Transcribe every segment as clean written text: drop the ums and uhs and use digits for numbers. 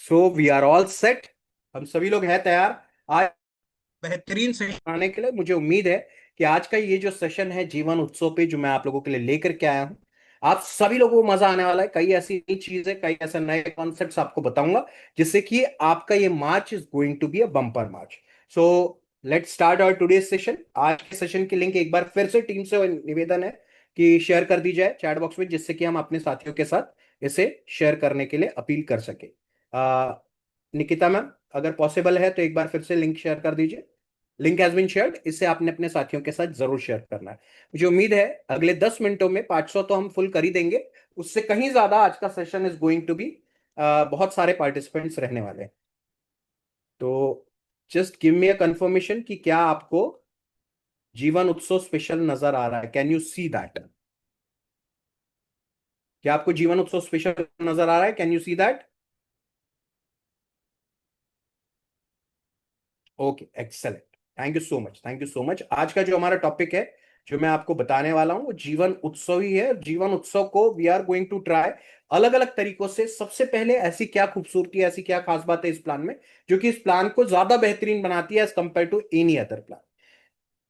So we are all set. हम सभी लोग हैं तैयार आज बेहतरीन सेशन आने के लिए। मुझे उम्मीद है कि आज का ये जो सेशन है जीवन उत्सव पे, जो मैं आप लोगों के लिए लेकर के आया हूँ, आप सभी लोगों को मजा आने वाला है। कई ऐसी नई चीजें, कई ऐसे नए कॉन्सेप्ट्स आपको बताऊंगा, जिससे कि आपका ये March is going to be a bumper March. So let's start our today session. आज के सेशन की लिंक एक बार फिर से टीम से निवेदन है कि शेयर कर दी जाए चैट बॉक्स में, जिससे कि हम अपने साथियों के साथ इसे शेयर करने के लिए अपील कर सके। निकिता मैम, अगर पॉसिबल है तो एक बार फिर से लिंक शेयर कर दीजिए। Link has been shared. इसे आपने अपने साथियों के साथ जरूर शेयर करना है। मुझे उम्मीद है अगले 10 मिनटों में 500 तो हम फुल कर ही देंगे। उससे कहीं ज्यादा आज का session is going to be, बहुत सारे पार्टिसिपेंट्स रहने वाले हैं। तो just give me a confirmation कि क्या आपको जीवन उत्सव स्पेशल नजर आ रहा है। Can you see that? क्या आपको जीवन उत्सव स्पेशल नजर आ रहा है? Can you see that? Okay, excellent. Thank you so much, thank you so much. आज का जो हमारा टॉपिक है, जो मैं आपको बताने वाला हूं, वो जीवन उत्सव ही है। जीवन उत्सव को we are going to try अलग अलग तरीकों से। सबसे पहले ऐसी क्या खूबसूरती है, ऐसी क्या खास बात है इस प्लान में, जो कि इस प्लान को ज्यादा बेहतरीन बनाती है as compare to any other plan.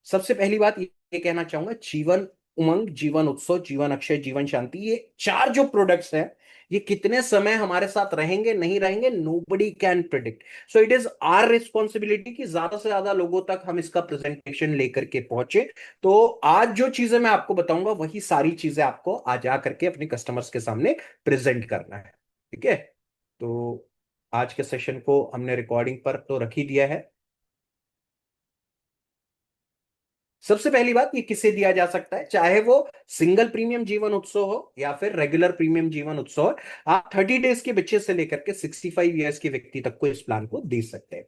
सबसे पहली बात ये कहना चाहूंगा, जीवन उमंग, जीवन उत्सव, जीवन अक्षय, जीवन शांति, ये चार जो प्रोडक्ट्स हैं, ये कितने समय हमारे साथ रहेंगे नहीं रहेंगे, nobody can predict. So it is our responsibility कि ज्यादा से ज्यादा लोगों तक हम इसका प्रेजेंटेशन लेकर के पहुंचे। तो आज जो चीजें मैं आपको बताऊंगा, वही सारी चीजें आपको आज आकर के अपने कस्टमर्स के सामने प्रेजेंट करना है। ठीक है? तो आज के सेशन को हमने रिकॉर्डिंग पर तो रख ही दिया है। सबसे पहली बात, ये किसे दिया जा सकता है, चाहे वो सिंगल प्रीमियम जीवन उत्सव हो या फिर रेगुलर प्रीमियम जीवन उत्सव हो। आप 30 डेज के बच्चे से लेकर के 65 ईयर्स के व्यक्ति तक को इस प्लान को दे सकते हैं।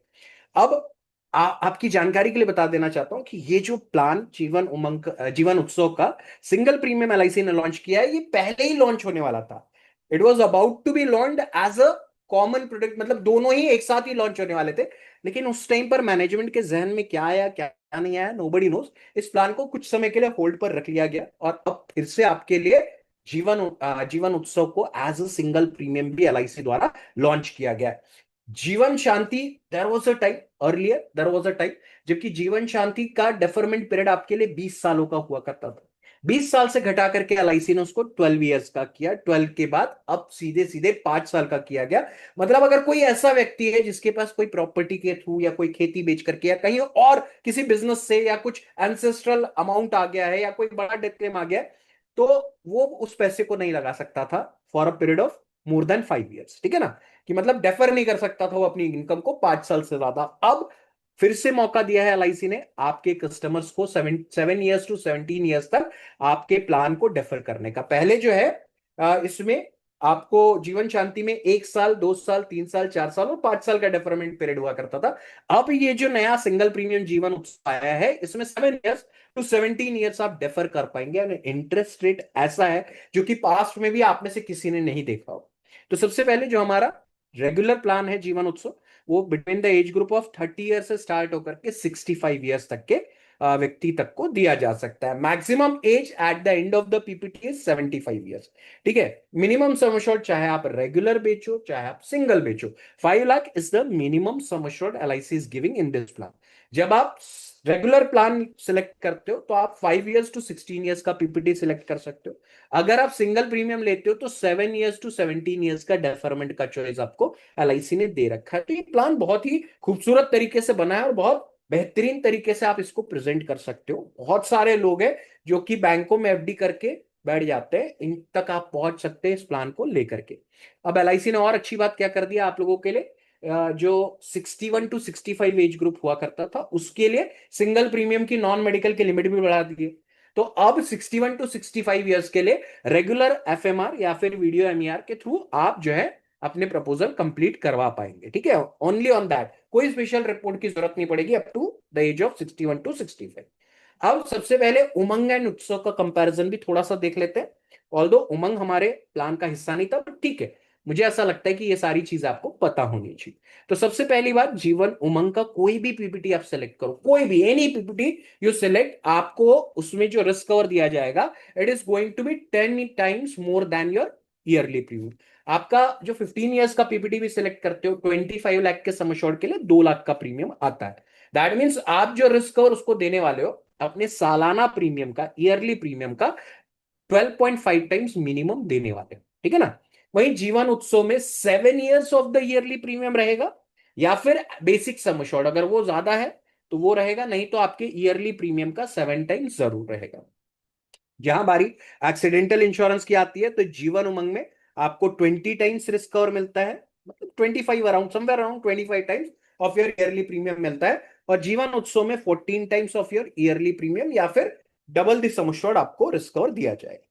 अब आपकी जानकारी के लिए बता देना चाहता हूं कि ये जो प्लान जीवन उमंग, जीवन उत्सव का सिंगल प्रीमियम एलआईसी ने लॉन्च किया है, ये पहले ही लॉन्च होने वाला था। It was about to be launch as a common product, मतलब दोनों ही एक साथ ही लॉन्च होने वाले थे। लेकिन उस टाइम पर मैनेजमेंट के जहन में क्या आया, क्या नहीं आया, नोबडी नोज। इस प्लान को कुछ समय के लिए होल्ड पर रख लिया गया, और अब फिर से आपके लिए जीवन उत्सव को एज अ सिंगल प्रीमियम भी एलआईसी द्वारा लॉन्च किया गया है। Jeevan Shanti, there was a time, earlier there was a time जबकि जीवन शांति का डेफरमेंट पीरियड आपके लिए 20 सालों का हुआ करता था। 20 साल से घटा करके एलआईसी ने उसको 12 ईयर्स का किया। 12 के बाद अब सीधे सीधे 5 साल का किया गया। मतलब अगर कोई ऐसा व्यक्ति है जिसके पास कोई प्रॉपर्टी के थ्रू या कोई खेती बेच करके या कहीं और किसी बिजनेस से या कुछ एंसेस्ट्रल अमाउंट आ गया है या कोई बड़ा डेथ क्लेम आ गया है, तो वो उस पैसे को नहीं लगा सकता था for a period of more than 5 years. ठीक है ना? कि मतलब डेफर नहीं कर सकता था वो अपनी इनकम को 5 साल से ज्यादा। अब फिर से मौका दिया है एलआईसी ने आपके कस्टमर्स को 7 ईयर्स टू 17 ईयर्स तक आपके प्लान को डेफर करने का। पहले जो है इसमें आपको जीवन शांति में 1 साल, 2 साल, 3 साल, 4 साल और 5 साल का डेफरमेंट पीरियड हुआ करता था। अब ये जो नया सिंगल प्रीमियम जीवन उत्सव आया है, इसमें 7 ईयर्स टू 17 ईयर्स आप डेफर कर पाएंगे। इंटरेस्ट रेट ऐसा है जो कि पास्ट में भी आप में से किसी ने नहीं देखा हो। तो सबसे पहले जो हमारा रेगुलर प्लान है जीवन उत्सव, वो between the age group of 30 years से स्टार्ट होकर के 65 ईयर्स तक के व्यक्ति तक को दिया जा सकता है। Maximum age eight the end of the PPT is 75 years. ठीक है? मिनिमम सम एश्योर्ड, चाहे आप रेगुलर बेचो चाहे आप सिंगल बेचो, 5 lakh is the minimum sum assured LIC is giving in this plan. जब आप रेगुलर प्लान सिलेक्ट करते हो तो आप 5 ईयर्स टू 16 ईयर्स का पीपीटी सिलेक्ट कर सकते हो। अगर आप सिंगल प्रीमियम लेते हो तो 7 ईयर्स टू 17 ईयर्स का डेफरमेंट का चॉइस आपको एलआईसी ने दे रखा है। तो ये प्लान बहुत ही खूबसूरत तरीके से बना है और बहुत बेहतरीन तरीके से आप इसको प्रेजेंट कर सकते हो। बहुत सारे लोग हैं जो कि बैंकों में एफडी करके बैठ जाते हैं, इन तक आप पहुंच सकते हैं इस प्लान को लेकर के। अब एलआईसी ने और अच्छी बात क्या कर दिया आप लोगों के लिए, जो 61 टू 65 एज ग्रुप हुआ करता था, उसके लिए सिंगल प्रीमियम की नॉन मेडिकल की लिमिट भी बढ़ा दी है। तो अब 61 टू 65 ईयर्स के लिए रेगुलर एफएमआर या फिर वीडियो एमईआर के थ्रू आप जो है अपने प्रपोजल कंप्लीट करवा पाएंगे। ठीक है? ओनली ऑन दैट, कोई स्पेशल रिपोर्ट की जरूरत नहीं पड़ेगी up to the age of 61 to 65। अब सबसे पहले उमंग एंड उत्सव का कंपैरिजन भी थोड़ा सा देख लेते हैं। ऑल्दो उमंग हमारे प्लान का हिस्सा नहीं था, बट ठीक है, मुझे ऐसा लगता है कि ये सारी चीज आपको पता होनी चाहिए। तो सबसे पहली बात, जीवन उमंग का कोई भी पीपीटी आप सेलेक्ट करो, कोई भी एनी पीपीटी यू सेलेक्ट, आपको उसमें जो रिस्क कवर दिया जाएगा, it is going to be 10 times more than your yearly premium. आपका जो 15 ईयर्स का पीपीटी भी सिलेक्ट करते हो, 25 लाख के सम एश्योर्ड के लिए 2 लाख का प्रीमियम आता है। दैट मीन्स आप जो रिस्क कवर उसको देने वाले हो, अपने सालाना प्रीमियम का, ईयरली प्रीमियम का 12.5 टाइम्स मिनिमम देने वाले हो, ठीक है ना। वहीं जीवन उत्सव में 7 years of the yearly premium रहेगा, या फिर बेसिक सम एश्योर्ड अगर वो ज्यादा है तो वो रहेगा, नहीं तो आपके ईयरली प्रीमियम का 7 टाइम्स जरूर रहेगा। जहां बारी एक्सीडेंटल इंश्योरेंस की आती है, तो जीवन उमंग में आपको 20 टाइम्स रिस्क कवर मिलता है, मतलब 25 around, somewhere around 25 times of your yearly premium मिलता है। और जीवन उत्सव में 14 times of your yearly premium, या फिर डबल द सम एश्योर्ड आपको रिस्क कवर दिया जाएगा।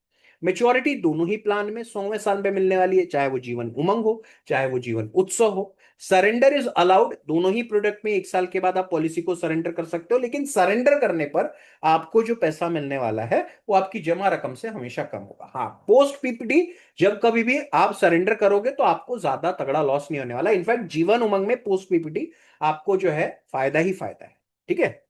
मेच्योरिटी दोनों ही प्लान में 100वें साल में मिलने वाली है, चाहे वो जीवन उमंग हो चाहे वो जीवन उत्सव हो। सरेंडर इज अलाउड, दोनों ही प्रोडक्ट में 1 साल के बाद आप पॉलिसी को सरेंडर कर सकते हो, लेकिन सरेंडर करने पर आपको जो पैसा मिलने वाला है वो आपकी जमा रकम से हमेशा कम होगा। हाँ, पोस्ट पीपीटी जब कभी भी आप सरेंडर करोगे तो आपको ज्यादा तगड़ा लॉस नहीं होने वाला। इनफैक्ट जीवन उमंग में पोस्ट पीपीटी आपको जो है फायदा ही फायदा है, ठीक है।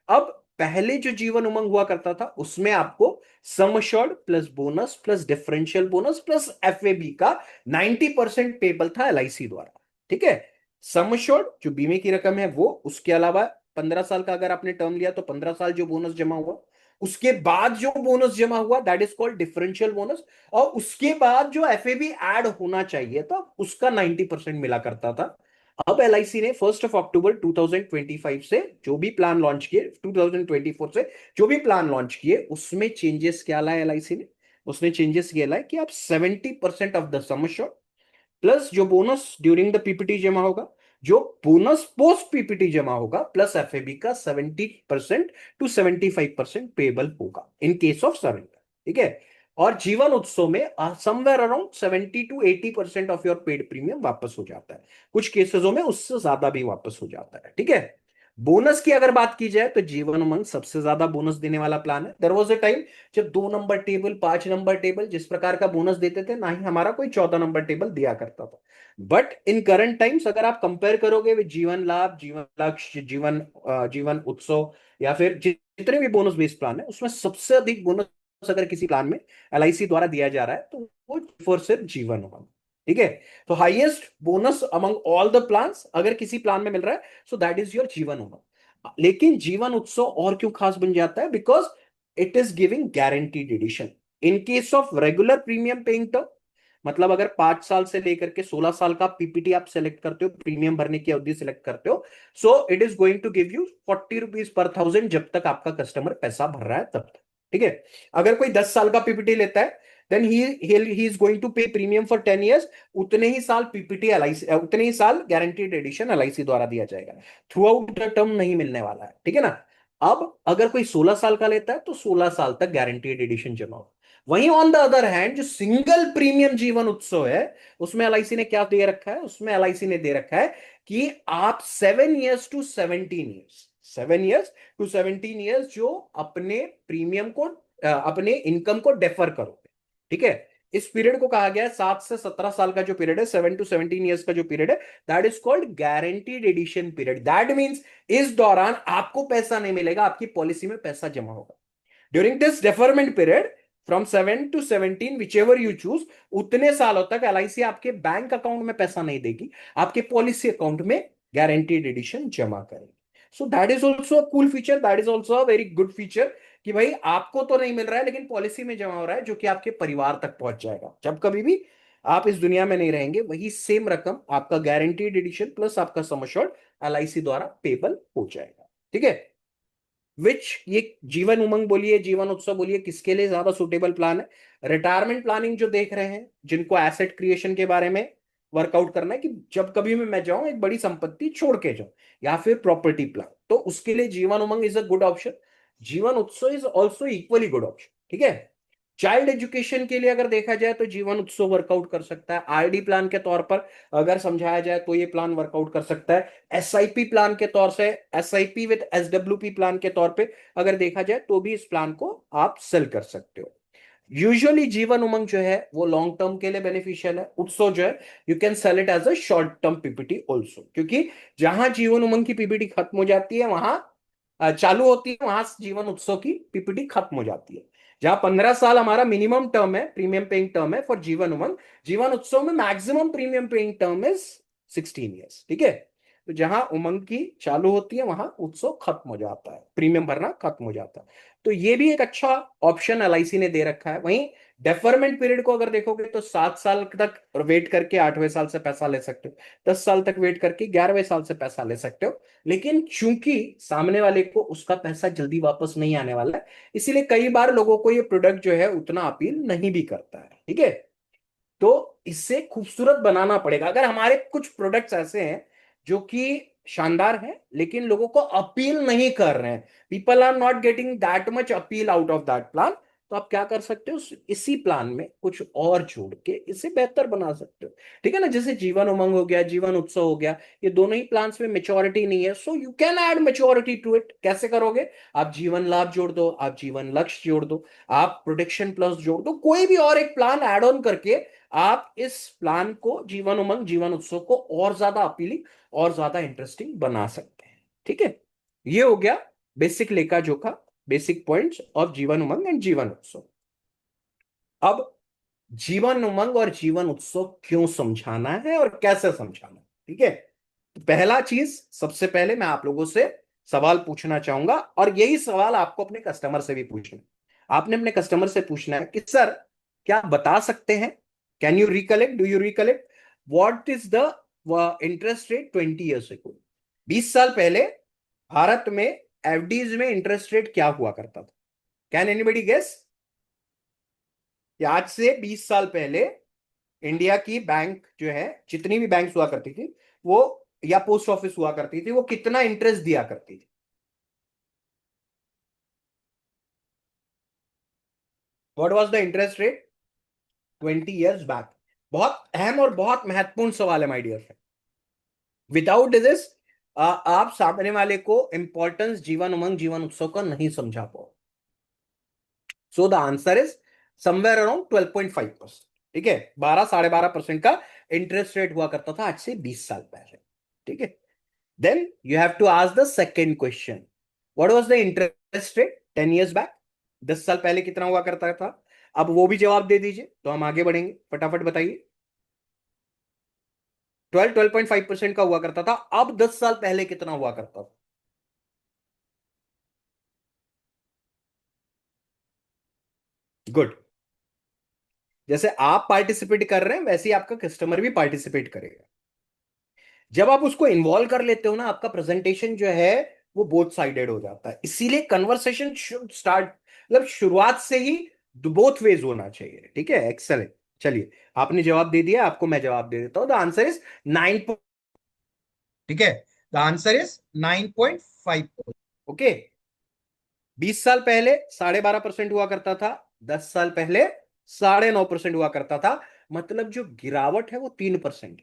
अब पहले जो जीवन उमंग हुआ करता था उसमें आपको sum assured plus bonus plus differential bonus plus FAB का 90% पेबल था एलआईसी द्वारा, ठीक है। सम अश्योर्ड जो बीमे की रकम है वो, उसके अलावा 15 साल का अगर आपने टर्म लिया तो 15 साल जो बोनस जमा हुआ, उसके बाद जो बोनस जमा हुआ that is called differential bonus, और उसके बाद जो एफएबी ऐड होना चाहिए था उसका 90% मिला करता था। अब एलआईसी ने 1 अक्टूबर 2025 से जो भी प्लान लॉन्च किए, 2024 से जो भी प्लान लॉन्च किए, उसमें चेंजेस क्या लाए एलआईसी ने? उसने चेंजेस ये लाए कि आप 70% of the sum assured plus जो बोनस ड्यूरिंग द पीपीटी जमा होगा, जो बोनस पोस्ट पीपीटी जमा होगा, प्लस एफएबी का 70% to 75% पेबल होगा इन केस ऑफ सरेंडर, ठीक है। और जीवन उत्सव में somewhere around 70 to 80% of your paid premium वापस हो जाता है, कुछ केसेसों में उससे ज्यादा भी वापस हो जाता है, ठीक है। बोनस की अगर बात की जाए तो जीवन उमंग सबसे ज्यादा बोनस देने वाला प्लान है। देयर वाज अ टाइम जब 2 नंबर टेबल, 5 नंबर टेबल जिस प्रकार का बोनस देते थे, ना ही हमारा कोई 14 नंबर टेबल दिया करता था। बट इन करंट टाइम्स अगर आप कंपेयर करोगे विद जीवन लाभ, जीवन लक्ष्य, जीवन उत्सव, या फिर जितने भी बोनस बेस्ड प्लान है, उसमें सबसे अधिक बोनस अगर किसी प्लान में एलआईसी द्वारा दिया जा रहा है तो वो फॉर सिर्फ जीवन उमंग, ठीक है। तो highest bonus among all the plans अगर किसी प्लान में मिल रहा है, so that is your Jeevan Umang. लेकिन जीवन उत्सव और क्यों खास बन जाता है? Because it is giving guaranteed addition in case of regular premium paying term. मतलब अगर 5 साल से लेकर के 16 साल का पीपीटी आप सेलेक्ट करते हो, प्रीमियम भरने की अवधि सेलेक्ट करते हो, so it is going to give you 40 rupees पर 1000 जब तक आपका कस्टमर पैसा भर रहा है तब तक, ठीक है। अगर कोई 10 साल का पीपीटी लेता है, then he is going to pay premium for 10 years, उतने ही साल पीपीटी एलआईसी, उतने ही साल गारंटीड एडिशन एलआईसी द्वारा दिया जाएगा, थ्रू आउट द टर्म नहीं मिलने वाला है, ठीक है ना। अब अगर कोई 16 साल का लेता है तो 16 साल तक गारंटीड एडिशन जमा हो। वहीं ऑन द अदर हैंड जो सिंगल प्रीमियम जीवन उत्सव है, उसमें एलआईसी ने क्या दे रखा है? उसमें एलआईसी ने दे रखा है कि आप 7 years to 17 years जो अपने प्रीमियम को, अपने इनकम को डेफर करोगे, ठीक है। इस पीरियड को कहा गया है, 7 से 17 साल का जो पीरियड है, 7 to 17 years का जो पीरियड है, that is called guaranteed addition period. That means इस दौरान आपको पैसा नहीं मिलेगा, आपकी पॉलिसी में पैसा जमा होगा। During this deferment period from 7 to 17, which ever you choose, उतने सालों तक एलआईसी आपके बैंक अकाउंट में पैसा नहीं देगी, आपके पॉलिसी अकाउंट में गारंटीड एडिशन जमा करेगी। So that is also a cool feature, that is also a very good feature, कि भाई आपको तो नहीं मिल रहा है लेकिन पॉलिसी में जमा हो रहा है, जो कि आपके परिवार तक पहुंच जाएगा। जब कभी भी आप इस दुनिया में नहीं रहेंगे, वही सेम रकम आपका गारंटीड एडिशन प्लस आपका सम एश्योर्ड एलआईसी द्वारा पेबल हो जाएगा, ठीक है। विच ये जीवन उमंग बोलिए, जीवन उत्सव बोलिए, किसके लिए ज्यादा सुटेबल प्लान है? रिटायरमेंट प्लानिंग जो देख रहे हैं, जिनको एसेट क्रिएशन के बारे में वर्कआउट करना है कि जब कभी भी मैं जाऊं एक बड़ी संपत्ति छोड़ के जाऊं, या फिर प्रॉपर्टी प्लान, तो उसके लिए Jeevan Umang is a good option. जीवन उत्सव is also equally good option, ठीक है। चाइल्ड एजुकेशन के लिए अगर देखा जाए तो जीवन उत्सव वर्कआउट कर सकता है। आरडी प्लान के तौर पर अगर समझाया जाए तो ये प्लान वर्कआउट कर सकता है। एसआईपी प्लान के तौर से, एसआईपी विद एसडब्ल्यूपी प्लान के तौर पे अगर देखा जाए तो भी इस प्लान को आप सेल कर सकते हो। यूजुअली जीवन उमंग जो है वो लॉन्ग टर्म के लिए बेनिफिशियल है। उत्सव जो है you can sell it as a short term PPT also, क्योंकि जहां जीवन उमंग की पीपीटी खत्म हो जाती है वहां चालू होती है, वहां जीवन उत्सव की पीपीटी खत्म हो जाती है। जहां 15 साल हमारा मिनिमम टर्म है, प्रीमियम पेइंग टर्म है फॉर जीवन उमंग, जीवन उत्सव में maximum premium paying term is 16 years. ठीक है, तो जहां उमंग की चालू होती है वहां उत्सव खत्म हो जाता है, प्रीमियम भरना खत्म हो जाता है। तो ये भी एक अच्छा ऑप्शन एलआईसी ने दे रखा है। वहीं डेफरमेंट पीरियड को अगर देखोगे तो 7 साल तक वेट करके 8वें साल से पैसा ले सकते हो, 10 साल तक वेट करके 11वें साल से पैसा ले सकते हो। लेकिन चूंकि सामने वाले को उसका पैसा जल्दी वापस नहीं आने वाला है, इसीलिए कई बार लोगों को ये प्रोडक्ट जो है उतना अपील नहीं भी करता है। ठीक है, तो इससे खूबसूरत बनाना पड़ेगा। अगर हमारे कुछ प्रोडक्ट्स ऐसे हैं जो कि शानदार हैं लेकिन लोगों को अपील नहीं कर रहे हैं, people are not getting that much appeal out of that plan, तो आप क्या कर सकते हो, इसी प्लान में कुछ और जोड़ के इसे बेहतर बना सकते हो। ठीक है ना, जैसे जीवन उमंग हो गया, जीवन उत्सव हो गया, ये दोनों ही प्लान्स में मेच्योरिटी नहीं है, so you can add maturity to it. कैसे करोगे, आप जीवन लाभ जोड़ दो, आप जीवन लक्ष्य जोड़ दो, आप प्रोटेक्शन प्लस जोड़ दो, कोई भी और एक प्लान ऐड ऑन करके आप इस प्लान को, जीवन उमंग जीवन उत्सव को और ज्यादा अपीलिंग और ज्यादा इंटरेस्टिंग बना सकते हैं। ठीक है, ये हो गया बेसिक लेखा जोखा, basic points of Jeevan Umang and जीवन उत्सव। अब जीवन उमंग और जीवन उत्सव क्यों समझाना है और कैसे समझाना है। ठीक है, तो पहला चीज, सबसे पहले मैं आप लोगों से सवाल पूछना चाहूंगा, और यही सवाल आपको अपने कस्टमर से भी पूछना है। आपने अपने कस्टमर से पूछना है कि सर, क्या आप बता सकते हैं, can you recollect, do you recollect what is the interest rate 20 years ago. 20 साल पहले भारत में एफडीज में इंटरेस्ट रेट क्या हुआ करता था। कैन एनीबडी गेस, आज से 20 साल पहले इंडिया की बैंक जो है, जितनी भी बैंक हुआ करती थी वो, या पोस्ट ऑफिस हुआ करती थी, वो कितना इंटरेस्ट दिया करती थी। What was the interest rate 20 years back. बहुत अहम और बहुत महत्वपूर्ण सवाल है my dear friend. Without this आप सामने वाले को इंपॉर्टेंस जीवन उमंग जीवन उत्सव का नहीं समझा पाओ। So the answer is somewhere around 12.5%। ठीक है, 12 साढ़े 12% का इंटरेस्ट रेट हुआ करता था आज से 20 साल पहले। ठीक है, then you have to ask the second question, what was the interest rate 10 years back। 10 साल पहले कितना हुआ करता था। अब वो भी जवाब दे दीजिए तो हम आगे बढ़ेंगे, फटाफट बताइए। 12.5% का हुआ करता था, अब 10 साल पहले कितना हुआ करता था। गुड, जैसे आप पार्टिसिपेट कर रहे हैं वैसे ही आपका कस्टमर भी पार्टिसिपेट करेगा। जब आप उसको इन्वॉल्व कर लेते हो ना, आपका प्रेजेंटेशन जो है वो बोथ साइडेड हो जाता है। इसीलिए कन्वर्सेशन शुड स्टार्ट, मतलब शुरुआत से ही बोथ वेज होना चाहिए। ठीक है, एक्सेलेंट। चलिए, आपने जवाब दे दिया, आपको मैं जवाब दे देता हूं। The answer is 9। ठीक है, द आंसर इज 9.5। ओके, 20 साल पहले 12.5% हुआ करता था, 10 साल पहले 9.5% हुआ करता था, मतलब जो गिरावट है वो 3%।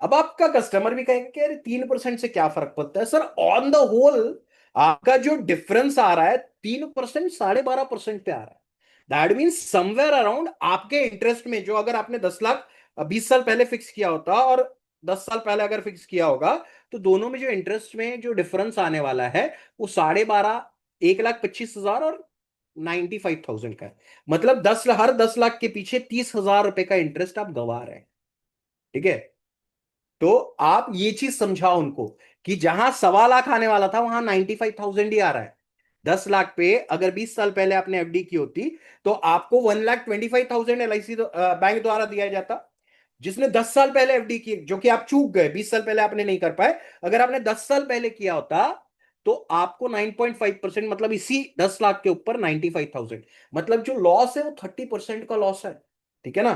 अब आपका कस्टमर भी कहेगा कि अरे 3% से क्या फर्क पड़ता है सर, ऑन द होल आपका जो डिफरेंस आ रहा है 3%, 12.5% पे आ रहा है। दैट मीन्स समवेयर अराउंड आपके इंटरेस्ट में, जो अगर आपने 10 लाख 20 साल पहले फिक्स किया होता और 10 साल पहले अगर फिक्स किया होगा, तो दोनों में जो इंटरेस्ट में जो डिफरेंस आने वाला है वो 12.5, 1,25,000 और 95,000 का है। मतलब हर 10 लाख के पीछे 30,000 रुपए का इंटरेस्ट आप गंवा रहे हैं। ठीक है, तो आप ये चीज समझाओ उनको कि जहां 1.25 लाख आने वाला था वहां 95,000 ही आ रहा है। 10 लाख पे अगर 20 साल पहले आपने एफडी की होती तो आपको 1,25,000 एलआईसी बैंक द्वारा दिया जाता। जिसने 10 साल पहले एफडी की, जो कि आप चूक गए, 20 साल पहले आपने नहीं कर पाए, अगर आपने 10 साल पहले किया होता तो आपको 9.5%, मतलब इसी 10 लाख के ऊपर 95,000, मतलब जो लॉस है वो 30% का लॉस है। ठीक है ना,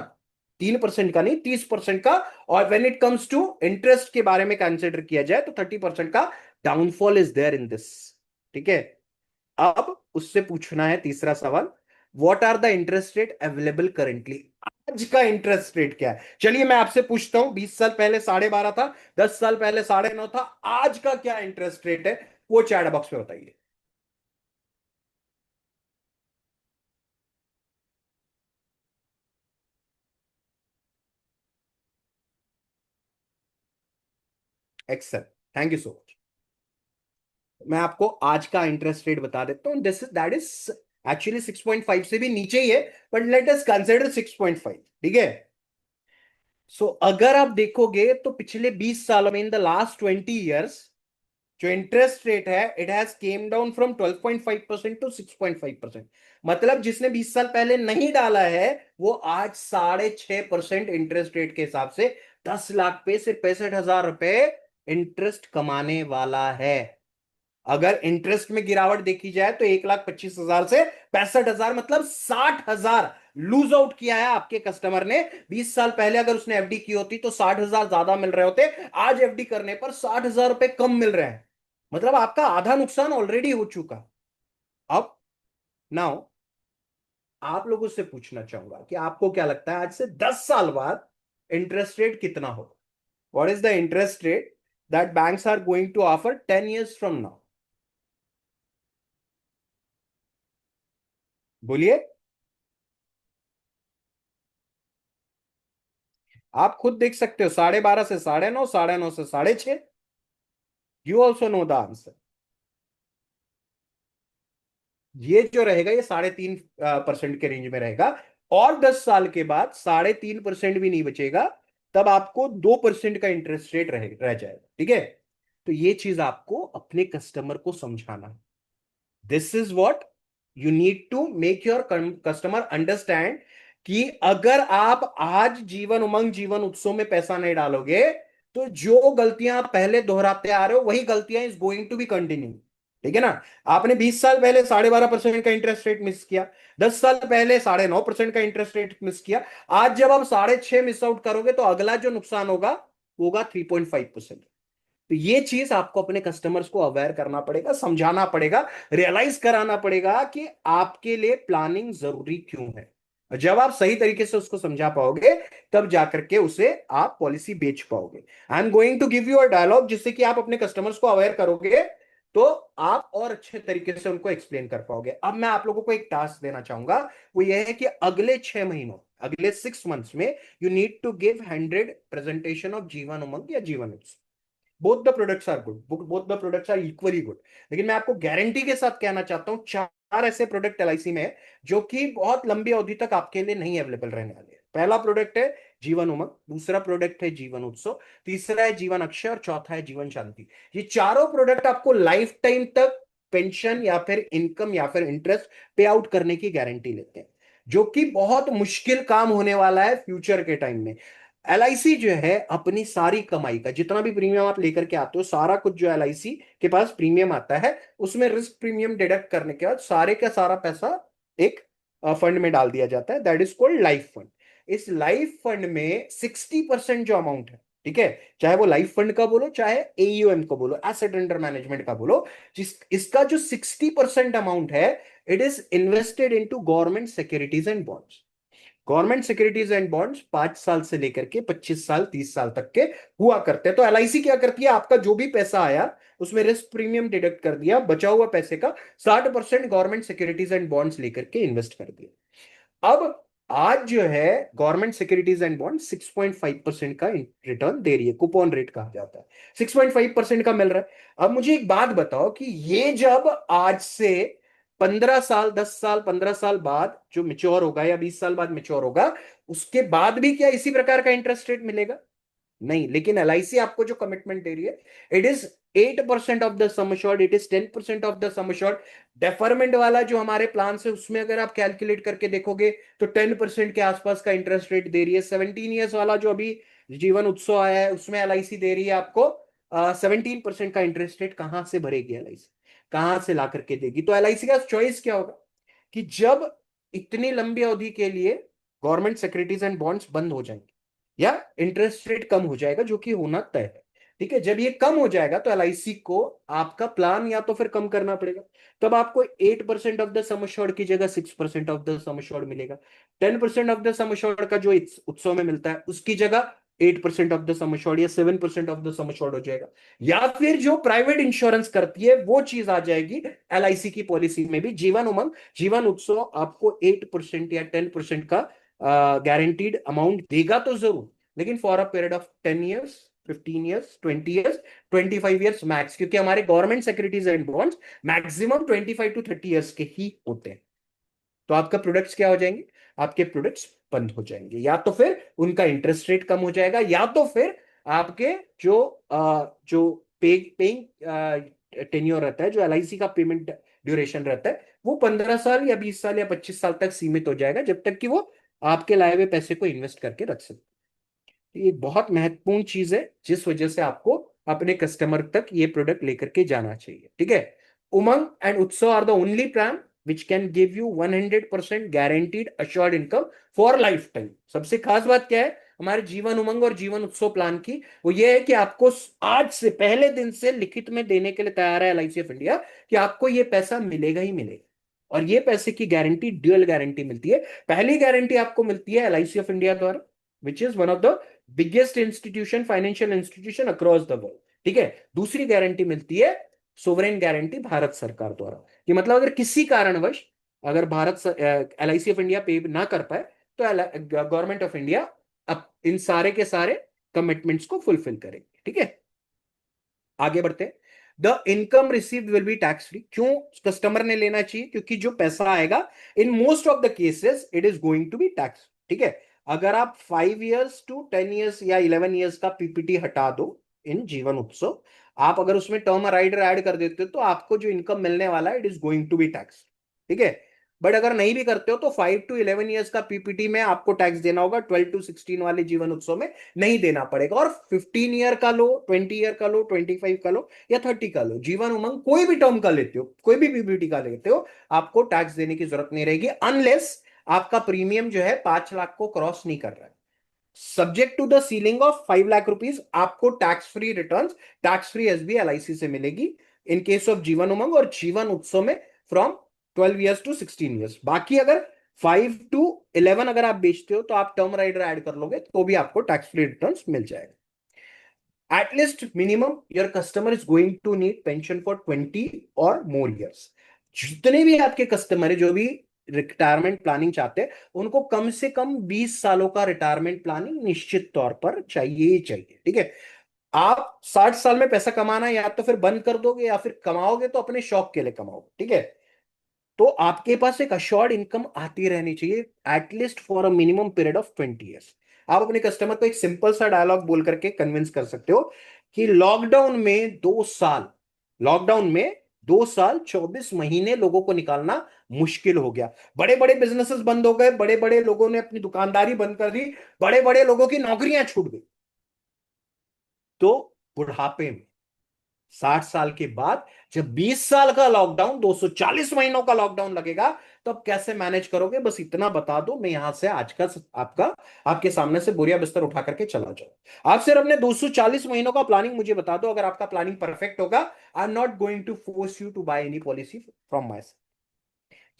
3% का नहीं, 30% का। और when it comes to interest के बारे में कंसिडर किया जाए तो 30% का downfall is there in this. ठीक है, अब उससे पूछना है तीसरा सवाल, what are the interest rate available currently. आज का इंटरेस्ट रेट क्या है। चलिए मैं आपसे पूछता हूं, 20 साल पहले 12.5 था, 10 साल पहले 9.5 था, आज का क्या इंटरेस्ट रेट है, वो चैट बॉक्स में बताइए। Excel, thank you so much. मैं आपको आज का इंटरेस्ट रेट बता देता हूं, दिस दैट इज एक्चुअली 6.5 से भी नीचे ही है, बट लेट अस कंसिडर 6.5, ठीक है। सो अगर आप देखोगे तो पिछले 20 सालों में, इन द लास्ट 20 years, जो इंटरेस्ट रेट है it has came down from 12.5% to 6.5%। मतलब जिसने 20 साल पहले नहीं डाला है वो आज 6.5% इंटरेस्ट रेट के हिसाब से 10 लाख पे सिर्फ 65,000 रुपए इंटरेस्ट कमाने वाला है। अगर इंटरेस्ट में गिरावट देखी जाए तो 1,25,000 से 65,000, मतलब 60,000 लूज आउट किया है आपके कस्टमर ने। 20 साल पहले अगर उसने एफडी की होती तो 60,000 ज्यादा मिल रहे होते, आज एफडी करने पर 60,000 रुपए कम मिल रहे हैं। मतलब आपका आधा नुकसान ऑलरेडी हो चुका। अब नाउ आप लोगों से पूछना चाहूंगा कि आपको क्या लगता है आज से 10 साल बाद इंटरेस्ट रेट कितना हो? What is the interest rate that banks are going to offer 10 years from now? बोलिए। आप खुद देख सकते हो, 12.5 से 9.5, 9.5 से 6.5। You also know the answer. ये जो रहेगा ये 3.5% के रेंज में रहेगा। और 10 साल के बाद 3.5% भी नहीं बचेगा, तब आपको 2% का इंटरेस्ट रेट रह जाएगा, ठीक है। तो ये चीज आपको अपने कस्टमर को समझाना है। This is what you need to make your customer understand कि अगर आप आज जीवन उमंग जीवन उत्सव में पैसा नहीं डालोगे तो जो गलतियां आप पहले दोहराते आ रहे हो वही गलतियां is going to be continue, ठीक है ना। आपने 20 साल पहले 12.5% का इंटरेस्ट रेट मिस किया, 10 साल पहले 9.5% का इंटरेस्ट रेट मिस किया, आज जब आप 6.5 मिस आउट करोगे तो अगला जो नुकसान होगा वो होगा 3.5%। तो ये चीज आपको अपने कस्टमर्स को अवेयर करना पड़ेगा, समझाना पड़ेगा, रियलाइज कराना पड़ेगा कि आपके लिए प्लानिंग जरूरी क्यों है। और जब आप सही तरीके से उसको समझा पाओगे तब जाकर के उसे आप पॉलिसी बेच पाओगे। I am going to give you a dialogue जिससे कि आप अपने कस्टमर्स को अवेयर करोगे तो आप और अच्छे तरीके से उनको एक्सप्लेन कर पाओगे। अब मैं आप लोगों को एक टास्क देना चाहूंगा, वो ये है कि अगले 6 महीनों, अगले 6 months में you need to give 100 presentation of Jeevan Umang या Jeevan Utsav. Both the products are good, both the products are equally good. लेकिन मैं आपको गारंटी के साथ कहना चाहता हूं 4 ऐसे प्रोडक्ट एलआईसी में है जो कि बहुत लंबी अवधि तक आपके लिए नहीं अवेलेबल रहने वाले हैं। पहला प्रोडक्ट है जीवन उमंग, दूसरा प्रोडक्ट है जीवन उत्सव, तीसरा है जीवन अक्षय और चौथा है जीवन शांति। ये चारों प्रोडक्ट आपको लाइफ टाइम तक पेंशन या फिर इनकम या फिर इंटरेस्ट पे आउट करने की गारंटी लेते हैं, जो कि बहुत मुश्किल काम होने वाला है फ्यूचर के टाइम में। एलआईसी जो है अपनी सारी कमाई का जितना भी प्रीमियम आप लेकर के आते हो, सारा कुछ जो एलआईसी के पास प्रीमियम आता है उसमें रिस्क प्रीमियम डिडक्ट करने के बाद सारे का सारा पैसा एक फंड में डाल दिया जाता है, that is called life fund. इस लाइफ फंड में 60% जो अमाउंट है, ठीक है, चाहे वो लाइफ फंड का बोलो चाहे एयूएम को बोलो, एसेट अंडर मैनेजमेंट का बोलो, जिस इसका जो 60% अमाउंट है it is invested into government securities and bonds. Government securities and bonds 5 साल से लेकर के 25 साल 30 साल तक के हुआ करते हैं। तो एलआईसी क्या करती है, आपका जो भी पैसा आया उसमें रिस्क प्रीमियम डिडक्ट कर दिया, बचा हुआ पैसे का 60% गवर्नमेंट सिक्योरिटीज एंड बॉन्ड्स लेकर के इन्वेस्ट कर दिया। अब आज जो है गवर्नमेंट सिक्योरिटीज एंड बॉन्ड 6.5% का रिटर्न दे रही है, कूपन रेट कहा जाता है, 6.5% का मिल रहा है। अब मुझे एक बात बताओ कि ये जब आज से 15 साल 10 साल 15 साल बाद जो मेच्योर होगा या 20 साल बाद मेच्योर होगा, उसके बाद भी क्या इसी प्रकार का इंटरेस्ट रेट मिलेगा? नहीं। लेकिन एलआईसी आपको जो कमिटमेंट दे रही है it is 8% of the sum assured, it is 10% of the sum assured. Deferment वाला जो हमारे प्लान है उसमें अगर आप कैलकुलेट करके देखोगे तो 10% के आसपास का इंटरेस्ट रेट दे रही है। 17 years वाला जो अभी जीवन उत्सव आया है उसमें एलआईसी दे रही है आपको 17% का इंटरेस्ट रेट। कहां से भरेगी एलआईसी, कहां से ला करके देगी? तो एलआईसी का चॉइस क्या होगा कि जब इतनी लंबी अवधि के लिए गवर्नमेंट सिक्योरिटीज एंड बॉन्ड्स बंद हो जाएंगे या इंटरेस्ट रेट कम हो जाएगा, जो कि होना तय है, ठीक है, जब ये कम हो जाएगा तो एलआईसी को आपका प्लान या तो फिर कम करना पड़ेगा। तब आपको 8% ऑफ द सम अश्योर्ड की जगह 6% ऑफ द सम अश्योर्ड मिलेगा। 10% ऑफ द सम अश्योर्ड का जो इस उत्सव में मिलता है उसकी जगह 8% ऑफ द सम अश्योर्ड या 7% ऑफ द सम अश्योर्ड हो जाएगा। या फिर जो प्राइवेट इंश्योरेंस करती है वो चीज आ जाएगी एलआईसी की पॉलिसी में भी। जीवन उमंग जीवन उत्सव आपको 8% या 10% का गारंटीड अमाउंट देगा तो जरूर, लेकिन for a period of 10 years, 15 years, 20 years, 25 years max, क्योंकि हमारे government securities and bonds maximum 25 to 30 years के ही होते हैं। तो आपका प्रोडक्ट्स क्या हो जाएंगे, आपके प्रोडक्ट्स बंद हो जाएंगे, या तो फिर उनका इंटरेस्ट रेट कम हो जाएगा, या तो फिर आपके जो पेइंग टेन्योर रहता है, जो एलआईसी का पेमेंट ड्यूरेशन रहता है, वो 15 साल या 20 साल या 25 साल तक सीमित हो जाएगा, जब तक कि वो आपके लाए हुए पैसे को इन्वेस्ट करके रख सकते। ये बहुत महत्वपूर्ण चीज है, जिस वजह से आपको अपने कस्टमर तक ये प्रोडक्ट लेकर के जाना चाहिए, ठीक है। Umang and Utsav are the only plan which can give you 100% guaranteed assured income for life time. सबसे खास बात क्या है हमारे जीवन उमंग और जीवन उत्सव प्लान की, वो ये है कि आपको आज से पहले दिन से लिखित में देने के लिए तैयार है एलआईसी ऑफ इंडिया कि आपको ये पैसा मिलेगा ही मिलेगा। और ये पैसे की गारंटी ड्यूअल गारंटी मिलती है। पहली गारंटी आपको मिलती है एलआईसी ऑफ इंडिया द्वारा, which is one of the biggest institution, financial institution across the world, ठीक है। दूसरी गारंटी मिलती है सोवरेन गारंटी भारत सरकार द्वारा, कि मतलब अगर किसी कारणवश अगर भारत एलआईसी ऑफ इंडिया पे ना कर पाए, तो गवर्नमेंट ऑफ इंडिया अब इन सारे के सारे कमिटमेंट्स को फुलफिल करेगी, ठीक है। आगे बढ़ते हैं। The income received will be tax free. क्यों कस्टमर ने लेना चाहिए, क्योंकि जो पैसा आएगा in most of the cases it is going to be tax, ठीक है। अगर आप 5 years to 10 years या 11 years का पीपीटी हटा दो इन जीवन उत्सव, आप अगर उसमें टर्म राइडर ऐड कर देते हो, तो आपको जो इनकम मिलने वाला है it is going to be tax, ठीक है। बट अगर नहीं भी करते हो तो 5 to 11 years का पीपीटी में आपको टैक्स देना होगा, 12 to 16 वाले जीवन उत्सव में नहीं देना पड़ेगा। और 15 ईयर का लो, 20 ईयर का लो, 25 का लो, या 30 का लो, जीवन उमंग कोई भी टर्म का लेते हो, कोई भी पीपीटी का लेते हो, आपको टैक्स देने की जरूरत नहीं रहेगी, अनलेस आपका प्रीमियम जो है 5 लाख को क्रॉस नहीं कर रहा है। Subject to the ceiling of 5 lakh rupees आपको tax free return, tax free SB LIC से मिलेगी इन केस ऑफ जीवन उमंग और जीवन उत्सव में फ्रॉम 12 years to 16 years। बाकी अगर 5 to 11 अगर आप बेचते हो, तो आप टर्म राइडर ऐड कर लोगे तो भी आपको टैक्स फ्री रिटर्न मिल जाएगा। At least minimum your customer is going to need pension for 20 और मोर ईयर्स। जितने भी आपके कस्टमर है जो भी रिटायरमेंट प्लानिंग चाहते हैं, उनको कम से कम 20 सालों का रिटायरमेंट प्लानिंग निश्चित तौर पर चाहिए ही चाहिए, ठीक है। आप 60 साल में पैसा कमाना या तो फिर बंद कर दोगे, या फिर कमाओगे तो अपने शौक के लिए कमाओगे, ठीक है। तो आपके पास एक अश्योर्ड इनकम आती रहनी चाहिए at least for a minimum period of 20 years। आप अपने कस्टमर को एक सिंपल सा डायलॉग बोल करके कन्विंस कर सकते हो कि लॉकडाउन में 24 महीने लोगों को निकालना मुश्किल हो गया। बड़े बड़े बिजनेसेस बंद हो गए, बड़े बड़े लोगों ने अपनी दुकानदारी बंद कर दी, बड़े बड़े लोगों की नौकरियां छूट गई। तो बुढ़ापे में 60 साल के बाद जब 20 साल का लॉकडाउन, 240 महीनों का लॉकडाउन लगेगा, तो अब कैसे मैनेज करोगे, बस इतना बता दो, मैं यहां से आज का आपका आपके सामने से बोरिया बिस्तर उठा करके चला जाऊं। आप सिर्फ अपने 240 महीनों का प्लानिंग मुझे बता दो, अगर आपका प्लानिंग परफेक्ट होगा, I am not going to force you to buy any policy from my.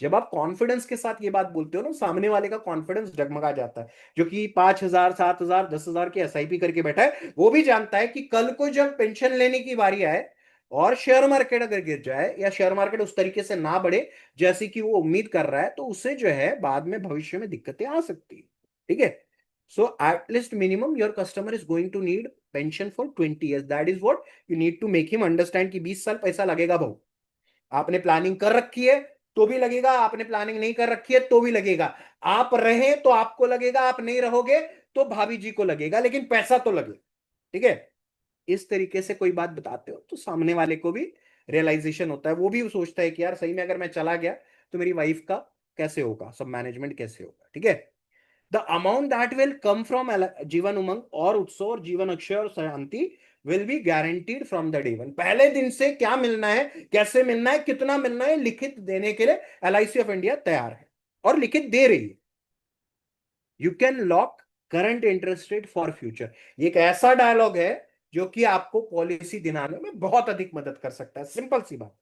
जब आप कॉन्फिडेंस के साथ ये बात बोलते हो ना, सामने वाले का कॉन्फिडेंस डगमगा जाता है। जो कि 5,000, 7,000, 10,000 की एसआईपी करके बैठा है, वो भी जानता है कि कल को जब पेंशन लेने की बारी आए और शेयर मार्केट अगर गिर जाए, या शेयर मार्केट उस तरीके से ना बढ़े जैसी कि वो उम्मीद कर रहा है, तो उसे जो है बाद में भविष्य में दिक्कतें आ सकती है, ठीक है। So at least minimum your customer is going to need pension for 20 years। That is what you need to make him understand कि 20 साल पैसा लगेगा भाऊ। आपने प्लानिंग कर रखी है तो भी लगेगा, आपने प्लानिंग नहीं कर रखी है तो भी लगेगा। आप रहे तो आपको लगेगा, आप नहीं रहोगे तो भाभी जी को लगेगा, लेकिन पैसा तो लगेगा, ठीक है। इस तरीके से कोई बात बताते हो तो सामने वाले को भी रियलाइजेशन होता है, वो भी सोचता है कि यार सही में अगर मैं चला गया तो मेरी वाइफ का कैसे होगा, सब मैनेजमेंट कैसे होगा, ठीक है। The amount that will come from Jeevan Umang और उत्सव और जीवन अक्षय और Shanti will be guaranteed from the day one. पहले दिन से क्या मिलना है, कैसे मिलना है, कितना मिलना है, लिखित देने के लिए एलआईसी ऑफ इंडिया तैयार है और लिखित दे रही है। You can lock current interest rate for future. ये एक ऐसा डायलॉग है जो कि आपको पॉलिसी दिलाने में बहुत अधिक मदद कर सकता है। सिंपल सी बात,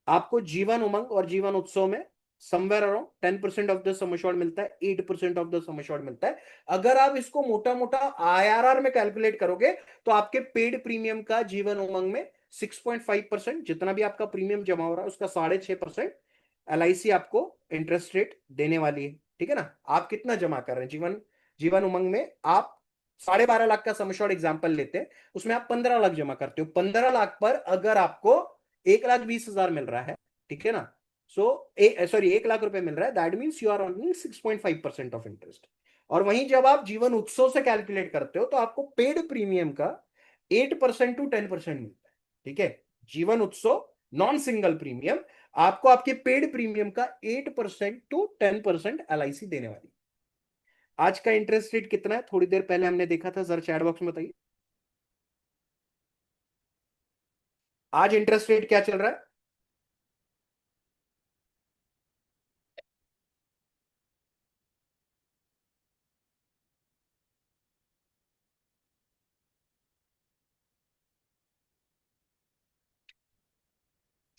आपको जीवन उमंग और जीवन उत्सव में somewhere around 10% of the sum assured मिलता है, 8% ऑफ द सम एश्योर्ड मिलता है। अगर आप इसको मोटा मोटा आईआरआर में कैलकुलेट करोगे, तो आपके पेड प्रीमियम का जीवन उमंग में 6.5%, जितना भी आपका प्रीमियम जमा हो रहा है उसका 6.5% एलआईसी आपको इंटरेस्ट रेट देने वाली है, ठीक है ना। आप कितना जमा कर रहे हैं जीवन जीवन उमंग में, आप 12.5 लाख का सम एश्योर्ड एग्जाम्पल लेते हैं, उसमें आप 15 लाख जमा करते हो। 15 लाख पर अगर आपको 1,20,000 मिल रहा है, ठीक है ना, सो सॉरी 1 लाख रुपए मिल रहा है, that means you are earning 6.5% of interest. और वहीं जब आप जीवन उत्सव से कैलकुलेट करते हो तो आपको पेड प्रीमियम का 8% टू 10% मिलता है। ठीक है, जीवन उत्सव नॉन सिंगल प्रीमियम आपको आपके पेड प्रीमियम का 8% टू 10% LIC देने वाली। आज का इंटरेस्ट रेट कितना है, थोड़ी देर पहले हमने देखा था, सर चैट बॉक्स में बताइए। आज इंटरेस्ट रेट क्या चल रहा है?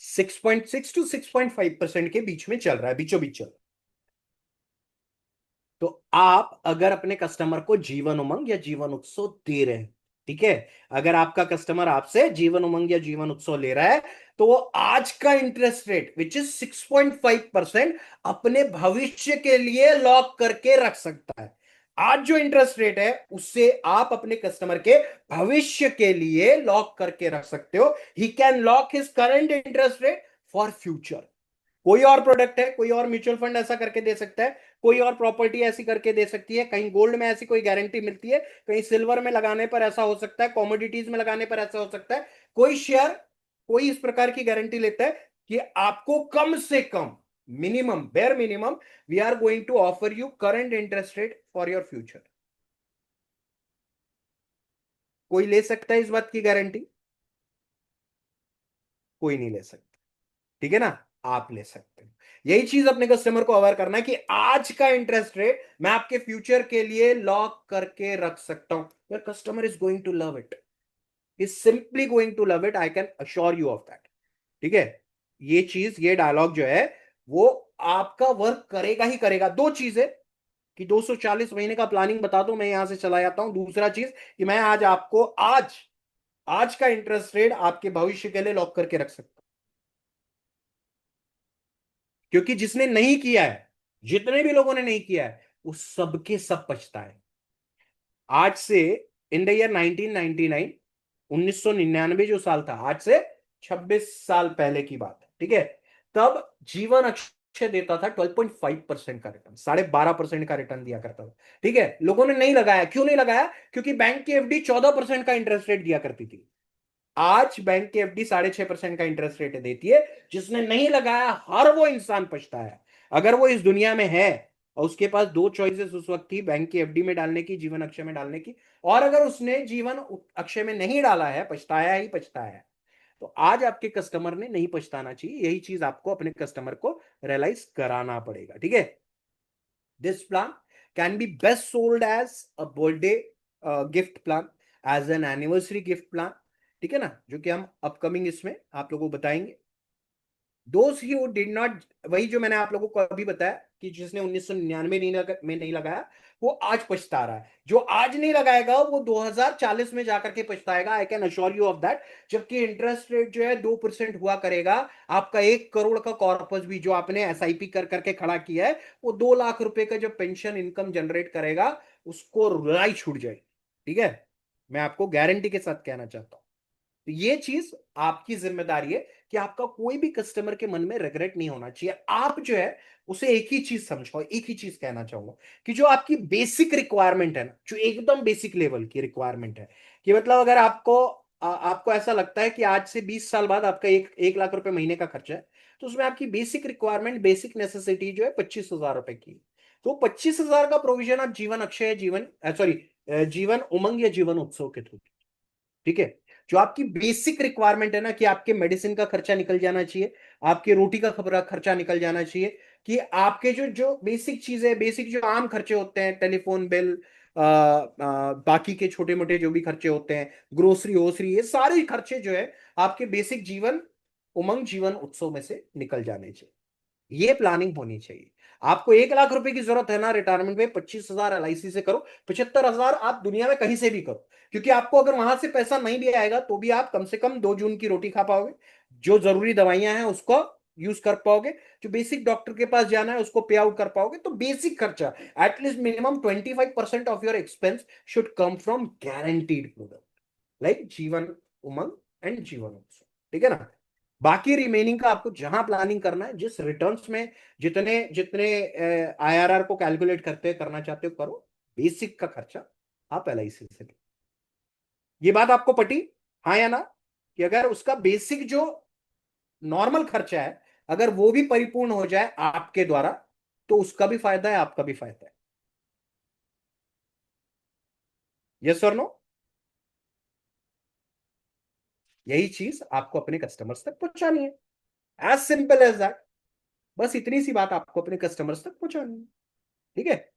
6.6 टू 6.5% के बीच में चल रहा है, बीचों बीच चल रहा है। तो आप अगर अपने कस्टमर को जीवन उमंग या जीवन उत्सव दे रहे हैं, ठीक है, अगर आपका कस्टमर आपसे जीवन उमंग या जीवन उत्सव ले रहा है, तो वो आज का इंटरेस्ट रेट विच इज 6.5% अपने भविष्य के लिए लॉक करके रख सकता है। आज जो इंटरेस्ट रेट है उससे आप अपने कस्टमर के भविष्य के लिए लॉक करके रख सकते हो। He can lock his current interest rate for future. कोई और प्रोडक्ट है, कोई और म्यूचुअल फंड ऐसा करके दे सकता है, कोई और प्रॉपर्टी ऐसी करके दे सकती है, कहीं गोल्ड में ऐसी कोई गारंटी मिलती है, कहीं सिल्वर में लगाने पर ऐसा हो सकता है, कॉमोडिटीज में लगाने पर ऐसा हो सकता है, कोई शेयर कोई इस प्रकार की गारंटी लेता है कि आपको कम से कम minimum bare minimum we are going to offer you current interest rate for your future. कोई ले सकता है इस बात की गारंटी? कोई नहीं ले सकता। ठीक है ना, आप ले सकते हो। यही चीज अपने कस्टमर को अवेयर करना है कि आज का इंटरेस्ट रेट मैं आपके फ्यूचर के लिए लॉक करके रख सकता हूं। Your customer is going to love it, is simply going to love it, I can assure you of that. ठीक है, ये चीज ये डायलॉग जो है वो आपका वर्क करेगा ही करेगा। दो चीजें कि 240 महीने का प्लानिंग बता दो, मैं यहां से चला जाता हूं। दूसरा चीज कि मैं आज आपको आज आज का इंटरेस्ट रेट आपके भविष्य के लिए लॉक करके रख सकता हूं। क्योंकि जिसने नहीं किया है, जितने भी लोगों ने नहीं किया है, वो सबके सब पछता है। आज से इन द ईयर 1999, 1999 जो साल था, आज से 26 साल पहले की बात है। ठीक है, तब जीवन अक्षय देता था 12.5% का रिटर्न, 12.5% का रिटर्न दिया करता था। ठीक है, लोगों ने नहीं लगाया। क्यों नहीं लगाया? क्योंकि बैंक की एफडी 14% का इंटरेस्ट रेट दिया करती थी। आज बैंक की एफडी 6.5% का इंटरेस्ट रेट देती है। जिसने नहीं लगाया हर वो इंसान पछता है। अगर वो इस दुनिया में है और उसके पास दो चॉइसेस उस वक्त थी, बैंक की एफडी में डालने की, जीवन अक्षय में डालने की, और अगर उसने जीवन अक्षय में नहीं डाला है, पछताया ही पछताया है, तो आज आपके कस्टमर ने नहीं पछताना चाहिए। यही चीज आपको अपने कस्टमर को रियलाइज कराना पड़ेगा। ठीक है, this plan can be best sold as a birthday gift plan, as an anniversary gift plan. ठीक है ना, जो कि हम अपकमिंग इसमें आप लोगों को बताएंगे। दोज ही डिड नॉट, वही जो मैंने आप लोगों को अभी बताया कि जिसने 1999 में नहीं लगाया वो आज पछता रहा है। जो आज नहीं लगाएगा वो 2040 में जाकर के पछताएगा, I can assure you of that. जबकि इंटरेस्ट रेट जो है 2% हुआ करेगा। आपका 1 करोड़ का कॉर्पस भी जो आपने एसआईपी कर करके खड़ा किया है, वो 2 लाख रुपए का जो पेंशन इनकम जनरेट करेगा, उसको रुलाई छूट जाएगी। ठीक है, मैं आपको गारंटी के साथ कहना चाहता हूं। तो ये चीज आपकी जिम्मेदारी है कि आपका कोई भी कस्टमर के मन में रिग्रेट नहीं होना चाहिए। आप जो है उसे एक ही चीज समझो, एक ही चीज कहना चाहूंगा कि जो आपकी बेसिक रिक्वायरमेंट है ना, जो एकदम बेसिक लेवल की रिक्वायरमेंट है, कि मतलब अगर आपको ऐसा लगता है कि आज से 20 साल बाद आपका 1 लाख रुपए महीने का खर्चा है, तो उसमें आपकी बेसिक रिक्वायरमेंट, बेसिक नेसेसिटी जो है 25,000 रुपए की। तो 25,000 का प्रोविजन आप जीवन अक्षय, जीवन सॉरी जीवन उमंग या जीवन उत्सव के थ्रू। ठीक है, जो आपकी बेसिक रिक्वायरमेंट है ना, कि आपके मेडिसिन का खर्चा निकल जाना चाहिए, आपके रोटी का खर्चा निकल जाना चाहिए, कि आपके जो जो बेसिक चीजें, बेसिक जो आम खर्चे होते हैं, टेलीफोन बिल, बाकी के छोटे मोटे जो भी खर्चे होते हैं, ग्रोसरी वोसरी, ये सारे खर्चे जो है आपके बेसिक जीवन उमंग जीवन उत्सव में से निकल जाने चाहिए। ये प्लानिंग होनी चाहिए। आपको 1 लाख रुपए की जरूरत है ना रिटायरमेंट में, 25,000 LIC से करो, 75,000 आप दुनिया में कहीं से भी करो। क्योंकि आपको अगर वहां से पैसा नहीं भी आएगा तो भी आप कम से कम 2 जून की रोटी खा पाओगे, जो जरूरी दवाइयां हैं उसको यूज कर पाओगे, जो बेसिक डॉक्टर के पास जाना है उसको पे आउट कर पाओगे। तो बेसिक खर्चा at least minimum 25% of your expense should come from guaranteed product like Jeevan Umang and जीवन उत्सव। ठीक है ना, बाकी रिमेनिंग का आपको जहां प्लानिंग करना है, जिस रिटर्न्स में जितने जितने आईआरआर को कैलकुलेट करते करना चाहते हो करो। बेसिक का खर्चा आप एलआईसी से लो। ये बात आपको पटी, हाँ या ना? कि अगर उसका बेसिक जो नॉर्मल खर्चा है, अगर वो भी परिपूर्ण हो जाए आपके द्वारा, तो उसका भी फायदा है, आपका भी फायदा है। यस और नो? यही चीज आपको अपने कस्टमर्स तक पहुंचानी है। As simple as that. बस इतनी सी बात आपको अपने कस्टमर्स तक पहुंचानी है। ठीक है?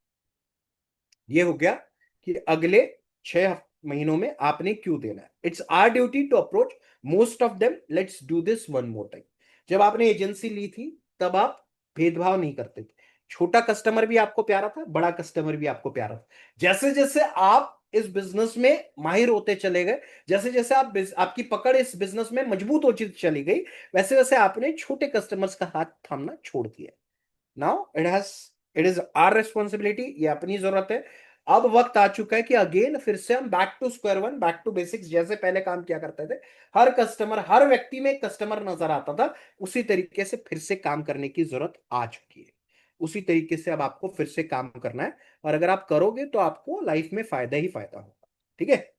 ये हो गया कि अगले 6 महीनों में आपने क्यों देना है। It's our duty to approach most of them. Let's do this one more time. जब आपने एजेंसी ली थी, तब आप भेदभाव नहीं करते थे। छोटा कस्टमर भी आपको प्यारा था, बड़ा कस्टमर भी आपको प्यारा था। जैसे जैसे आप इस बिजनेस में माहिर होते चले गए, जैसे जैसे आपकी पकड़ इस बिजनेस में मजबूत होती चली गई, वैसे वैसे आपने छोटे कस्टमर्स का हाथ थामना छोड़ दिया। Now it is our responsibility, ये अपनी जरूरत है। अब वक्त आ चुका है कि अगेन फिर से हम back to square one, back to basics, जैसे पहले काम किया करते थे। हर कस्टमर, हर व्यक्ति में एक कस्टमर नजर आता था, उसी तरीके से फिर से काम करने की जरूरत आ चुकी है। उसी तरीके से अब आपको फिर से काम करना है, और अगर आप करोगे तो आपको लाइफ में फायदा ही फायदा होगा। ठीक है?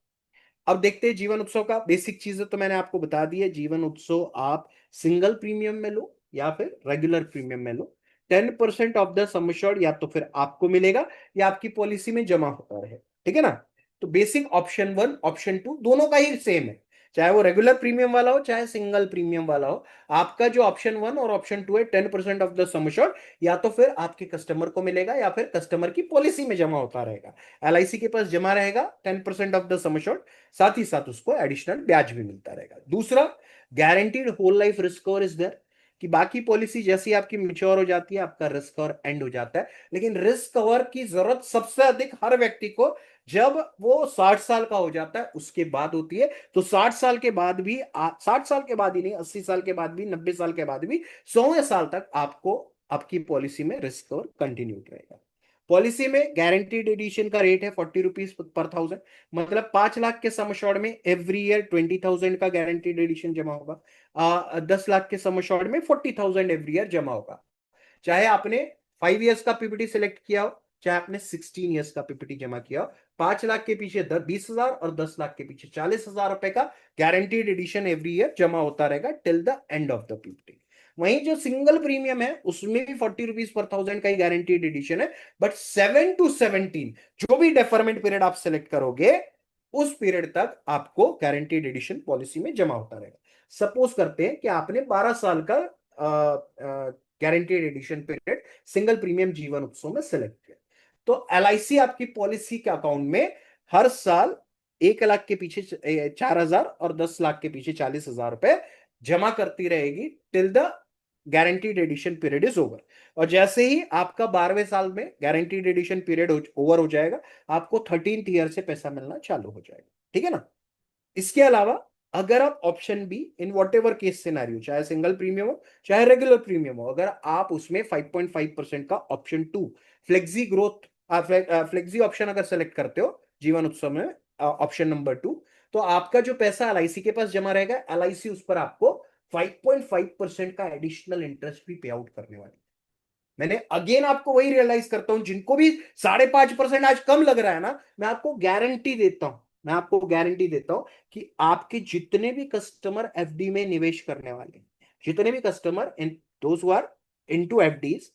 अब देखते हैं जीवन उत्सव का बेसिक चीजें तो मैंने आपको बता दी है। जीवन उत्सव आप सिंगल प्रीमियम में लो या फिर रेगुलर प्रीमियम में लो। 10% ऑफ द सम एश्योर्ड या तो फिर आपको मिलेगा या आपकी पॉलिसी में जमा होता रहे। ठीक है ना? तो basic option one, option two दोनों का ही सेम है। चाहे वो रेगुलर प्रीमियम वाला हो, चाहे सिंगल प्रीमियम वाला हो, आपका जो ऑप्शन वन और ऑप्शन टू है, 10% ऑफ द सम एश्योर्ड या तो फिर आपके कस्टमर को मिलेगा या फिर कस्टमर की पॉलिसी में जमा होता रहेगा। एलआईसी के पास जमा रहेगा 10% ऑफ द सम एश्योर्ड, साथ ही साथ उसको एडिशनल ब्याज भी मिलता रहेगा। दूसरा, guaranteed whole life risk cover is there. कि बाकी पॉलिसी जैसी आपकी मिच्योर हो जाती है, आपका रिस्क कवर एंड हो जाता है, लेकिन रिस्क कवर की जरूरत सबसे अधिक हर व्यक्ति को जब वो 60 साल का हो जाता है उसके बाद होती है। तो 60 साल के बाद भी 60 साल के बाद ही नहीं, 80 साल के बाद भी, 90 साल के बाद भी, 100वें साल तक आपको आपकी पॉलिसी में रिस्क कवर कंटिन्यू रहेगा। पॉलिसी में गारंटीड एडिशन का रेट है 40 रुपीज पर थाउजेंड। मतलब 5 लाख के सम एश्योर्ड में एवरी ईयर 20,000 का गारंटीड एडिशन जमा होगा। 10 लाख के सम एश्योर्ड में 40,000 एवरी ईयर जमा होगा। चाहे आपने 5 इयर्स का पीपीटी सिलेक्ट किया हो, चाहे आपने 16 इयर्स का पीपीटी जमा किया हो, 5 लाख के पीछे 20,000 और 10 लाख के पीछे 40,000 रुपए का गारंटीड एडिशन एवरी ईयर जमा होता रहेगा till the end of the PPT. वहीं जो सिंगल प्रीमियम है उसमें भी 40 रुपीज पर थाउजेंड का ही गारंटीड एडिशन है, बट 7 to 17 जो भी डेफरमेंट पीरियड आप सिलेक्ट करोगे, उस पीरियड तक आपको गारंटीड एडिशन पॉलिसी में जमा होता रहेगा। सपोज करते हैं कि आपने 12 साल का guaranteed addition period single premium Jeevan Utsav में सिलेक्ट किया, तो एलआईसी आपकी पॉलिसी के अकाउंट में हर साल 1 लाख के पीछे 4,000 और 10 लाख के पीछे 40,000 रुपए जमा करती रहेगी till the guaranteed addition period is over. और जैसे ही आपका 12वें साल में गारंटीड एडिशन पीरियड ओवर हो जाएगा, आपको 13th ईयर से पैसा मिलना चालू हो जाएगा। ठीक है ना? इसके अलावा अगर आप option B, in whatever case scenario, चाहे सिंगल प्रीमियम हो चाहे रेगुलर प्रीमियम हो, अगर आप उसमें 5.5% का option to flexi growth, flexi option अगर सेलेक्ट करते हो जीवन उत्सव में, ऑप्शन नंबर टू, तो आपका जो पैसा एलआईसी के पास जमा रहेगा, एलआईसी उस पर आपको 5.5% का एडिशनल इंटरेस्ट भी पे आउट करने वाली है। मैंने अगेन आपको वही रियलाइज करता हूं, जिनको भी 5.5% आज कम लग रहा है ना, मैं आपको गारंटी देता हूं, मैं आपको गारंटी देता हूं कि आपके जितने भी कस्टमर एफडी में निवेश करने वाले, जितने भी customer in those who are into FDs,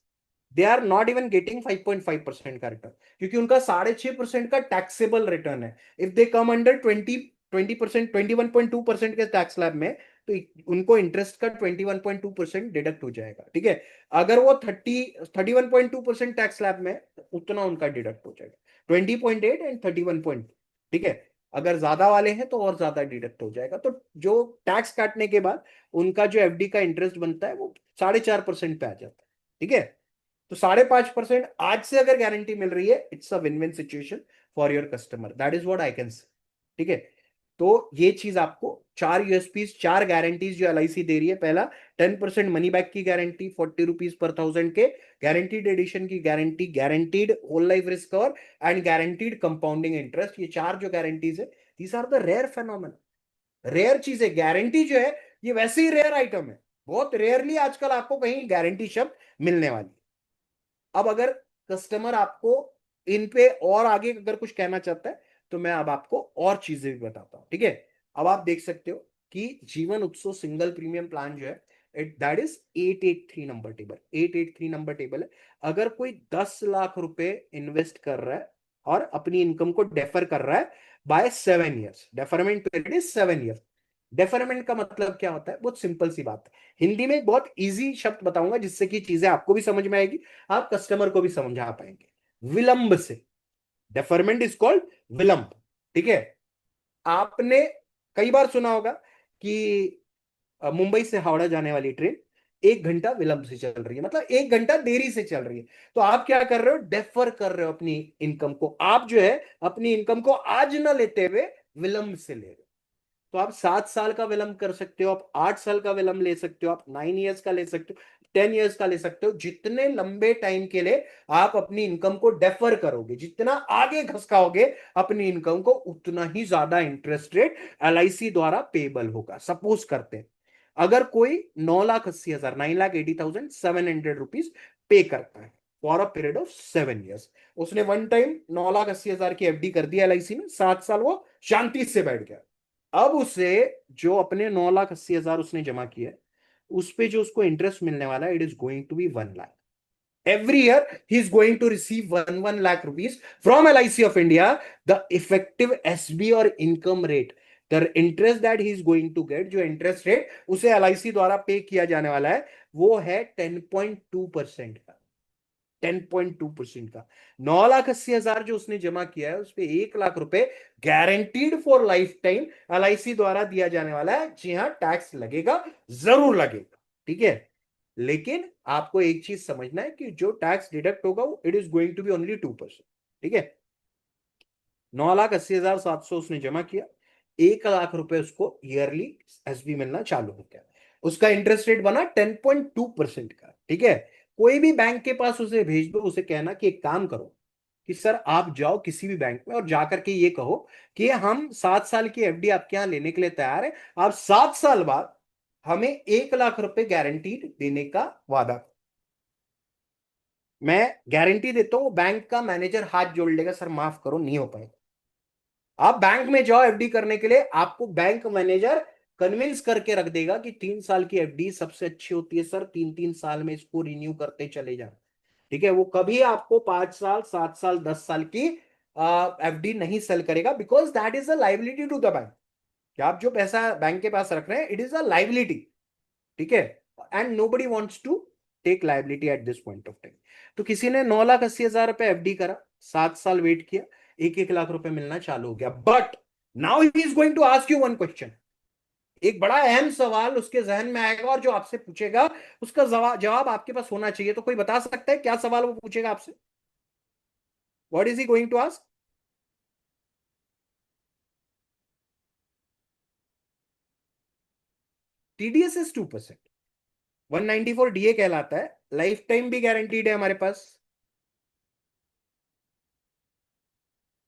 they are not even getting 5.5% का रिटर्न, क्योंकि उनका 6.5% का टैक्सेबल रिटर्न है। इफ दे कम अंडर 20% 21.2% के टैक्स स्लैब में, तो उनको इंटरेस्ट का 21.2% डिडक्ट हो जाएगा। ठीक है? अगर वो 31.2% टैक्स स्लैब में, उतना उनका डिडक्ट हो जाएगा, 20.8 एंड 31.2। ठीक है? अगर ज्यादा वाले हैं तो और ज्यादा डिडक्ट हो जाएगा। तो जो टैक्स काटने के बाद उनका जो एफडी का इंटरेस्ट बनता है वो 4.5% पे आ जाता है। ठीक है? तो 5.5% आज से अगर गारंटी मिल रही है, it's a win win situation for your customer, that is what I can say. ठीक है? तो ये चीज आपको, 4 यूएसपी, 4 गारंटीज जो एलआईसी दे रही है। पहला, 10% मनी बैक की गारंटी 40 रुपीज पर थाउजेंड के, गारंटीड एडिशन की guarantee, guaranteed whole life risk cover and guaranteed compounding interest. ये 4 जो गारंटीज है, these are the rare phenomenon, rare चीज है। गारंटी जो है ये वैसे ही रेयर आइटम है, बहुत रेयरली आजकल आपको कहीं गारंटी शब्द मिलने वाली है। अब अगर कस्टमर आपको इन पे और आगे अगर कुछ कहना चाहता है तो मैं अब आपको और चीजें भी बताता हूं, ठीक है। अब आप देख सकते हो कि जीवन उत्सव सिंगल प्रीमियम प्लान जो है, that is 883 number table, 883 number table है। अगर कोई 10 लाख रुपए इन्वेस्ट कर रहा है और अपनी इनकम को डेफर कर रहा है by 7 years, deferment period is 7 years. Deferment का मतलब क्या होता है, बहुत सिंपल सी बात है, हिंदी में एक बहुत इजी शब्द बताऊंगा जिससे कि चीजें आपको भी समझ में आएगी, आप कस्टमर को भी समझा पाएंगे। विलंब से, डेफरमेंट इज कॉल्ड विलंब, ठीक है। आपने कई बार सुना होगा कि मुंबई से हावड़ा जाने वाली ट्रेन 1 घंटा विलंब से चल रही है, मतलब 1 घंटा देरी से चल रही है। तो आप क्या कर रहे हो, डेफर कर रहे हो अपनी इनकम को, आप जो है अपनी इनकम को आज ना लेते हुए विलंब से ले रहे हो। तो आप 7 साल का विलंब कर सकते हो, आप 8 साल का विलंब ले सकते हो, आप 9 ईयर्स का ले सकते हो, 10 ईयर्स का ले सकते हो। जितने लंबे टाइम के लिए आप अपनी इनकम को डेफर करोगे, जितना आगे घसकाओगे अपनी इनकम को, उतना ही ज्यादा इंटरेस्ट रेट एलआईसी द्वारा पेबल होगा। सपोज करते हैं अगर कोई 9,80,000, 9,80,700 रुपीज पे करता है for a period of 7 years, उसने वन टाइम 9,80,000 की एफडी कर दी एलआईसी में, 7 साल वो शांति से बैठ गया। अब उसे जो अपने 9,80,000 उसने जमा किया है, उस पे जो उसको इंटरेस्ट मिलने वाला है, it is going to be 1 lakh. Every year he is going to receive 1 lakh rupees from LIC of India. The effective SB or income rate, the interest that he is going to get, जो interest rate उसे LIC द्वारा पे किया जाने वाला है, वो है 10.2% का, 10.2% का। 9,80,000 जो उसने जमा किया है उस पे 1 लाख रुपए guaranteed for life time LIC द्वारा दिया जाने वाला है। जी हाँ, टैक्स लगेगा, जरूर लगेगा, ठीक है। लेकिन आपको एक चीज समझना है कि जो टैक्स डिडक्ट होगा वो it is going to be only 2%, ठीक है। 9,80,700 उसने जमा किया, 1 लाख रुपए उसको ईयरली एसबी मिलना चालू हो गया, उसका इंटरेस्ट रेट बना 10.2% का, ठीक है। कोई भी बैंक के पास उसे भेज दो, उसे कहना कि एक काम करो कि सर आप जाओ किसी भी बैंक में और जाकर के ये कहो कि हम 7 साल की एफडी आपके यहां लेने के लिए तैयार है, आप 7 साल बाद हमें 1 लाख रुपए गारंटी देने का वादा। मैं गारंटी देता हूं, बैंक का मैनेजर हाथ जोड़ लेगा, सर माफ करो नहीं हो पाएगा। आप बैंक में जाओ एफडी करने के लिए, आपको बैंक मैनेजर कन्विंस करके रख देगा कि 3 साल की एफडी सबसे अच्छी होती है सर, 3 3 साल में इसको रिन्यू करते चले जाना, ठीक है। वो कभी आपको 5 साल, 7 साल, 10 साल की एफडी नहीं सेल करेगा, because that is a liability to the bank. कि आप जो पैसा बैंक के पास रख रहे हैं, इट इज अ लाइबिलिटी, ठीक है। And nobody wants to take liability at this point of time. तो किसी ने 9,80,000 रुपए एफडी करा, 7 साल वेट किया, 1 1 लाख रुपए मिलना चालू हो गया। But now he is going to ask you one question, एक बड़ा अहम सवाल उसके जहन में आएगा और जो आपसे पूछेगा उसका जवाब आपके पास होना चाहिए। तो कोई बता सकता है क्या सवाल वो पूछेगा आपसे? What is he going to ask? TDS is 2%, 194 DA कहलाता है, लाइफ टाइम भी गारंटीड है हमारे पास।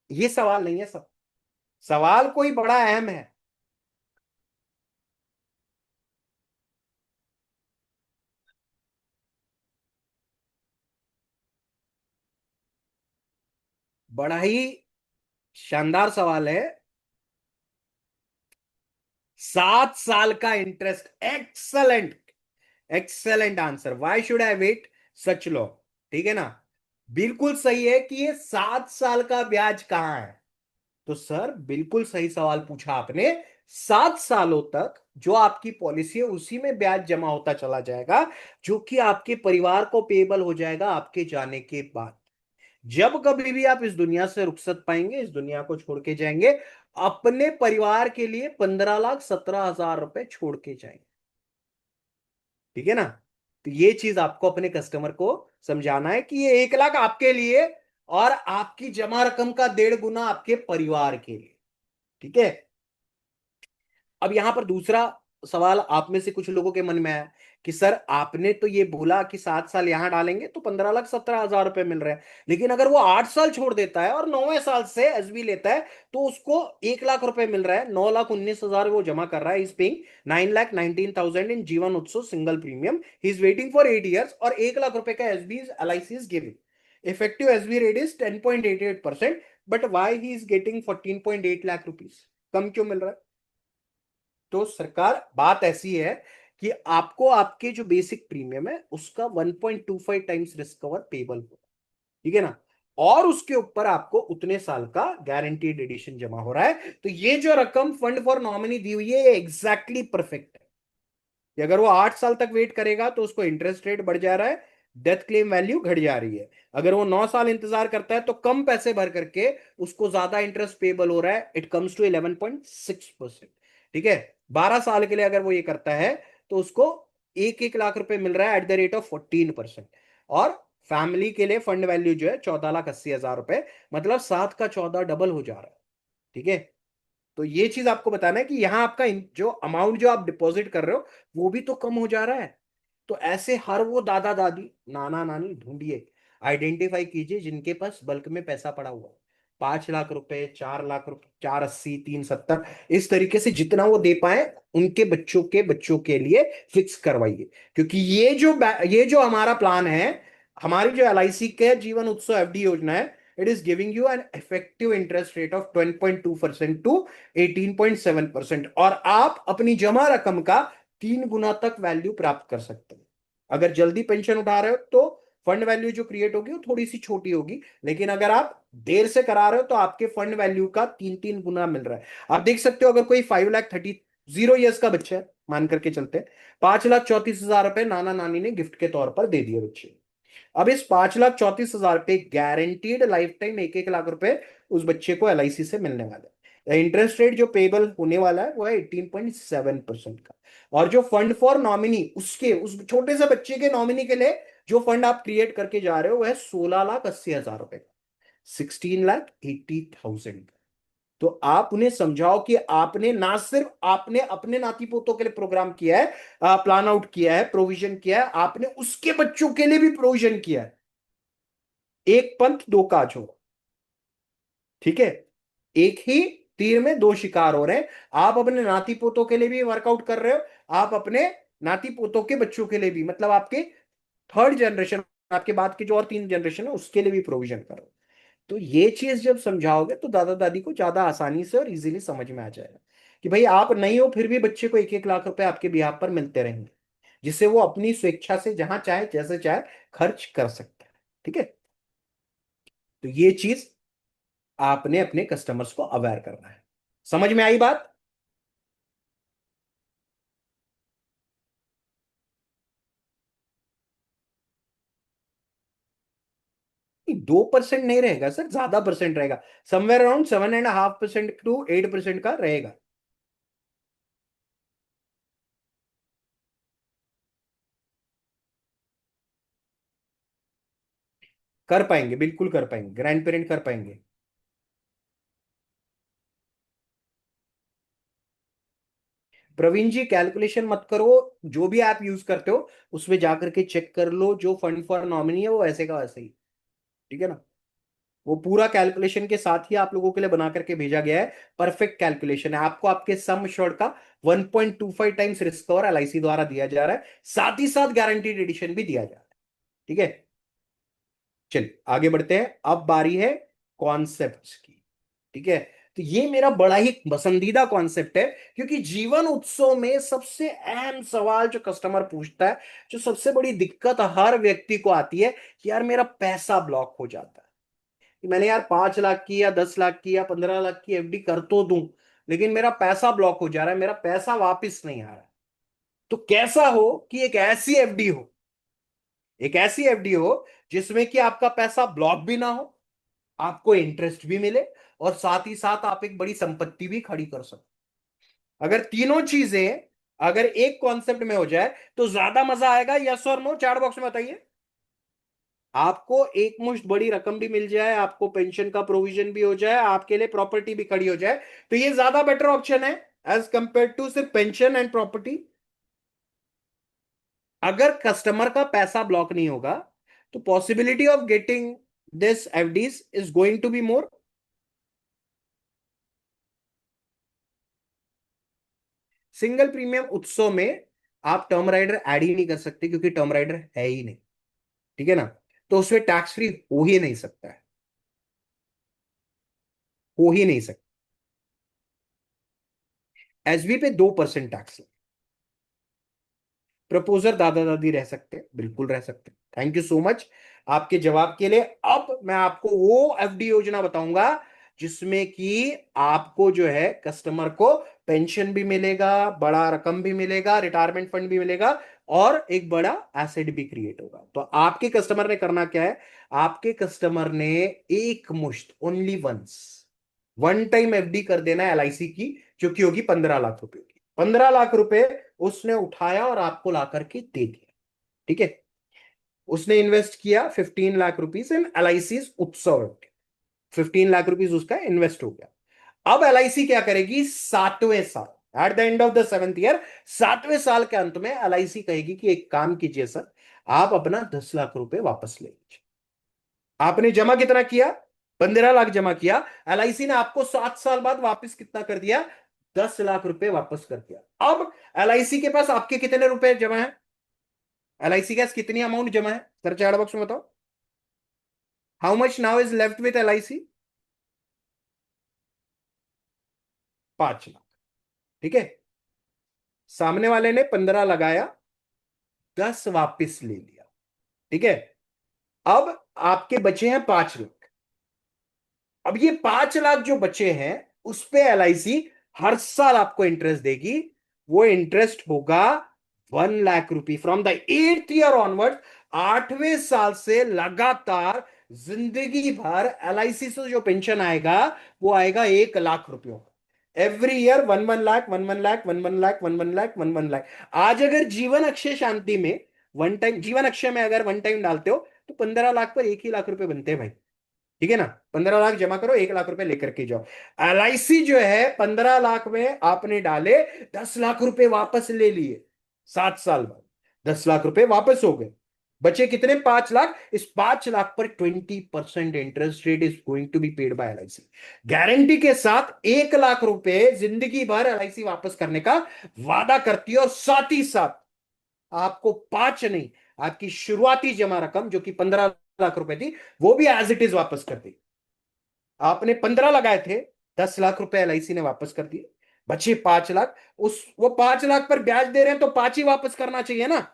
ये सवाल नहीं है सब, सवाल कोई बड़ा अहम है। बड़ा ही शानदार सवाल है। 7 साल का interest, excellent, excellent answer. Why should I wait so लॉ, ठीक है ना। बिल्कुल सही है कि ये 7 साल का ब्याज कहां है। तो सर बिल्कुल सही सवाल पूछा आपने। 7 सालों तक जो आपकी पॉलिसी है उसी में ब्याज जमा होता चला जाएगा, जो कि आपके परिवार को पेबल हो जाएगा आपके जाने के बाद। जब कभी भी आप इस दुनिया से रुखसत पाएंगे, इस दुनिया को छोड़ के जाएंगे, अपने परिवार के लिए 15,17,000 रुपए छोड़ के जाएंगे, ठीक है ना। तो ये चीज आपको अपने कस्टमर को समझाना है कि ये 1 लाख आपके लिए और आपकी जमा रकम का 1.5 गुना आपके परिवार के लिए, ठीक है। अब यहां पर दूसरा सवाल आप में से कुछ लोगों के मन में आया कि सर आपने तो ये बोला कि 7 साल यहां डालेंगे तो 15,17,000 रुपए मिल रहे हैं, लेकिन अगर वो 8 साल छोड़ देता है और 9वें साल से एसबी लेता है तो उसको 1 लाख रुपए मिल रहा है, 9,19,000 वो जमा कर रहा है। Is paying 9,19,000 in Jeevan Utsav single premium, he is waiting for 8 years और 1 लाख रुपए का SB LIC is giving. Effective SB rate is 10.88%, but why he is getting 14.8 lakh rupees, कम क्यों मिल रहा है? तो सरकार, बात ऐसी है कि आपको आपके जो बेसिक प्रीमियम है उसका 1.25 टाइम्स रिस्क कवर पेबल हो, ठीक है ना, और उसके ऊपर आपको उतने साल का गारंटीड एडिशन जमा हो रहा है। तो ये जो रकम फंड फॉर नॉमिनी दी हुई है ये एग्जैक्टली परफेक्ट है कि अगर वो 8 साल तक वेट करेगा तो उसको इंटरेस्ट रेट बढ़ जा रहा है, डेथ क्लेम वैल्यू घट जा रही है। अगर वो 9 साल इंतजार करता है तो कम पैसे भर करके उसको ज्यादा इंटरेस्ट पेबल हो रहा है, इट कम्स टू 11.6%। ठीक है, 12 साल के लिए अगर वो ये करता है तो उसको 1-1 लाख रुपए मिल रहा है एट द रेट ऑफ 14%। और फैमिली के लिए फंड वैल्यू जो है 14,80,000 रुपए, मतलब 7 का 14 डबल हो जा रहा है। ठीक है, तो ये चीज आपको बताना है कि यहां आपका जो अमाउंट जो आप डिपॉजिट कर रहे हो वो भी तो कम हो जा रहा है। तो ऐसे हर वो दादा दादी नाना नानी ढूंढिए, आइडेंटिफाई कीजिए जिनके पास बल्क में पैसा पड़ा हुआ है, 5 लाख रुपए, 4 लाख रुपए, 480, 370, इस तरीके से जितना वो दे पाए उनके बच्चों के लिए फिक्स करवाइए। क्योंकि ये जो हमारा प्लान है, हमारी जो एलआईसी के जीवन उत्सव एफडी योजना है, it is giving you an effective interest rate of 12.2% to 18.7%, और आप अपनी जमा रकम का 3 गुना तक वैल्यू प्राप्त कर सकते हैं। अगर जल्दी पेंशन उठा रहे हो तो फंड वैल्यू जो क्रिएट होगी वो थोड़ी सी छोटी होगी, लेकिन अगर आप देर से करा रहे हो तो आपके फंड वैल्यू का 3-3 गुना मिल रहा है। आप देख सकते हो, अगर कोई 5,30,000 का बच्चा है, मान करके चलते हैं, 5,34,000 रुपए नाना नानी ने गिफ्ट के तौर पर दे दिए बच्चे। अब इस 5,34,000 पे गारंटीड लाइफ टाइम 1-1 लाख रुपए उस बच्चे को एलआईसी से मिलने वाला है। इंटरेस्ट रेट जो पेबल होने वाला है वो है 18.7% का। और जो फंड फॉर नॉमिनी, उसके उस छोटे से बच्चे के नॉमिनी के लिए जो फंड आप क्रिएट करके जा रहे हो वह है 16,80,000 रुपए का, 16,80,000। तो आप उन्हें समझाओ कि आपने ना सिर्फ आपने अपने नाती पोतों के लिए प्रोग्राम किया है, प्लान आउट किया है, प्रोविजन किया है, आपने उसके बच्चों के लिए भी प्रोविजन किया है। एक पंथ दो काज हो, ठीक है, एक ही तीर में दो शिकार हो रहे हैं। आप अपने नाती पोतों के लिए भी वर्कआउट कर रहे हो, आप अपने नाती पोतों के बच्चों के लिए भी, मतलब आपके थर्ड जनरेशन, आपके बाद की जो और 3 जनरेशन है उसके लिए भी प्रोविजन करो। तो ये चीज जब समझाओगे तो दादा दादी को ज्यादा आसानी से और इजीली समझ में आ जाएगा कि भाई आप नहीं हो फिर भी बच्चे को 1-1 लाख रुपए आपके बिहाफ पर मिलते रहेंगे, जिससे वो अपनी स्वेच्छा से जहां चाहे जैसे चाहे खर्च कर सकता है। ठीक है, तो ये चीज आपने अपने कस्टमर्स को अवेयर करना है। समझ में आई बात? 2% नहीं रहेगा सर, ज्यादा परसेंट रहेगा, समवेयर अराउंड 7.5% टू 8% का रहेगा। कर पाएंगे, बिल्कुल कर पाएंगे, ग्रैंड पेरेंट कर पाएंगे। प्रवीण जी कैलकुलेशन मत करो, जो भी ऐप यूज करते हो उसमें जाकर के चेक कर लो, जो फंड फॉर नॉमिनी है वो वैसे का वैसे ही, ठीक है ना। वो पूरा कैलकुलेशन के साथ ही आप लोगों के लिए बना करके भेजा गया है, परफेक्ट कैलकुलेशन है। आपको आपके सम एश्योर्ड का 1.25 टाइम्स रिस्क कवर एलआईसी द्वारा दिया जा रहा है, साथ ही साथ गारंटीड एडिशन भी दिया जा रहा है। ठीक है, चलिए आगे बढ़ते हैं। अब बारी है कॉन्सेप्ट्स की। ठीक है, तो ये मेरा बड़ा ही पसंदीदा कॉन्सेप्ट है, क्योंकि जीवन उत्सव में सबसे अहम सवाल जो कस्टमर पूछता है, जो सबसे बड़ी दिक्कत हर व्यक्ति को आती है कि यार मेरा पैसा ब्लॉक हो जाता है, कि मैंने यार 5 लाख की या 10 लाख की या 15 लाख की एफडी कर तो दूं, लेकिन मेरा पैसा ब्लॉक हो जा रहा है, मेरा पैसा वापस नहीं आ रहा है। तो कैसा हो कि एक ऐसी एफडी हो, एक ऐसी एफडी हो जिसमें कि आपका पैसा ब्लॉक भी ना हो, आपको इंटरेस्ट भी मिले, और साथ ही साथ आप एक बड़ी संपत्ति भी खड़ी कर सको। अगर तीनों चीजें अगर एक कॉन्सेप्ट में हो जाए तो ज्यादा मजा आएगा। यस और नो चैट बॉक्स में बताइए। आपको एक मुश्त बड़ी रकम भी मिल जाए, आपको पेंशन का प्रोविजन भी हो जाए, आपके लिए प्रॉपर्टी भी खड़ी हो जाए, तो ये ज्यादा बेटर ऑप्शन है एज कंपेयर टू सिर्फ पेंशन एंड प्रॉपर्टी। अगर कस्टमर का पैसा ब्लॉक नहीं होगा तो possibility of getting this FDs is going to be more. Single premium Utsav में आप टर्म राइडर ऐड ही नहीं कर सकते क्योंकि टर्म राइडर है ही नहीं। ठीक है ना। तो उसमें टैक्स फ्री हो ही नहीं सकता है, हो ही नहीं सकता। एसबी पे 2% टैक्स। प्रपोजर दादा दादी रह सकते हैं, बिल्कुल रह सकते हैं। थैंक यू सो मच आपके जवाब के लिए। अब मैं आपको वो एफडी योजना बताऊंगा जिसमें कि आपको जो है कस्टमर को पेंशन भी मिलेगा, बड़ा रकम भी मिलेगा, रिटायरमेंट फंड भी मिलेगा, और एक बड़ा एसेट भी क्रिएट होगा। तो आपके कस्टमर ने करना क्या है? आपके कस्टमर ने एक मुश्त, only once, one time FD कर देना है एलआईसी की, जो कि होगी 15 लाख रुपए की। 15 लाख रुपए उसने उठाया और आपको ला करके दे दिया। ठीक है। उसने इन्वेस्ट किया 15 लाख रुपीज इन एलआईसी उत्सव। 15 लाख रुपीज उसका इन्वेस्ट हो गया। अब एलआईसी क्या करेगी? 7वें साल, at the end of the 7th year, 7वें साल के अंत में एलआईसी कहेगी कि एक काम कीजिए सर, आप अपना 10 लाख रुपए वापस ले लीजिए। आपने जमा कितना किया? 15 लाख जमा किया। एलआईसी ने आपको 7 साल बाद वापस कितना कर दिया? 10 लाख रुपए वापस कर दिया। अब एलआईसी के पास आपके कितने रुपए जमा है? एलआईसी के पास कितनी अमाउंट जमा है सर? चैट बॉक्स में बताओ। How much now is left with LIC? 5 lakh. ठीक है। सामने वाले ने 15 लगाया, 10 वापस ले लिया। ठीक है। अब आपके बचे हैं 5 लाख। अब ये 5 लाख जो बचे हैं उस पे एलआईसी हर साल आपको इंटरेस्ट देगी। वो इंटरेस्ट होगा 1 lakh rupee from the 8th year onward. 8वें साल से लगातार जिंदगी भर एलआईसी से जो पेंशन आएगा वो आएगा 1 लाख रुपयों का। Every year 1 1 lakh, 1 1 lakh, 1 1 lakh, 1 1 lakh, 1 1 lakh. आज अगर जीवन अक्षय शांति में वन टाइम, जीवन अक्षय में अगर वन टाइम डालते हो तो 15 लाख पर 1 ही लाख रुपए बनते हैं भाई। ठीक है ना। 15 लाख जमा करो, 1 लाख रुपए लेकर के जाओ। एलआईसी जो है 15 लाख में आपने डाले, 10 लाख रुपए वापस ले लिए। 7 साल बाद 10 लाख रुपए वापस हो गए। बचे कितने? 5 लाख। इस 5 लाख पर 20% interest rate is going to be paid by LIC. Guarantee के साथ 1 लाख रुपए जिंदगी भर एलआईसी वापस करने का वादा करती है, और साथ ही साथ आपको 5 नहीं, आपकी शुरुआती जमा रकम जो कि 15 लाख रुपए थी वो भी एज इट इज वापस कर दी। आपने 15 लगाए थे, 10 लाख रुपए एलआईसी ने वापस कर दिए। बचे 5 लाख। उस वो 5 लाख पर ब्याज दे रहे हैं तो 5 ही वापस करना चाहिए ना?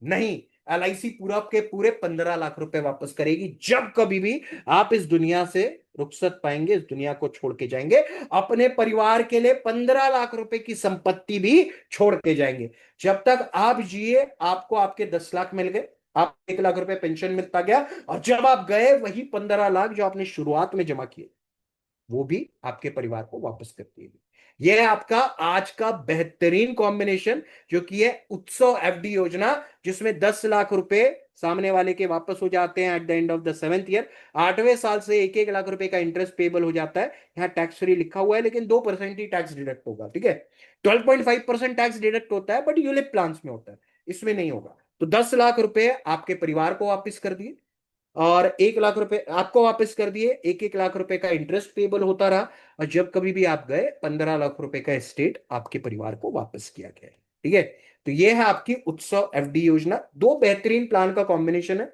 नहीं, एलआईसी पूरा के पूरे 15 लाख रुपए वापस करेगी जब कभी भी आप इस दुनिया से रुखसत पाएंगे, इस दुनिया को छोड़ के जाएंगे। अपने परिवार के लिए 15 लाख रुपए की संपत्ति भी छोड़ के जाएंगे। जब तक आप जिए आपको आपके 10 लाख मिल गए, आप 1 लाख रुपए पेंशन मिलता गया, और जब आप गए वही 15 लाख जो आपने शुरुआत में जमा किए वो भी आपके परिवार को वापस कर दिएगी। यह है आपका आज का बेहतरीन कॉम्बिनेशन, जो कि है उत्सव एफडी योजना, जिसमें 10 लाख रुपए सामने वाले के वापस हो जाते हैं at the end of the 7th year. 8वें साल से 1 1 लाख रुपए का इंटरेस्ट पेबल हो जाता है। यहाँ टैक्स फ्री लिखा हुआ है लेकिन 2% ही टैक्स डिडक्ट होगा। ठीक है। 12.5% टैक्स डिडक्ट होता है, बट यूलिप प्लान्स में होता है, इसमें नहीं होगा। तो 10 लाख रुपए आपके परिवार को वापस कर दिए, और 1 लाख रुपए आपको वापस कर दिए। 1 1 लाख रुपए का इंटरेस्ट पेबल होता रहा, और जब कभी भी आप गए 15 लाख रुपए का एस्टेट आपके परिवार को वापस किया गया है। ठीक है। तो ये है आपकी उत्सव एफडी योजना। दो बेहतरीन प्लान का कॉम्बिनेशन है।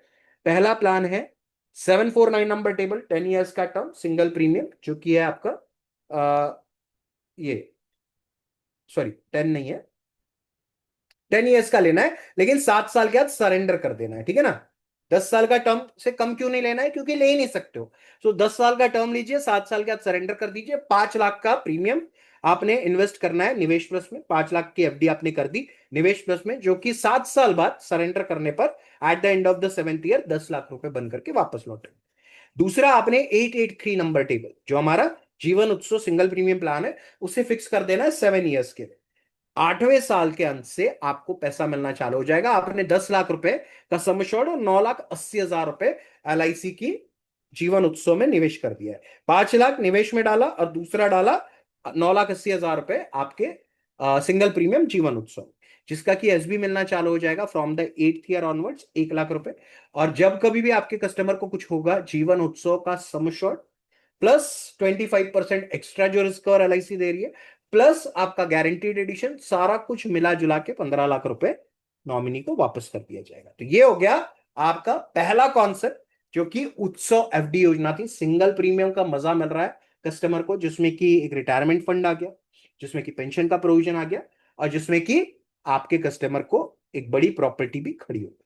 पहला प्लान है 749 नंबर टेबल, 10 ईयर्स का टर्म सिंगल प्रीमियम, जो कि है आपका ये, सॉरी 10 नहीं है, 10 ईयर्स का लेना है, लेकिन 7 साल के बाद सरेंडर कर देना है। ठीक है ना। 10 साल का टर्म से कम क्यों नहीं लेना है? क्योंकि ले ही नहीं सकते हो। सो 10 साल का टर्म लीजिए, 7 साल के बाद सरेंडर कर दीजिए। 5 लाख का प्रीमियम आपने इन्वेस्ट करना है निवेश प्लस में। 5 लाख की एफडी आपने कर दी निवेश प्लस में, जो कि 7 साल बाद सरेंडर करने पर eight the end of the 7th year 10 lakh रुपए बन करके वापस लौटे। दूसरा, आपने 883 नंबर टेबल, जो हमारा जीवन उत्सव सिंगल प्रीमियम प्लान है, उसे फिक्स कर देना है 7 ईयर्स के लिए। 8वें साल के अंत से आपको पैसा मिलना चालू हो जाएगा। आपने 10 लाख रुपए का सम एश्योर्ड और 9,80,000 रुपए एलआईसी की जीवन उत्सव में निवेश कर दिया है। 5 लाख निवेश में डाला और दूसरा डाला 9,80,000 रुपए आपके सिंगल प्रीमियम जीवन उत्सव, जिसका कि एसबी मिलना चालू हो जाएगा from the 8th year onwards 1 lakh रुपए। और जब कभी भी आपके कस्टमर को कुछ होगा, जीवन उत्सव का सम शॉर्ट प्लस 25% एक्स्ट्रा जो रिस्क और एलआईसी दे रही है, प्लस आपका गारंटीड एडिशन, सारा कुछ मिला जुला के 15 लाख रुपए नॉमिनी को वापस कर दिया जाएगा। तो ये हो गया आपका पहला कॉन्सेप्ट, जो कि उत्सव एफडी योजना थी। सिंगल प्रीमियम का मजा मिल रहा है कस्टमर को, जिसमें कि एक रिटायरमेंट फंड आ गया, जिसमें कि पेंशन का प्रोविजन आ गया, और जिसमें कि आपके कस्टमर को एक बड़ी प्रॉपर्टी भी खड़ी हो गई।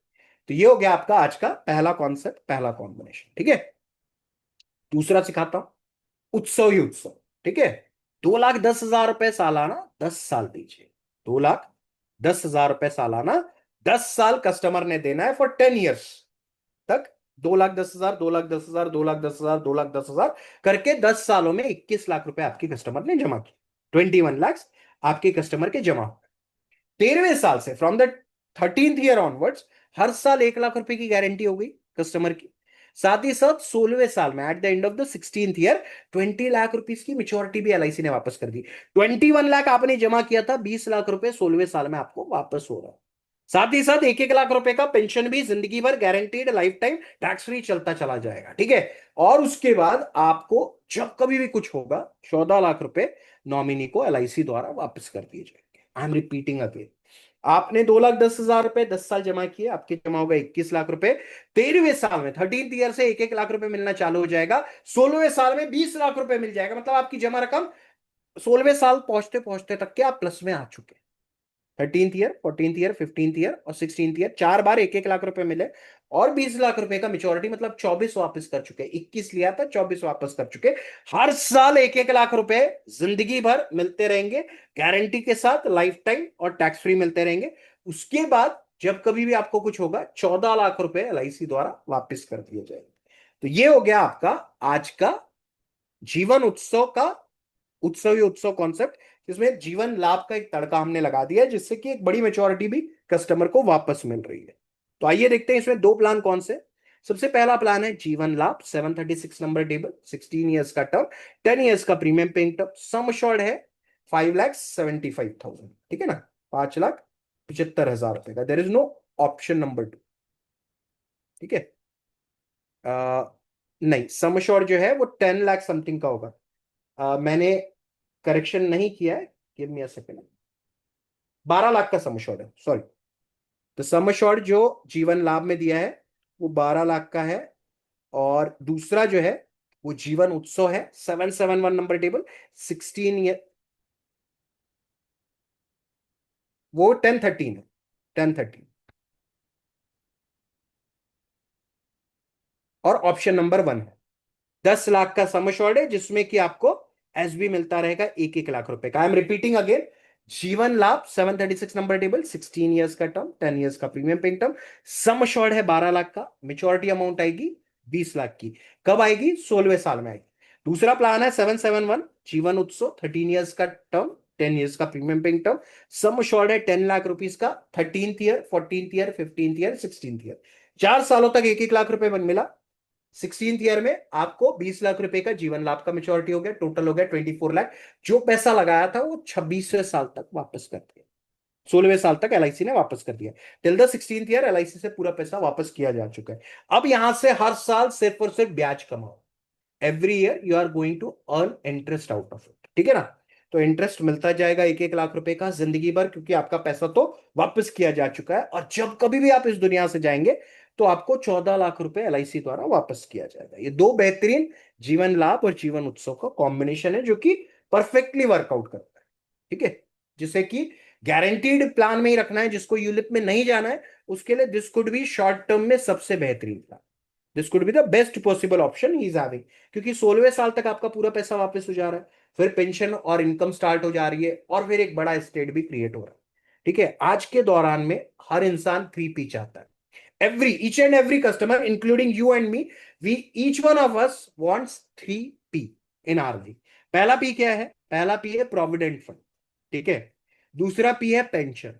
तो ये हो गया आपका आज का पहला कॉन्सेप्ट, पहला कॉम्बिनेशन। ठीक है, दूसरा सिखाता हूं, उत्सव ही उत्सव। ठीक है, 2,10,000 रुपए सालाना 10 साल दीजिए। 2,10,000 रुपए सालाना 10 साल कस्टमर ने देना है फॉर 10 ईयर्स तक। 2,10,000, 2,10,000, 2,10,000, 2,10,000 करके 10 सालों में 21 लाख रुपए आपके कस्टमर ने जमा किए। 21 lakhs आपके कस्टमर के जमा। 13वें साल से from the 13th year onwards हर साल 1 लाख रुपए की गारंटी हो गई कस्टमर की। साथ ही साथ 16वें साल में eight the end of the 16th year 20 lakh rupees की मेच्योरिटी भी एलआईसी ने वापस कर दी। 21 लाख आपने जमा किया था, 20 लाख रुपए 16वें साल में आपको वापस हो रहा है। साथ ही साथ 1-1 लाख रुपए का पेंशन भी जिंदगी भर guaranteed life time tax free चलता चला जाएगा। ठीक है, और उसके बाद आपको जब कभी भी कुछ होगा 14 लाख रुपए नॉमिनी को एलआईसी द्वारा वापस कर दिए जाएंगे। आई एम रिपीटिंग अगेन, आपने 2,10,000 रुपए 10 साल जमा किए, आपके जमा होगा 21 लाख रुपए। 13वें साल में 13th ईयर से 1-1 लाख रुपए मिलना चालू हो जाएगा। 16वें साल में 20 लाख रुपए मिल जाएगा, मतलब आपकी जमा रकम 16वें साल पहुंचते पहुंचते तक के आप प्लस में आ चुके हैं। 13th year, 14th year, 15th year और 16th ईयर 4 बार 1-1 लाख रुपए मिले, और 20 लाख रुपए का मेच्योरिटी, मतलब 24 वापस कर चुके। 21 लिया था, 24 वापस कर चुके। हर साल 1-1 लाख रुपए जिंदगी भर मिलते रहेंगे, गारंटी के साथ, लाइफ टाइम और टैक्स फ्री मिलते रहेंगे। उसके बाद जब कभी भी आपको कुछ होगा 14 लाख रुपए एलआईसी द्वारा वापस कर दिए जाएंगे। तो ये हो गया आपका आज का जीवन उत्सव का उत्सव ही उत्सव कॉन्सेप्ट, जिसमें जीवन लाभ का एक तड़का हमने लगा दिया है, जिससे कि एक बड़ी मेच्योरिटी भी कस्टमर को वापस मिल रही है। तो आइए देखते हैं इसमें दो प्लान कौन से। सबसे पहला प्लान है Jeevan Labh, 736 number table, 16 years का टर्म, 10 ईयर्स का premium paying term, sum assured है 5,75,000। ठीक है ना, 5,75,000 रुपए का। There is no option number 2। ठीक है, नहीं, सम अश्योर्ड जो है वो 10 लाख समथिंग का होगा। मैंने करेक्शन नहीं किया है, give me a second. 12 lakh का सम एश्योर्ड है, सॉरी। तो सम एश्योर्ड जो जीवन लाभ में दिया है वो 12 लाख का है। और दूसरा जो है वो जीवन उत्सव है, 771 नंबर टेबल, 16 ईयर, वो 1013 है, 1013। और ऑप्शन नंबर 1 है, 10 लाख का सम एश्योर्ड है, जिसमें कि आपको एसबी मिलता रहेगा 1-1 लाख रुपए का। आई एम रिपीटिंग अगेन, जीवन लाभ 736 नंबर टेबल, 16 ईयर्स का टर्म, 10 ईयर्स का premium paying term, sum assured है 12 लाख का, मेच्योरिटी अमाउंट आएगी 20 लाख की। कब आएगी? 16वें साल में आएगी। दूसरा प्लान है 771 जीवन उत्सव, 13 ईयर्स का टर्म, 10 ईयर्स का premium paying term, sum assured है 10 लाख रुपीज का, 13th year, 14th year, 15th year, 16th year, 4 सालों तक 1-1 लाख रुपए मिला। 16th ईयर में आपको 20 लाख रुपए का जीवन लाभ का मेच्योरिटी हो गया, टोटल हो गया 24 लाख। जो पैसा लगाया था वो 26वें साल तक वापस कर दिया, 16वें साल तक एलआईसी ने वापस कर दिया। Till the 16th year LIC से पूरा पैसा वापस किया जा चुका है। अब यहां से हर साल सिर्फ और सिर्फ ब्याज कमाओ। Every year you are going to earn interest out of it. ठीक है ना, तो इंटरेस्ट मिलता जाएगा 1-1 लाख रुपए का जिंदगी भर, क्योंकि आपका पैसा तो वापस किया जा चुका है। और जब कभी भी आप इस दुनिया से जाएंगे तो आपको 14 लाख रुपए एलआईसी द्वारा वापस किया जाएगा। ये दो बेहतरीन जीवन लाभ और जीवन उत्सव का कॉम्बिनेशन है, जो कि परफेक्टली वर्कआउट करता है। ठीक है, जिसे कि गारंटीड प्लान में ही रखना है, जिसको यूलिप में नहीं जाना है उसके लिए this could be short term में सबसे बेहतरीन plan. This could be the best possible option he is having, क्योंकि 16वें साल तक आपका पूरा पैसा वापस हो जा रहा है, फिर पेंशन और इनकम स्टार्ट हो जा रही है, और फिर एक बड़ा स्टेट भी क्रिएट हो रहा है। ठीक है, आज के दौरान में हर इंसान 3P चाहता है। each and every customer including you and me, we each one of us wants 3P in our life। पहला पी क्या है? पहला पी है प्रोविडेंट फंड। ठीक है, दूसरा पी है पेंशन,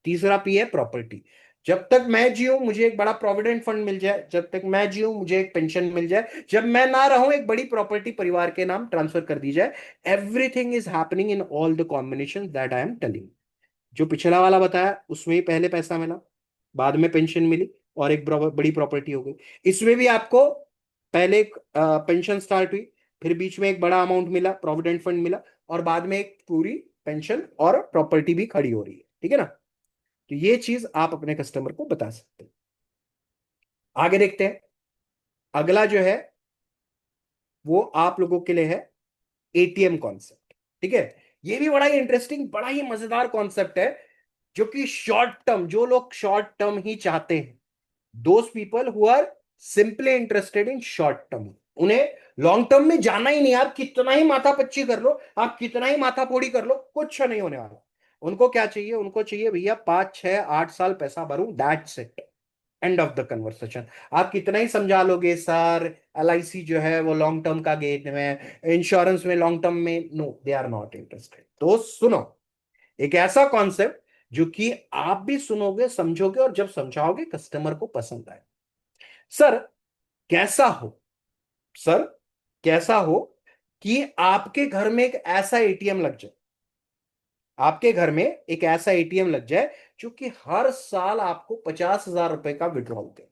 तीसरा पी है प्रॉपर्टी। जब तक मैं जीऊं मुझे एक बड़ा प्रोविडेंट फंड मिल जाए, जब तक मैं जीऊं मुझे एक पेंशन मिल जाए, जब मैं ना रहूं एक बड़ी प्रॉपर्टी परिवार के नाम ट्रांसफर कर दी जाए। Everything is happening in all the combination that I am telling. जो पिछला वाला बताया उसमें ही पहले पैसा मिला, बाद में पेंशन मिली, और एक बड़ी प्रॉपर्टी हो गई। इसमें भी आपको पहले एक पेंशन स्टार्ट हुई, फिर बीच में एक बड़ा अमाउंट मिला, प्रोविडेंट फंड मिला, और बाद में एक पूरी पेंशन और प्रॉपर्टी भी खड़ी हो रही है। ठीक है ना? तो ये चीज आप अपने कस्टमर को बता सकते हैं। आगे देखते हैं। अगला जो है वो आप लोगों के लिए है एटीएम कॉन्सेप्ट। ठीक है? ये भी बड़ा ही इंटरेस्टिंग, बड़ा ही मजेदार कॉन्सेप्ट है, जो कि शॉर्ट टर्म, जो लोग शॉर्ट टर्म ही चाहते हैं, those people who are simply interested in short term, उन्हें लॉन्ग टर्म में जाना ही नहीं। आप कितना ही माथापच्ची कर लो, आप कितना ही माथा फोड़ी कर लो, कुछ नहीं होने वाला। उनको क्या चाहिए? उनको चाहिए भैया 5 6 8 साल पैसा भरूं, that's it, end of the conversation. आप कितना ही समझा लोगे सर एलआईसी जो है वो लॉन्ग टर्म का गेम है, इंश्योरेंस में लॉन्ग टर्म में, no they are not interested. तो सुनो, एक ऐसा कॉन्सेप्ट जो कि आप भी सुनोगे, समझोगे, और जब समझाओगे कस्टमर को पसंद आए। सर कैसा हो, सर कैसा हो कि आपके घर में एक ऐसा एटीएम लग जाए, आपके घर में एक ऐसा एटीएम लग जाए जो कि हर साल आपको 50,000 रुपए का विड्रॉल दे।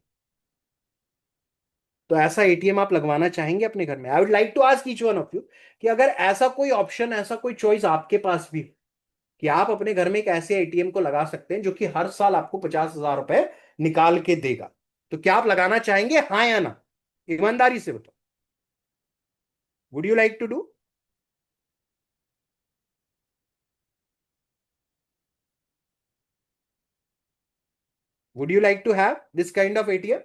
तो ऐसा एटीएम आप लगवाना चाहेंगे अपने घर में? I would like to ask each one of you कि अगर ऐसा कोई ऑप्शन, ऐसा कोई चॉइस आपके पास भी, कि आप अपने घर में एक ऐसे एटीएम को लगा सकते हैं जो कि हर साल आपको 50,000 रुपए निकाल के देगा, तो क्या आप लगाना चाहेंगे, हाँ या ना? ईमानदारी से बताओ। Would you like to do? Would you like to have this kind of ATM?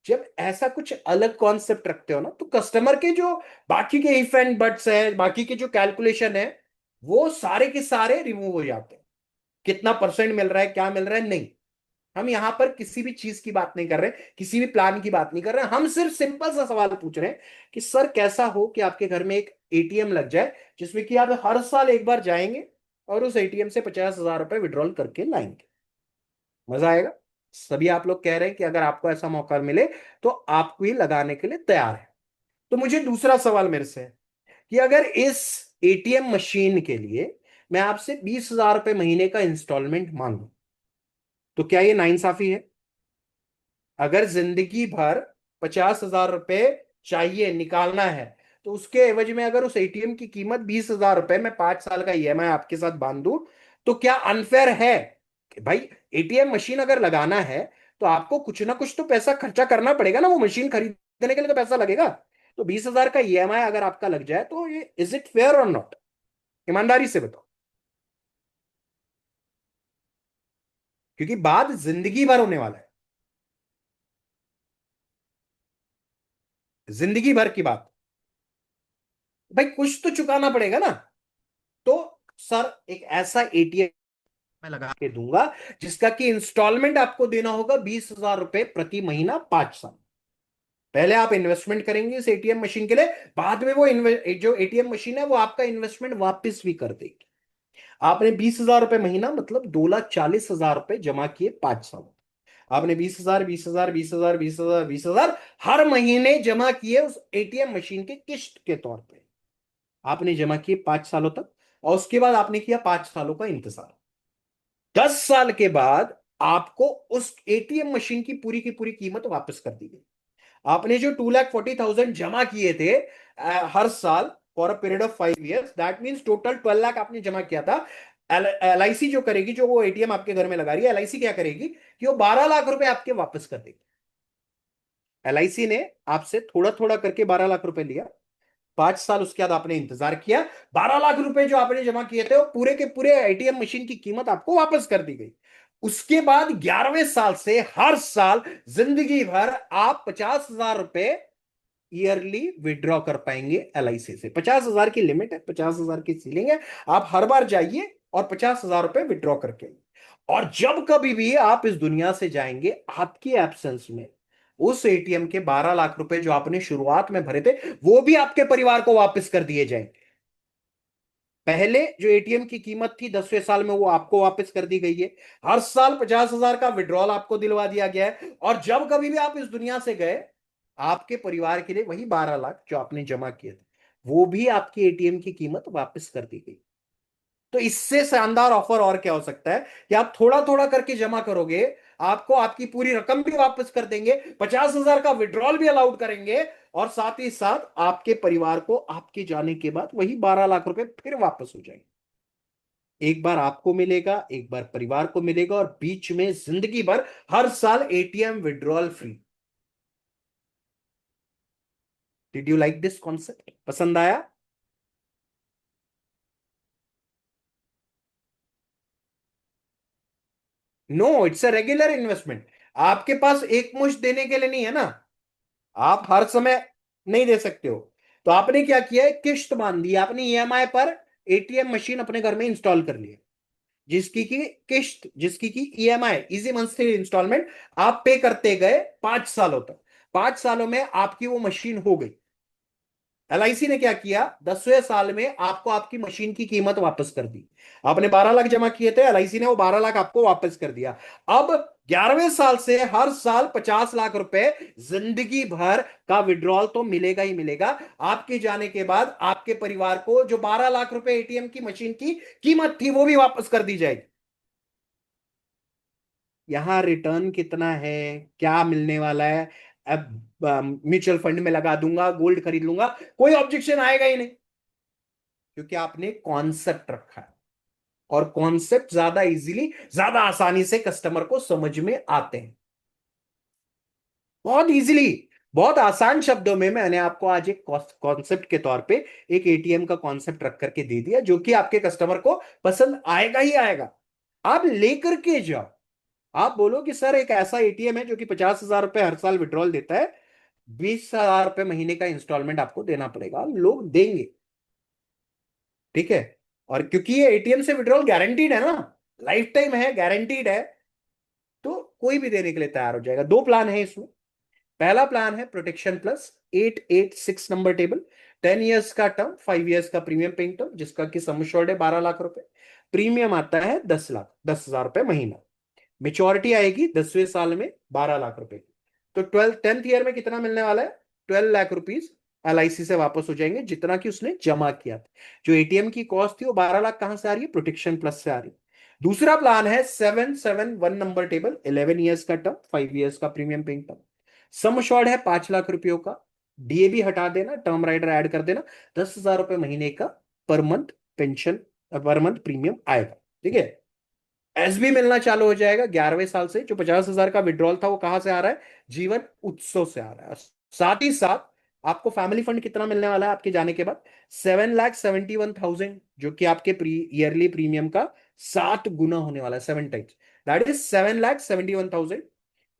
जब ऐसा कुछ अलग कॉन्सेप्ट रखते हो ना, तो कस्टमर के जो बाकी के इफ एंड बट्स है, बाकी के जो कैलकुलेशन है, वो सारे के सारे रिमूव हो जाते हैं। कितना परसेंट मिल रहा है, क्या मिल रहा है, नहीं। हम यहां पर किसी भी चीज की बात नहीं कर रहे, किसी भी प्लान की बात नहीं कर रहे, हम सिर्फ सिंपल सा सवाल पूछ रहे हैं कि सर कैसा हो कि आपके घर में एक एटीएम लग जाए जिसमें कि आप हर साल एक बार जाएंगे और उस एटीएम से 50,000 रुपए विड्रॉल करके लाएंगे। मजा आएगा? सभी आप लोग कह रहे हैं कि अगर आपको ऐसा मौका मिले तो आपको ही लगाने के लिए तैयार है। तो मुझे दूसरा सवाल मेरे से है कि अगर इस एटीएम मशीन के लिए मैं आपसे 20,000 रुपए महीने का इंस्टॉलमेंट मांगू, तो क्या ये नाइंसाफी है? अगर जिंदगी भर 50,000 रुपए चाहिए, निकालना है, तो उसके एवज में अगर उस एटीएम की कीमत 20,000 रुपए, मैं 5 साल का ईएमआई आपके साथ बांध दूं, तो क्या अनफेयर है? कि भाई एटीएम मशीन अगर लगाना है तो आपको कुछ ना कुछ तो पैसा खर्चा करना पड़ेगा ना, वो मशीन खरीदने के लिए तो पैसा लगेगा। तो 20,000 का ईएमआई अगर आपका लग जाए तो ये इज इट फेयर और नॉट? ईमानदारी से बताओ, क्योंकि बात जिंदगी भर होने वाला है, जिंदगी भर की बात। भाई कुछ तो चुकाना पड़ेगा ना। तो सर एक ऐसा एटीएम मैं लगा के दूंगा जिसका कि इंस्टॉलमेंट आपको देना होगा 20,000 रुपए प्रति महीना, 5 साल। पहले आप इन्वेस्टमेंट करेंगे इस एटीएम मशीन के लिए, बाद में वो जो एटीएम मशीन है वो आपका इन्वेस्टमेंट वापस भी कर देगी। आपने 20,000 रुपए महीना मतलब 2,40,000 रुपए जमा किए 5 साल। आपने 20,000 20,000 20,000 20,000 20,000 हर महीने जमा किए उस एटीएम मशीन के किस्त के तौर पे। आपने जमा किए 5 सालों तक, और उसके बाद आपने किया 5 सालों का इंतजार। 10 साल के बाद आपको उस एटीएम मशीन की पूरी कीमत वापस कर दी गई। आपने जो 2,40,000 जमा किए थे हर साल for a period of 5 years, that means total 12 lakh आपने जमा किया था। एलआईसी जो करेगी, जो वो एटीएम आपके घर में लगा रही है, एलआईसी क्या करेगी कि वो 12 लाख रुपए आपके वापस कर देगी। एलआईसी ने आपसे थोड़ा थोड़ा करके 12 लाख रुपए लिया, 5 साल उसके बाद आपने इंतजार किया, 12 लाख रुपए जो आपने जमा किए थे वो पूरे के पूरे एटीएम मशीन की कीमत आपको वापस कर दी गई। उसके बाद 11वें साल से हर साल जिंदगी भर आप 50,000 रुपए ईयरली विड्रॉ कर पाएंगे एलआईसी से। 50,000 की लिमिट है, 50,000 की सीलिंग है। आप हर बार जाइए और 50,000 रुपए विड्रॉ करके आइए। और जब कभी भी आप इस दुनिया से जाएंगे, आपकी एब्सेंस में उस एटीएम के 12 लाख रुपए जो आपने शुरुआत में भरे थे वो भी आपके परिवार को वापस कर दिए जाएंगे। पहले जो एटीएम की कीमत थी 10वें साल में वो आपको वापस कर दी गई है। हर साल 50,000 का विड्रॉल आपको दिलवा दिया गया है, और जब कभी भी आप इस दुनिया से गए, आपके परिवार के लिए वही 12 लाख जो आपने जमा किए थे, वो भी आपकी एटीएम की कीमत वापस कर दी गई। तो इससे शानदार ऑफर और क्या हो सकता है कि आप थोड़ा थोड़ा करके जमा करोगे, आपको आपकी पूरी रकम भी वापस कर देंगे, 50,000 का विड्रॉल भी अलाउड करेंगे, और साथ ही साथ आपके परिवार को आपके जाने के बाद वही 12 लाख रुपए फिर वापस हो जाएंगे। एक बार आपको मिलेगा, एक बार परिवार को मिलेगा, और बीच में जिंदगी भर हर साल ATM withdrawal free. Did you like this concept? पसंद आया? No, it's a regular investment. आपके पास एक मुश्त देने के लिए नहीं है ना, आप हर समय नहीं दे सकते हो। तो आपने क्या किया है, किश्त बांध दी आपने ईएमआई पर, एटीएम मशीन अपने घर में इंस्टॉल कर ली है, जिसकी की किश्त, जिसकी की ईएमआई, इजी मंथली इंस्टॉलमेंट, आप पे करते गए 5 सालों तक। 5 सालों में आपकी वो मशीन हो गई। एलआईसी ने क्या किया, 10वें साल में आपको आपकी मशीन की कीमत वापस कर दी। आपने 12 लाख जमा किए थे, एलआईसी ने वो 12 लाख आपको वापस कर दिया। अब 11वें साल से हर साल 50 लाख रुपए जिंदगी भर का विड्रॉल तो मिलेगा ही मिलेगा। आपके जाने के बाद आपके परिवार को जो 12 लाख रुपए एटीएम की मशीन की कीमत थी वो भी वापस कर दी जाएगी। यहां रिटर्न कितना है, क्या मिलने वाला है, अब म्यूचुअल फंड में लगा दूंगा, गोल्ड खरीद लूंगा, कोई ऑब्जेक्शन आएगा ही नहीं, क्योंकि आपने कॉन्सेप्ट रखा है। और कॉन्सेप्ट ज्यादा इजीली, ज्यादा आसानी से कस्टमर को समझ में आते हैं, बहुत इजीली। बहुत आसान शब्दों में मैंने आपको आज एक कॉन्सेप्ट के तौर पे एक एटीएम का कॉन्सेप्ट रख करके दे दिया, जो कि आपके कस्टमर को पसंद आएगा ही आएगा। आप लेकर के जाओ, आप बोलो कि सर एक ऐसा एटीएम है जो कि 50,000 रुपए हर साल विड्रॉल देता है, 20,000 रुपए महीने का इंस्टॉलमेंट आपको देना पड़ेगा, लोग देंगे। ठीक है। और क्योंकि ये एटीएम से विड्रॉल गारंटीड है ना, लाइफ टाइम है, गारंटीड है, तो कोई भी देने के लिए तैयार हो जाएगा। दो प्लान है इसमें। पहला प्लान है protection plus, 886 number table, 10 years का टर्म, 5 ईयर्स का प्रीमियम पेइंग टर्म, जिसका कि सम एश्योर्ड है 12 लाख रुपए। प्रीमियम आता है 10 लाख, 10,000 रुपए महीना। मेच्योरिटी आएगी 10वें साल में 12 लाख रुपए की। तो 10th ईयर में कितना मिलने वाला है, 12 लाख रुपीज एलआईसी से वापस हो जाएंगे, जितना कि उसने जमा किया था। जो एटीएम की कॉस्ट थी वो 12 लाख कहां से आ रही है, प्रोटेक्शन प्लस से आ रही है। दूसरा प्लान है 771 नंबर टेबल, 11 ईयर्स का टर्म, 5 ईयर्स का premium paying term. Sum assured है 5 लाख रुपयों का। डीएबी हटा देना, टर्म राइडर ऐड कर देना, 10,000 रुपए महीने का per month pension, per month premium आएगा। ठीक है। एसबी मिलना चालू हो जाएगा 11वें साल से। जो 50,000 का विड्रॉल था वो कहां से आ रहा है, जीवन उत्सव से आ रहा है। साथ ही साथ आपको फैमिली फंड कितना मिलने वाला है आपके जाने के बाद, 7,71,000, जो कि आपके ईयरली प्रीमियम का 7 गुना होने वाला है, 7 टाइम्स। That is 7,71,000।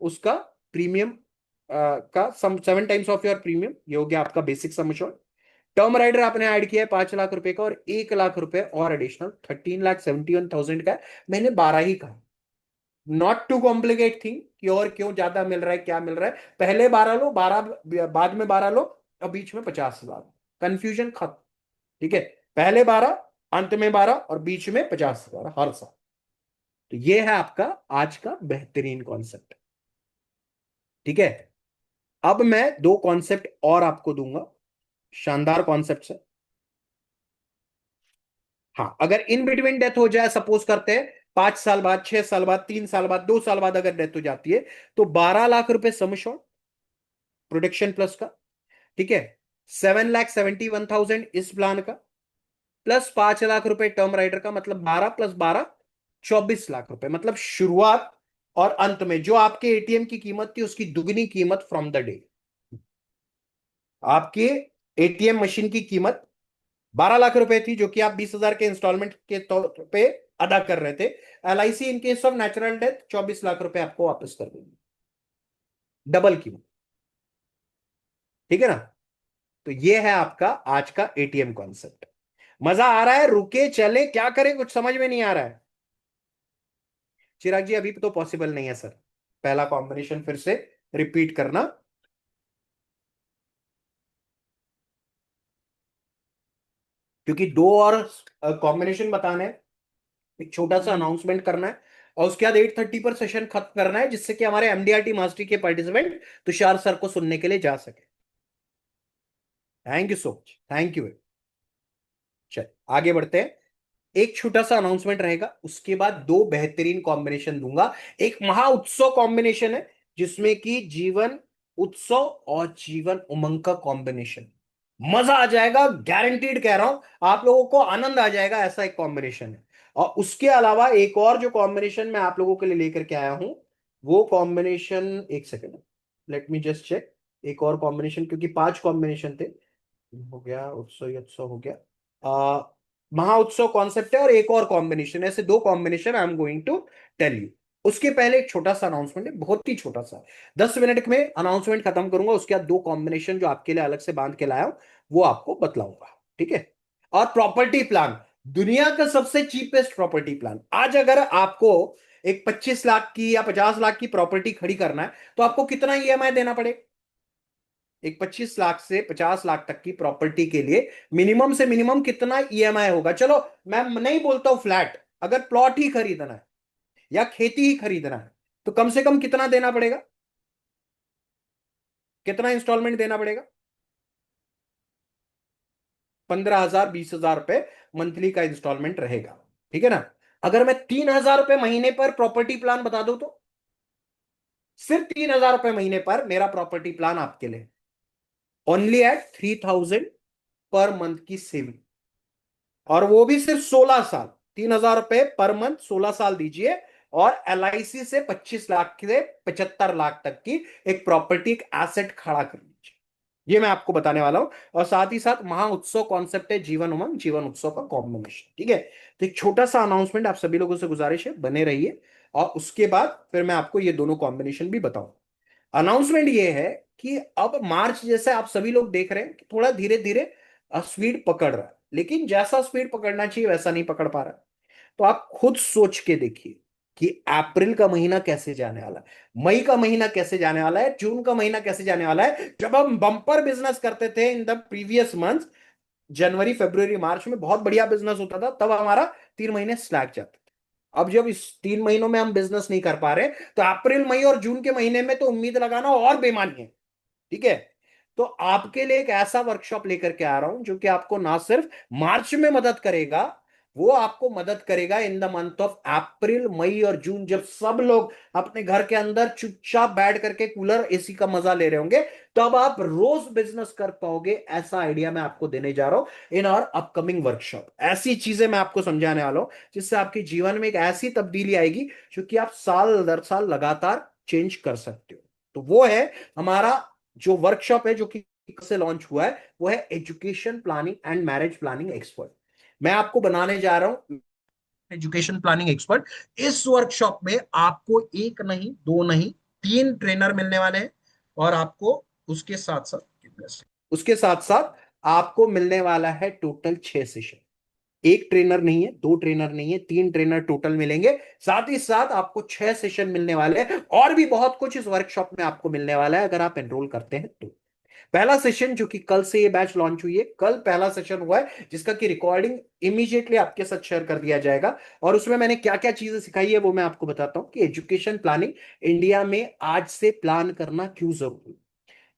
उसका प्रीमियम का सम 7 टाइम्स ऑफ योर प्रीमियम, ये हो गया आपका बेसिक सम। टर्म राइडर आपने ऐड किया है 5 लाख रुपए का, और 1 लाख रुपए और एडिशनल, 13,71,000 का है। मैंने 12 ही कहा, नॉट टू कॉम्प्लिकेट थिंग कि और क्यों ज्यादा मिल रहा है, क्या मिल रहा है। पहले 12 लो, 12 बाद में 12 लो, और बीच में 50,000, कंफ्यूजन खत्म। ठीक है। पहले 12, अंत में 12, और बीच में 50,000 हर साल। तो ये है आपका आज का बेहतरीन कॉन्सेप्ट। ठीक है। अब मैं दो कॉन्सेप्ट और आपको दूंगा, शानदार कॉन्सेप्ट है। हाँ, अगर इन बिटवीन डेथ हो जाए, सपोज करते हैं 5 साल बाद, 6 साल बाद, 3 साल बाद, 2 साल बाद अगर डेथ हो जाती है, तो 12 लाख रुपए सम श्योर्ड प्रोटेक्शन प्लस का। ठीक है। 7,71,000 इस प्लान का, प्लस 5 लाख रुपए टर्म राइडर का, मतलब 12 + 12, 24 लाख रुपए, मतलब शुरुआत और अंत में जो आपके एटीएम की कीमत थी उसकी दुगनी कीमत फ्रॉम द डे। आपके एटीएम मशीन की कीमत 12 लाख रुपए थी, जो कि आप 20,000 के इंस्टॉलमेंट के तौर पे अदा कर रहे थे। LIC in case of natural death 24 lakh रुपए आपको वापस कर देगी, डबल कीमत। ठीक है ना। तो ये है आपका आज का एटीएम कॉन्सेप्ट। मजा आ रहा है, रुके चले क्या करें, कुछ समझ में नहीं आ रहा है। चिराग जी अभी तो पॉसिबल नहीं है सर, पहला कॉम्बिनेशन फिर से रिपीट करना। क्योंकि दो और कॉम्बिनेशन बताने हैं, एक छोटा सा अनाउंसमेंट करना है, और उसके बाद 8:30 पर सेशन खत्म करना है, जिससे कि हमारे एमडीआरटी मास्टरी के पार्टिसिपेंट तुषार सर को सुनने के लिए जा सके। Thank you so much, thank you. चल आगे बढ़ते हैं। एक छोटा सा अनाउंसमेंट रहेगा, उसके बाद दो बेहतरीन कॉम्बिनेशन दूंगा। एक महा उत्सव कॉम्बिनेशन है, जिसमें कि जीवन उत्सव और जीवन उमंग का कॉम्बिनेशन, मजा आ जाएगा, गारंटीड कह रहा हूं, आप लोगों को आनंद आ जाएगा, ऐसा एक कॉम्बिनेशन है। और उसके अलावा एक और जो कॉम्बिनेशन मैं आप लोगों के लिए लेकर के आया हूं, वो कॉम्बिनेशन, एक second, let me just check. एक और कॉम्बिनेशन, क्योंकि 5 कॉम्बिनेशन थे, हो गया उत्सव, ये उत्सव हो गया, आ, महा उत्सव कॉन्सेप्ट है, और एक और कॉम्बिनेशन, ऐसे दो combination I am going to tell you. उसके पहले एक छोटा सा अनाउंसमेंट है, बहुत ही छोटा सा, 10 मिनट में अनाउंसमेंट खत्म करूंगा, उसके बाद दो कॉम्बिनेशन जो आपके लिए अलग से बांध के लाया हूं वो आपको बतलाऊंगा, ठीक है। और प्रॉपर्टी प्लान, दुनिया का सबसे चीपेस्ट प्रॉपर्टी प्लान, आज अगर आपको एक 25 लाख की या 50 लाख की प्रॉपर्टी खड़ी करना है, तो आपको कितना ईएमआई देना पड़ेगा? एक 25 लाख से 50 लाख तक की प्रॉपर्टी के लिए मिनिमम से मिनिमम कितना ईएमआई होगा? चलो मैं नहीं बोलता हूं फ्लैट, अगर प्लॉट ही खरीदना है या खेती ही खरीदना है, तो कम से कम कितना देना पड़ेगा? कितना इंस्टॉलमेंट देना पड़ेगा? 15,000, 20,000 रुपए मंथली का इंस्टॉलमेंट रहेगा, ठीक है ना। अगर मैं 3,000 रुपए महीने पर प्रॉपर्टी प्लान बता दूं, तो सिर्फ 3,000 रुपए महीने पर मेरा प्रॉपर्टी प्लान आपके लिए, ओनली एट 3,000 पर मंथ की सेविंग, और वो भी सिर्फ 16 साल। 3,000 रुपए पर मंथ, 16 साल दीजिए, और एलआईसी से 25 लाख से 75 लाख तक की एक प्रॉपर्टी, एक एसेट खड़ा कर लीजिए। ये मैं आपको बताने वाला हूं, और साथ ही साथ महा उत्सव कॉन्सेप्ट है, जीवन उमंग जीवन उत्सव का कॉम्बिनेशन, ठीक है। तो एक छोटा सा अनाउंसमेंट, आप सभी लोगों से गुजारिश है बने रहिए, और उसके बाद फिर मैं आपको ये दोनों कॉम्बिनेशन भी बताऊं। अनाउंसमेंट ये है कि अब मार्च जैसे आप सभी लोग देख रहे हैं कि थोड़ा धीरे धीरे स्पीड पकड़ रहा है, लेकिन जैसा स्पीड पकड़ना चाहिए वैसा नहीं पकड़ पा रहा। तो आप खुद सोच के देखिए कि अप्रैल का महीना कैसे जाने वाला है, मई का महीना कैसे जाने वाला है, जून का महीना कैसे जाने वाला है। जब हम बम्पर बिजनेस करते थे इन द प्रीवियस मंथ, जनवरी फरवरी मार्च में बहुत बढ़िया बिजनेस होता था, तब हमारा 3 महीने स्लैग जाते थे। अब जब इस 3 महीनों में हम बिजनेस नहीं कर पा रहे, तो अप्रैल मई और जून के महीने में तो उम्मीद लगाना और बेमानी है, ठीक है। तो आपके लिए एक ऐसा वर्कशॉप लेकर के आ रहा हूं, जो कि आपको ना सिर्फ मार्च में मदद करेगा, वो आपको मदद करेगा in the month of April मई और जून, जब सब लोग अपने घर के अंदर चुपचाप बैठ करके कूलर एसी का मजा ले रहे होंगे, तब आप रोज बिजनेस कर पाओगे। ऐसा आइडिया मैं आपको देने जा रहा हूं इन आवर अपकमिंग वर्कशॉप। ऐसी चीजें मैं आपको समझाने वाला हूं, जिससे आपके जीवन में एक ऐसी तब्दीली आएगी, जो कि आप साल दर साल लगातार चेंज कर सकते हो। तो वो है हमारा जो वर्कशॉप है, जो कि से लॉन्च हुआ है, वो है education planning and marriage planning expert. मैं आपको बनाने जा रहा हूं एजुकेशन प्लानिंग एक्सपर्ट। इस वर्कशॉप में आपको एक नहीं, दो नहीं, 3 ट्रेनर मिलने वाले हैं, और आपको उसके साथ साथ आपको मिलने वाला है टोटल 6 सेशन। एक ट्रेनर नहीं है, दो ट्रेनर नहीं है, 3 ट्रेनर टोटल मिलेंगे। साथ ही साथ आपको 6 सेशन मिलने वाले हैं, और भी बहुत कुछ इस वर्कशॉप में आपको मिलने वाला है, अगर आप एनरोल करते हैं तो। पहला सेशन, जो कि कल से ये बैच लॉन्च हुई है, कल पहला सेशन हुआ है, जिसका कि रिकॉर्डिंग इमीडिएटली आपके साथ शेयर कर दिया जाएगा। और उसमें मैंने क्या क्या चीजें सिखाई है वो मैं आपको बताता हूं, कि एजुकेशन प्लानिंग इंडिया में आज से प्लान करना क्यों जरूरी है,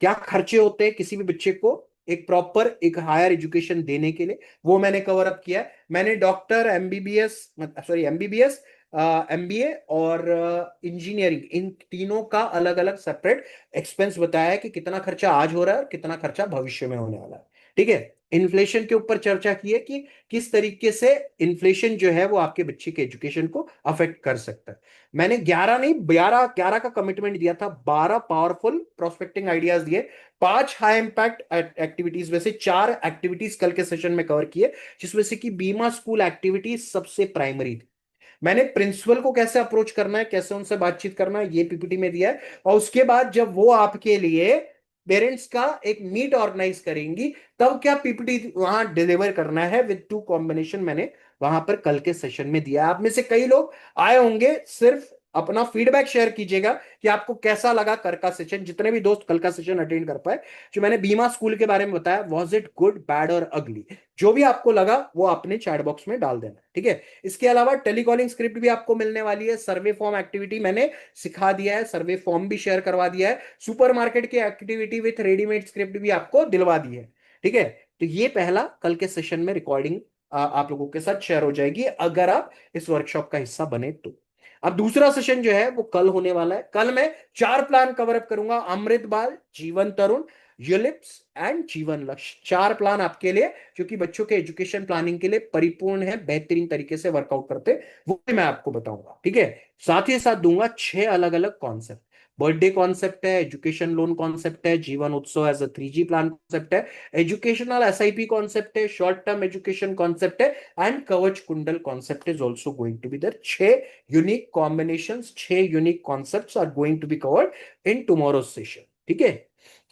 क्या खर्चे होते हैं किसी भी बच्चे को एक प्रॉपर एक हायर एजुकेशन देने के लिए, वो मैंने कवर अप किया है। मैंने doctor, MBBS, sorry MBBS, MBA और इंजीनियरिंग, इन तीनों का अलग अलग सेपरेट एक्सपेंस बताया है, कि कितना खर्चा आज हो रहा है और कितना खर्चा भविष्य में होने वाला है, ठीक है। इन्फ्लेशन के ऊपर चर्चा की है, कि किस तरीके से इन्फ्लेशन जो है वो आपके बच्चे के एजुकेशन को अफेक्ट कर सकता है। मैंने 11 नहीं, 12 का कमिटमेंट दिया था, 12 पावरफुल प्रोस्पेक्टिंग आइडियाज दिए, 5 हाई इंपैक्ट एक्टिविटीज में से 4 एक्टिविटीज कल के सेशन में कवर किए, जिसमें से कि बीमा स्कूल एक्टिविटीज सबसे प्राइमरी थी। मैंने प्रिंसिपल को कैसे अप्रोच करना है, कैसे उनसे बातचीत करना है, ये पीपीटी में दिया है। और उसके बाद जब वो आपके लिए पेरेंट्स का एक मीट ऑर्गेनाइज करेंगी, तब क्या पीपीटी वहां डिलीवर करना है विद 2 कॉम्बिनेशन, मैंने वहां पर कल के सेशन में दिया है। आप में से कई लोग आए होंगे सिर्फ अपना फीडबैक शेयर कीजिएगा कि आपको कैसा लगा कल का सेशन। जितने भी दोस्त कल का सेशन अटेंड कर पाए, जो मैंने बीमा स्कूल के बारे में बताया, वॉज इट गुड, बैड और अगली, जो भी आपको लगा वो अपने चैट बॉक्स में डाल देना, ठीक है। इसके अलावा टेलीकॉलिंग स्क्रिप्ट भी आपको मिलने वाली है, सर्वे फॉर्म एक्टिविटी मैंने सिखा दिया है, सर्वे फॉर्म भी शेयर करवा दिया है, सुपरमार्केट की एक्टिविटी विथ रेडीमेड स्क्रिप्ट भी आपको दिलवा दी है, ठीक है। तो ये पहला कल के सेशन में रिकॉर्डिंग आप लोगों के साथ शेयर हो जाएगी अगर आप इस वर्कशॉप का हिस्सा बने तो। अब दूसरा सेशन जो है वो कल होने वाला है। कल मैं 4 प्लान कवर अप करूंगा, अमृत बाल, जीवन तरुण, यूलिप्स एंड जीवन लक्ष्य। 4 प्लान आपके लिए जो कि बच्चों के एजुकेशन प्लानिंग के लिए परिपूर्ण है, बेहतरीन तरीके से वर्कआउट करते, वो भी मैं आपको बताऊंगा, ठीक है। साथ ही साथ दूंगा 6 अलग अलग कॉन्सेप्ट। बर्थडे कॉन्सेप्ट है, एजुकेशन लोन कॉन्सेप्ट है, Jeevan Utsav as a 3G plan concept है, एजुकेशनल SIP कॉन्सेप्ट है, शॉर्ट टर्म एजुकेशन कॉन्सेप्ट है, and Kavach Kundal concept is also going to be there. 6 unique combinations, 6 unique concepts are going to be covered in tomorrow's session, ठीक है।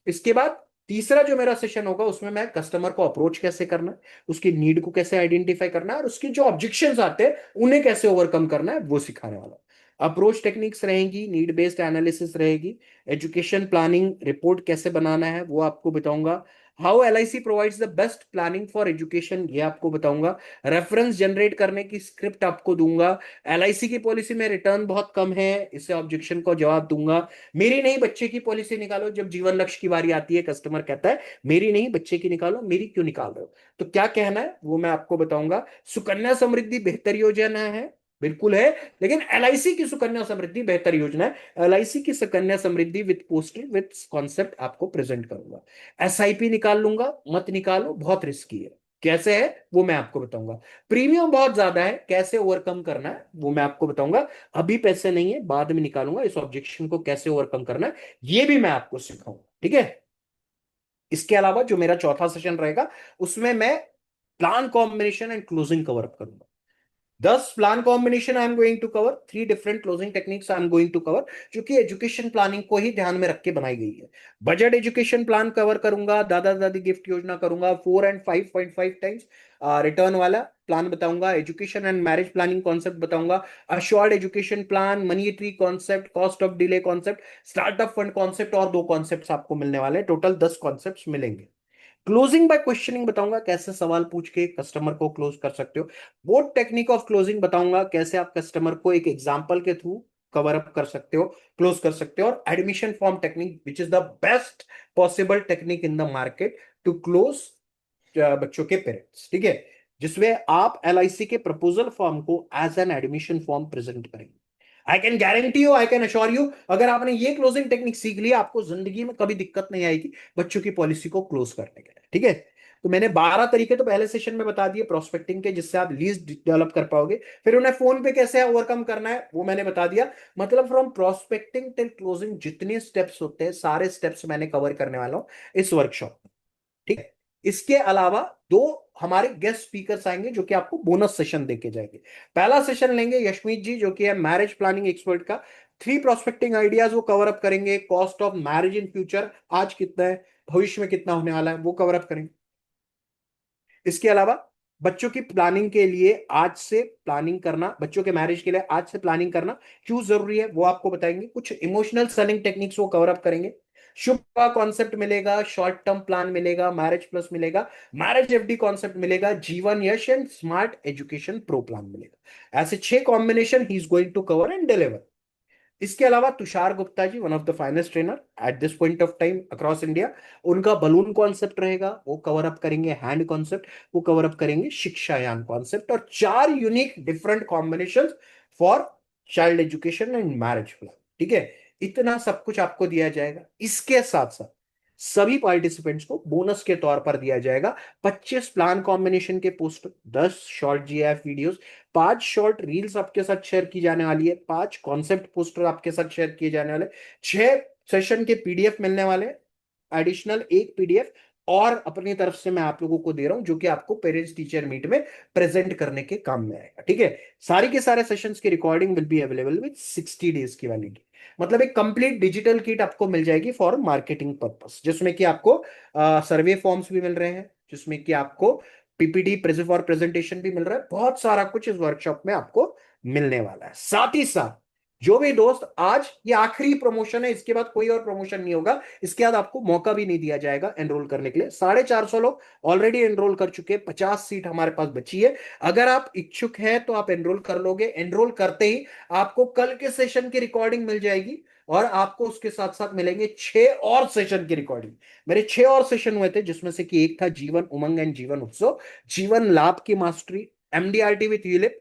इसके बाद तीसरा जो मेरा सेशन होगा उसमें मैं कस्टमर को अप्रोच कैसे करना है, उसकी नीड को कैसे आइडेंटिफाई करना है, और उसके जो ऑब्जेक्शंस आते हैं उन्हें कैसे ओवरकम करना है, वो सिखाने वाला हूं। अप्रोच टेक्निक्स रहेंगी, नीड बेस्ड एनालिसिस रहेगी, एजुकेशन प्लानिंग रिपोर्ट कैसे बनाना है वो आपको बताऊंगा, how LIC provides the best planning for education ये आपको बताऊंगा, रेफरेंस जनरेट करने की स्क्रिप्ट आपको दूंगा, LIC की पॉलिसी में रिटर्न बहुत कम है, इससे ऑब्जेक्शन को जवाब दूंगा, मेरी नहीं बच्चे की पॉलिसी निकालो। जब जीवन लक्ष्य की बारी आती है कस्टमर कहता है मेरी नहीं बच्चे की निकालो, मेरी क्यों निकाल रहे हो, तो क्या कहना है वो मैं आपको बताऊंगा। सुकन्या समृद्धि बेहतर योजना है, बिल्कुल है, लेकिन LIC की सुकन्या समृद्धि बेहतर योजना है। LIC की Sukanya Samriddhi with poster with concept आपको प्रेजेंट करूंगा। SIP निकाल लूंगा, मत निकालो, बहुत रिस्की है, कैसे है वो मैं आपको बताऊंगा। प्रीमियम बहुत ज्यादा है, कैसे ओवरकम करना है वो मैं आपको बताऊंगा। अभी पैसे नहीं है, बाद में निकालूंगा, इस ऑब्जेक्शन को कैसे ओवरकम करना है ये भी मैं आपको सिखाऊंगा, ठीक है। इसके अलावा जो मेरा चौथा सेशन रहेगा उसमें मैं plan combination and closing cover up करूंगा। 10 plan combination I am going to cover, 3 different closing techniques I am going to cover, जो कि एजुकेशन प्लानिंग को ही ध्यान में रख के बनाई गई है। बजट एजुकेशन प्लान कवर करूंगा, दादा दादी गिफ्ट योजना करूंगा, 4 एंड 5.5 टाइम्स रिटर्न वाला प्लान बताऊंगा, education and marriage planning concept बताऊंगा, assured education plan, money tree concept, cost of delay concept, startup fund concept, और 2 कॉन्सेप्ट आपको मिलने वाले हैं, टोटल 10 कॉन्सेप्ट मिलेंगे। क्लोजिंग बाय क्वेश्चनिंग बताऊंगा, कैसे सवाल पूछ के कस्टमर को क्लोज कर सकते हो। बोथ टेक्निक ऑफ क्लोजिंग बताऊंगा, कैसे आप कस्टमर को एक एग्जांपल के थ्रू कवर अप कर सकते हो, क्लोज कर सकते हो। और admission form technique which is the best possible technique in the market to close बच्चों के पेरेंट्स, ठीक है, जिसमें आप LIC के प्रपोजल फॉर्म को as an admission form present करेंगे। I can guarantee you, I can assure you, अगर आपने ये क्लोजिंग टेक्निक सीख लिया आपको जिंदगी में कभी दिक्कत नहीं आएगी बच्चों की पॉलिसी को क्लोज करने के लिए, ठीक है। तो मैंने 12 तरीके तो पहले सेशन में बता दिए प्रोस्पेक्टिंग के, जिससे आप लीज डेवलप कर पाओगे। फिर उन्हें फोन पे कैसे ओवरकम करना है वो मैंने बता दिया। मतलब फ्रॉम प्रोस्पेक्टिंग टिल क्लोजिंग जितने स्टेप्स होते हैं सारे स्टेप्स मैंने कवर करने वाला हूं इस वर्कशॉप, ठीक है। इसके अलावा 2 हमारे गेस्ट स्पीकर्स आएंगे जो कि आपको बोनस सेशन देके जाएंगे। पहला सेशन लेंगे यशमीत जी जो कि है मैरिज प्लानिंग एक्सपर्ट का, 3 प्रोस्पेक्टिंग आइडियाज वो कवर अप करेंगे, cost of marriage in future आज कितना है, भविष्य में कितना होने वाला है वो कवर अप करेंगे। इसके अलावा बच्चों की प्लानिंग के लिए आज से प्लानिंग करना, बच्चों के मैरिज के लिए आज से प्लानिंग करना क्यों जरूरी है वो आपको बताएंगे। कुछ इमोशनल सेलिंग टेक्निक्स वो कवर अप करेंगे। शुभ का कॉन्सेप्ट मिलेगा, शॉर्ट टर्म प्लान मिलेगा, मैरिज प्लस मिलेगा, मैरिज FD कॉन्सेप्ट मिलेगा, Jeevan Yash and smart education pro plan मिलेगा। ऐसे 6 combination he is going to cover and deliver. इसके अलावा Tushar Gupta ji one of the finest trainer at this point of time across India, उनका balloon concept रहेगा वो cover up करेंगे, hand concept वो cover up करेंगे, शिक्षायान कॉन्सेप्ट, और 4 unique different combination for child education and marriage plan, ठीक है। इतना सब कुछ आपको दिया जाएगा। इसके साथ साथ सभी पार्टिसिपेंट्स को बोनस के तौर पर दिया जाएगा 25 प्लान कॉम्बिनेशन के poster, 10 short GIF videos, 5 short reels आपके साथ शेयर की जाने वाली है, 5 कॉन्सेप्ट पोस्टर आपके साथ शेयर किए जाने वाले, 6 सेशन के PDF मिलने वाले, एडिशनल 1 PDF और अपनी तरफ से मैं आप लोगों को दे रहा हूं जो कि आपको पेरेंट्स टीचर मीट में प्रेजेंट करने के काम में आएगा, ठीक है। सारी के सारे सेशंस की recording will be available with 60 days की वैलिडिटी। मतलब एक कंप्लीट डिजिटल किट आपको मिल जाएगी फॉर मार्केटिंग पर्पस, जिसमें कि आपको सर्वे फॉर्म्स भी मिल रहे हैं, जिसमें कि आपको PPT प्रेजेंट फॉर प्रेजेंटेशन भी मिल रहा है, बहुत सारा कुछ इस वर्कशॉप में आपको मिलने वाला है। साथ ही साथ जो भी दोस्त, आज ये आखिरी प्रमोशन है, इसके बाद कोई और प्रमोशन नहीं होगा, इसके बाद आपको मौका भी नहीं दिया जाएगा एनरोल करने के लिए। 450 लोग ऑलरेडी एनरोल कर चुके हैं, 50 सीट हमारे पास बची है। अगर आप इच्छुक हैं तो आप एनरोल कर लोगे। एनरोल करते ही आपको कल के सेशन की रिकॉर्डिंग मिल जाएगी, और आपको उसके साथ साथ मिलेंगे 6 और सेशन की रिकॉर्डिंग। मेरे 6 और सेशन हुए थे, जिसमें से कि एक था जीवन उमंग एंड जीवन उत्सव, जीवन लाभ की mastery, MDRT with ULIP,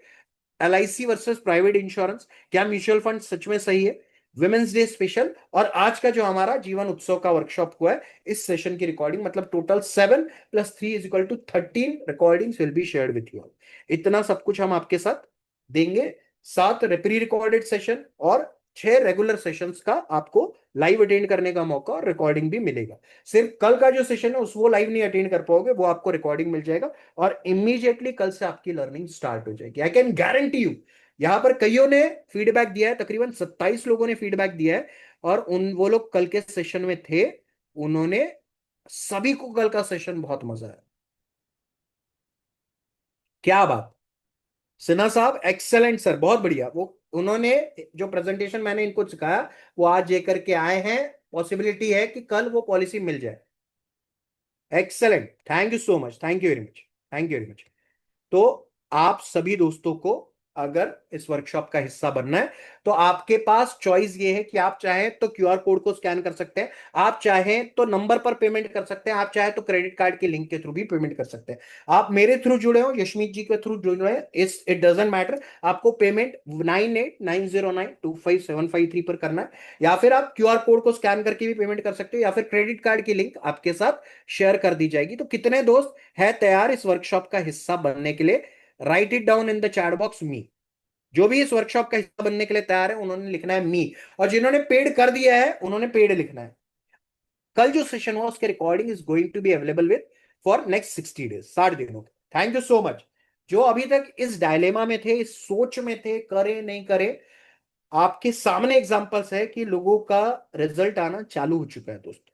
LIC versus private insurance, क्या म्यूचुअल फंड सच में सही है, विमेंस डे स्पेशल, और आज का जो हमारा जीवन उत्सव का वर्कशॉप हुआ है, इस सेशन की रिकॉर्डिंग, मतलब total 7 + 3 = 13 recordings will be shared with you. इतना सब कुछ हम आपके साथ देंगे। 7 प्री रिकॉर्डेड सेशन और 6 रेगुलर सेशंस का आपको लाइव अटेंड करने का मौका और रिकॉर्डिंग भी मिलेगा। सिर्फ कल का जो सेशन है उस वो लाइव नहीं अटेंड कर पाओगे, वो आपको रिकॉर्डिंग मिल जाएगा, और इमीडिएटली कल से आपकी लर्निंग स्टार्ट हो जाएगी। आई कैन गारंटी यू। यहां पर कईयों ने फीडबैक दिया है, तकरीबन 27 लोगों ने फीडबैक दिया है, और उन वो लोग कल के सेशन में थे, उन्होंने सभी को कल का सेशन बहुत मजा आया। क्या बात। सिन्हा साहब एक्सेलेंट सर, बहुत बढ़िया। वो उन्होंने जो प्रेजेंटेशन मैंने इनको सिखाया वो आज ये करके आए हैं। पॉसिबिलिटी है कि कल वो पॉलिसी मिल जाए। Excellent, thank you so much, thank you very much, thank you very much. तो आप सभी दोस्तों को अगर इस वर्कशॉप का हिस्सा बनना है, तो आपके पास चॉइस ये है कि आप चाहें तो क्यूआर कोड को स्कैन कर सकते हैं, आप चाहें तो नंबर पर पेमेंट कर सकते हैं, आप चाहें तो क्रेडिट कार्ड के लिंक के थ्रू भी पेमेंट कर सकते हैं। आप मेरे थ्रू जुड़े हो, यशमीत जी के थ्रू जुड़े हैं, इस इट डजेंट मैटर। आपको पेमेंट 9890925753 पर करना है, या फिर आप क्यूआर कोड को स्कैन करके भी पेमेंट कर सकते हो, या फिर क्रेडिट कार्ड की लिंक आपके साथ शेयर कर दी जाएगी। तो कितने दोस्त है तैयार इस वर्कशॉप का हिस्सा बनने के लिए? Write it down in the chat box me. जो भी इस वर्कशॉप का हिस्सा बनने के लिए तैयार है उन्होंने लिखना है मी, और जिन्होंने पेड कर दिया है उन्होंने पेड लिखना है। कल जो सेशन हुआ उसके recording is going to be available with for next 60 days, 60 दिनों। Thank you so much. जो अभी तक इस डायलेमा में थे, इस सोच में थे, करे नहीं करे, आपके सामने एग्जांपल्स है कि लोगों का रिजल्ट आना चालू हो चुका है दोस्त।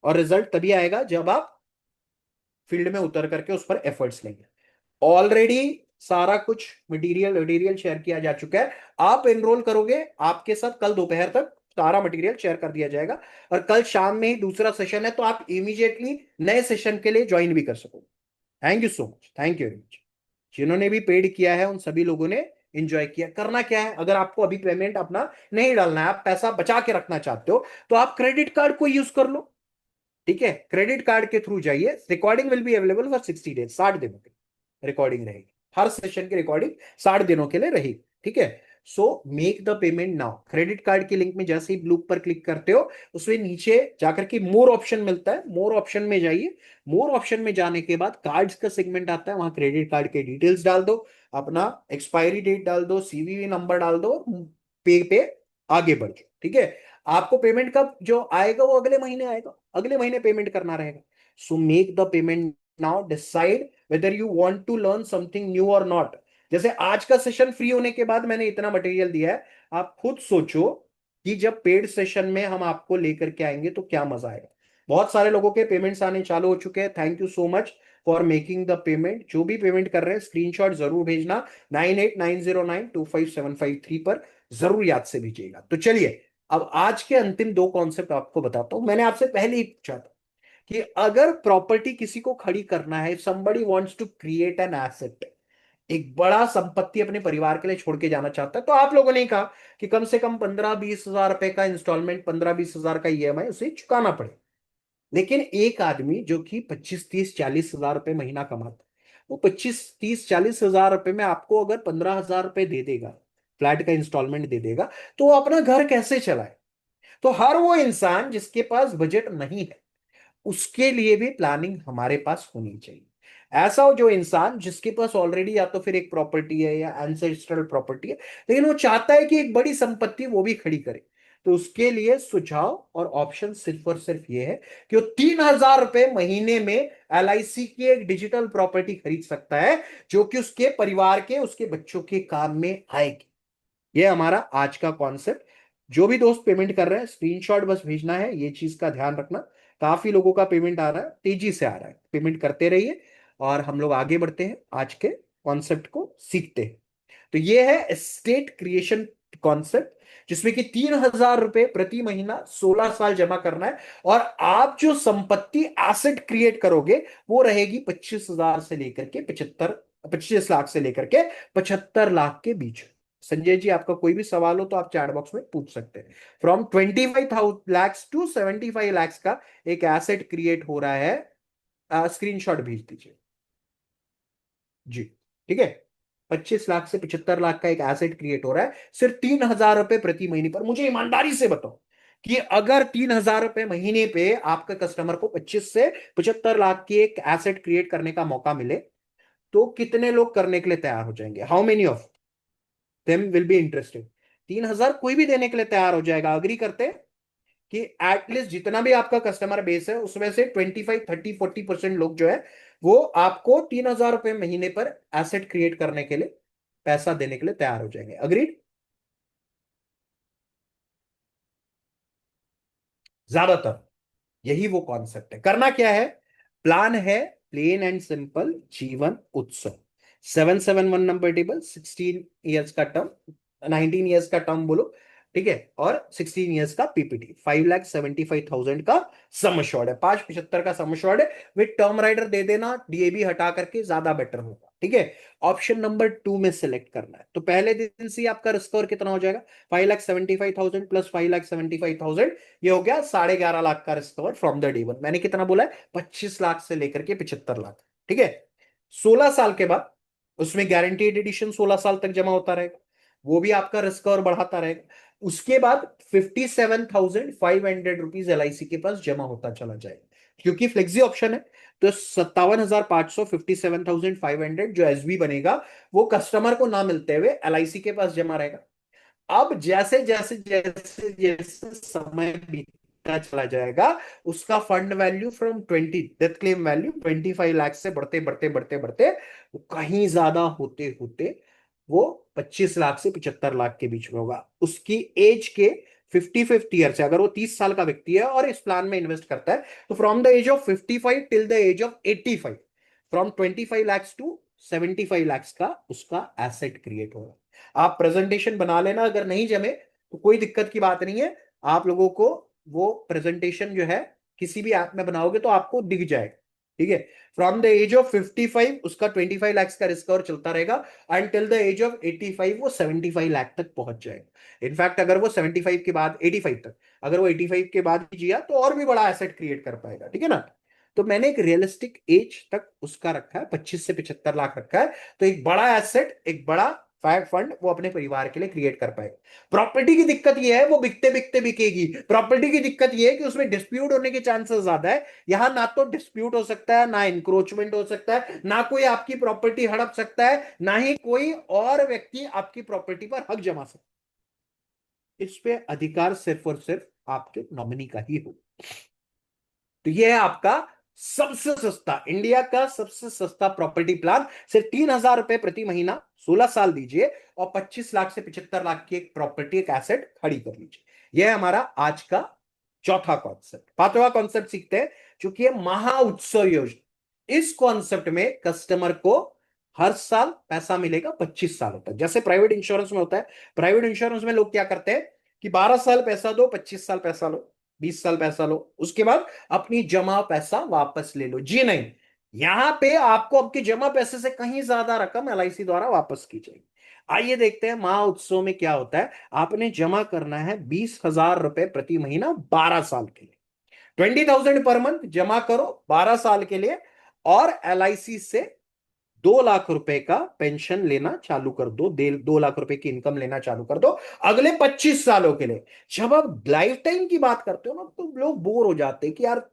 और रिजल्ट तभी आएगा जब आप फील्ड में उतर करके उस पर एफर्ट्स लेंगे। ऑलरेडी सारा कुछ मटेरियल मटेरियल शेयर किया जा चुका है। आप एनरोल करोगे, आपके साथ कल दोपहर तक सारा मटेरियल शेयर कर दिया जाएगा, और कल शाम में ही दूसरा सेशन है, तो आप इमीडिएटली नए सेशन के लिए ज्वाइन भी कर सकोगे। Thank you so much, thank you very much. जिन्होंने भी पेड किया है उन सभी लोगों ने इंजॉय किया। करना क्या है, अगर आपको अभी पेमेंट अपना नहीं डालना है, आप पैसा बचा के रखना चाहते हो, तो आप क्रेडिट कार्ड को यूज कर लो। ठीक है, क्रेडिट कार्ड के थ्रू जाइए। Recording will be available for 60 days, 60 दिनों की रिकॉर्डिंग रहेगी। हर सेशन की रिकॉर्डिंग 60 दिनों के लिए रहेगी। ठीक है। So make the payment now. Credit card की लिंक में जैसे ही ब्लू पर क्लिक करते हो, उसमें नीचे जाकर के मोर ऑप्शन मिलता है, मोर ऑप्शन में जाइए। मोर ऑप्शन में जाने के बाद कार्ड्स का सेगमेंट आता है, वहां क्रेडिट कार्ड के डिटेल्स डाल दो, अपना एक्सपायरी डेट डाल दो, सीवीवी नंबर डाल दो, पे आगे बढ़ जाओ। ठीक है। आपको पेमेंट कब जो आएगा वो अगले महीने आएगा, अगले महीने पेमेंट करना रहेगा। So make the payment now, decide whether you want to learn something new और नॉट। जैसे आज का सेशन फ्री होने के बाद मैंने इतना मटेरियल दिया है, आप खुद सोचो कि जब पेड सेशन में हम आपको लेकर के आएंगे तो क्या मजा आएगा। बहुत सारे लोगों के पेमेंट्स आने चालू हो चुके हैं। Thank you so much for making the payment. जो भी पेमेंट कर रहे हैं स्क्रीनशॉट जरूर भेजना, 9890925753 पर जरूर याद से भेजिएगा। तो चलिए, अब आज के अंतिम 2 कॉन्सेप्ट आपको बताता हूं। मैंने आपसे पहले ही पूछा था कि अगर प्रॉपर्टी किसी को खड़ी करना है, somebody wants to create an asset, एक बड़ा संपत्ति अपने परिवार के लिए छोड़ के जाना चाहता है, तो आप लोगों ने कहा कि कम से कम 15-20 हजार रुपए का इंस्टॉलमेंट, 15-20 हजार का ईएमआई उसे चुकाना पड़े। लेकिन एक आदमी जो कि 25-30-40 हजार रुपए महीना कमाता है, वो 25-30-40 हजार रुपए में आपको अगर 15 हजार रुपए दे देगा, फ्लैट का इंस्टॉलमेंट दे देगा, तो वो अपना घर कैसे चलाए? तो हर वो इंसान जिसके पास बजट नहीं है, उसके लिए भी प्लानिंग हमारे पास होनी चाहिए। ऐसा हो जो इंसान जिसके पास ऑलरेडी या तो फिर एक प्रॉपर्टी है या एंसेस्ट्रल प्रॉपर्टी है, लेकिन वो चाहता है कि एक बड़ी संपत्ति वो भी खड़ी करे, तो उसके लिए सुझाव और ऑप्शन सिर्फ और सिर्फ ये है कि वो 3 हजार रुपए महीने में एलआईसी की एक डिजिटल प्रॉपर्टी खरीद सकता है, जो कि उसके परिवार के, उसके बच्चों के काम में आएगी। ये हमारा आज का कॉन्सेप्ट। जो भी दोस्त पेमेंट कर रहे हैं स्क्रीनशॉट बस भेजना है, ये चीज का ध्यान रखना। काफी लोगों का पेमेंट आ रहा है, तेजी से आ रहा है, पेमेंट करते रहिए, और हम लोग आगे बढ़ते हैं, आज के कॉन्सेप्ट को सीखते हैं। तो ये है स्टेट क्रिएशन कॉन्सेप्ट, जिसमें कि 3,000 रुपए प्रति महीना 16 साल जमा करना है, और आप जो संपत्ति एसेट क्रिएट करोगे वो रहेगी 25,000 से लेकर के 25 लाख से लेकर के 75 लाख के बीच। संजय जी, आपका कोई भी सवाल हो तो आप चैट बॉक्स में पूछ सकते हैं। फ्रॉम 25,000 टू 75 लाख का एक एसेट क्रिएट हो रहा है। स्क्रीनशॉट भेज दीजिए जी। ठीक है, 25 लाख से 75 लाख का एक एसेट क्रिएट हो रहा है सिर्फ 3,000 रुपए प्रति महीने पर। मुझे ईमानदारी से बताओ कि अगर 3,000 रुपए महीने पे आपका कस्टमर को 25 से 75 लाख की एक एसेट क्रिएट करने का मौका मिले, तो कितने लोग करने के लिए तैयार हो जाएंगे? How many of them will be interested? 3,000 कोई भी देने के लिए तैयार हो जाएगा। अग्री करते हैं कि एटलीस्ट जितना भी आपका कस्टमर बेस है उसमें से 25, 30, 40% लोग जो है वो आपको 3,000 रुपए महीने पर एसेट क्रिएट करने के लिए पैसा देने के लिए तैयार हो जाएंगे। अग्रीड? ज्यादातर यही वो कॉन्सेप्ट है। करना क्या है? प्लान है प्लेन एंड सिंपल, जीवन उत्सव। 771 नंबर टेबल, 16 ईयर्स का टर्म, 19 ईयर्स का टर्म बोलो, ठीक है, और 16 ईयर्स का पीपीटी। 5,75,000 का सम assured है, 5,75 का सम assured है। विद टर्म राइडर दे देना, डीएबी हटा करके ज्यादा बेटर होगा। ठीक है, ऑप्शन नंबर 2 में सिलेक्ट करना है। तो पहले दिन से ही आपका रिस्क स्कोर कितना हो जाएगा? 5,75,000 प्लस 5,75,000, ये हो गया 11.5 लाख का risk cover from the day one. मैंने कितना बोला है? 25 लाख से लेकर के 75 लाख। ठीक है, 16 साल के बाद उसमें गारंटीड एडिशन 16 साल तक जमा होता रहेगा, वो भी आपका रिस्क कवर बढ़ाता रहेगा। उसके बाद 57,500 रुपीज LIC के पास जमा होता चला जाएगा, क्योंकि फ्लेक्सी ऑप्शन है। तो 57,500, 57,500 जो एसबी बनेगा वो कस्टमर को ना मिलते हुए LIC के पास जमा रहेगा। अब जैसे जैसे जैसे जैसे समय बीतता चला जाएगा, उसका fund value from 20, death claim value 25 lakh से बढ़ते बढ़ते बढ़ते बढ़ते वो कहीं ज्यादा होते होते वो 25 लाख से 75 लाख के बीच में होगा। उसकी एज के 55th ईयर से, अगर वो 30 साल का व्यक्ति है और इस प्लान में इन्वेस्ट करता है, तो from the age of 55 till the age of 85, from 25 lakh to 75 lakh का उसका एसेट क्रिएट होगा। आप प्रेजेंटेशन बना लेना, अगर नहीं जमे तो कोई दिक्कत की बात नहीं है। आप लोगों को वो प्रेजेंटेशन जो है किसी भी ऐप में बनाओगे तो आपको दिख जाएगा। ठीक है, फ्रॉम द एज ऑफ 55 उसका 25 लाख का रिस्क और चलता रहेगा, अनटिल द एज ऑफ 85 वो 75 लाख तक पहुंच जाएगा। इनफैक्ट अगर वो 75 के बाद 85 तक, अगर वो 85 के बाद भी जिया तो और भी बड़ा एसेट क्रिएट कर पाएगा। ठीक है ना? तो मैंने एक रियलिस्टिक एज तक उसका रखा है, 25 से 75 लाख रखा है। तो एक बड़ा एसेट, एक बड़ा फैक्ट फंड वो अपने परिवार के लिए क्रिएट कर पाएगा। प्रॉपर्टी की दिक्कत ये है वो बिकते बिकते बिकेगी। प्रॉपर्टी की दिक्कत ये है कि उसमें डिस्प्यूट होने के चांसेस ज्यादा है। यहां ना तो डिस्प्यूट हो सकता है, ना इंक्रोचमेंट हो सकता है, ना कोई आपकी प्रॉपर्टी हड़प सकता है, ना ही कोई और व्यक्ति आपकी प्रॉपर्टी पर हक जमा सकता है। इस पे अधिकार सिर्फ और सिर्फ आपके नॉमिनी का ही हो। तो ये है आपका सबसे सस्ता, इंडिया का सबसे सस्ता प्रॉपर्टी प्लान। सिर्फ 3,000 रुपए प्रति महीना, 16 साल दीजिए और 25 लाख से 75 लाख की एक प्रॉपर्टी, एक एसेट खड़ी कर लीजिए। यह है हमारा आज का चौथा कॉन्सेप्ट। पांचवा कॉन्सेप्ट सीखते हैं, चूंकि ये महा उत्सव योजना, इस कॉन्सेप्ट में कस्टमर को हर साल पैसा मिलेगा 25 सालों तक, जैसे प्राइवेट इंश्योरेंस में होता है। प्राइवेट इंश्योरेंस में लोग क्या करते हैं कि 12 साल पैसा दो, 25 साल पैसा लो, 20 साल पैसा लो, उसके बाद अपनी जमा पैसा वापस ले लो। जी नहीं, यहां पे आपको आपके जमा पैसे से कहीं ज्यादा रकम LIC द्वारा वापस की जाएगी। आइए देखते हैं महा उत्सव में क्या होता है। आपने जमा करना है 20,000 रुपए प्रति महीना 12 साल के लिए। 20,000 पर मंथ जमा करो 12 साल के लिए, और LIC से 2 लाख रुपए का पेंशन लेना चालू कर दो, 2 लाख रुपए की इनकम लेना चालू कर दो अगले 25 सालों के लिए। जब आप लाइफ टाइम की बात करते हो ना, तो लोग बोर हो जाते हैं कि यार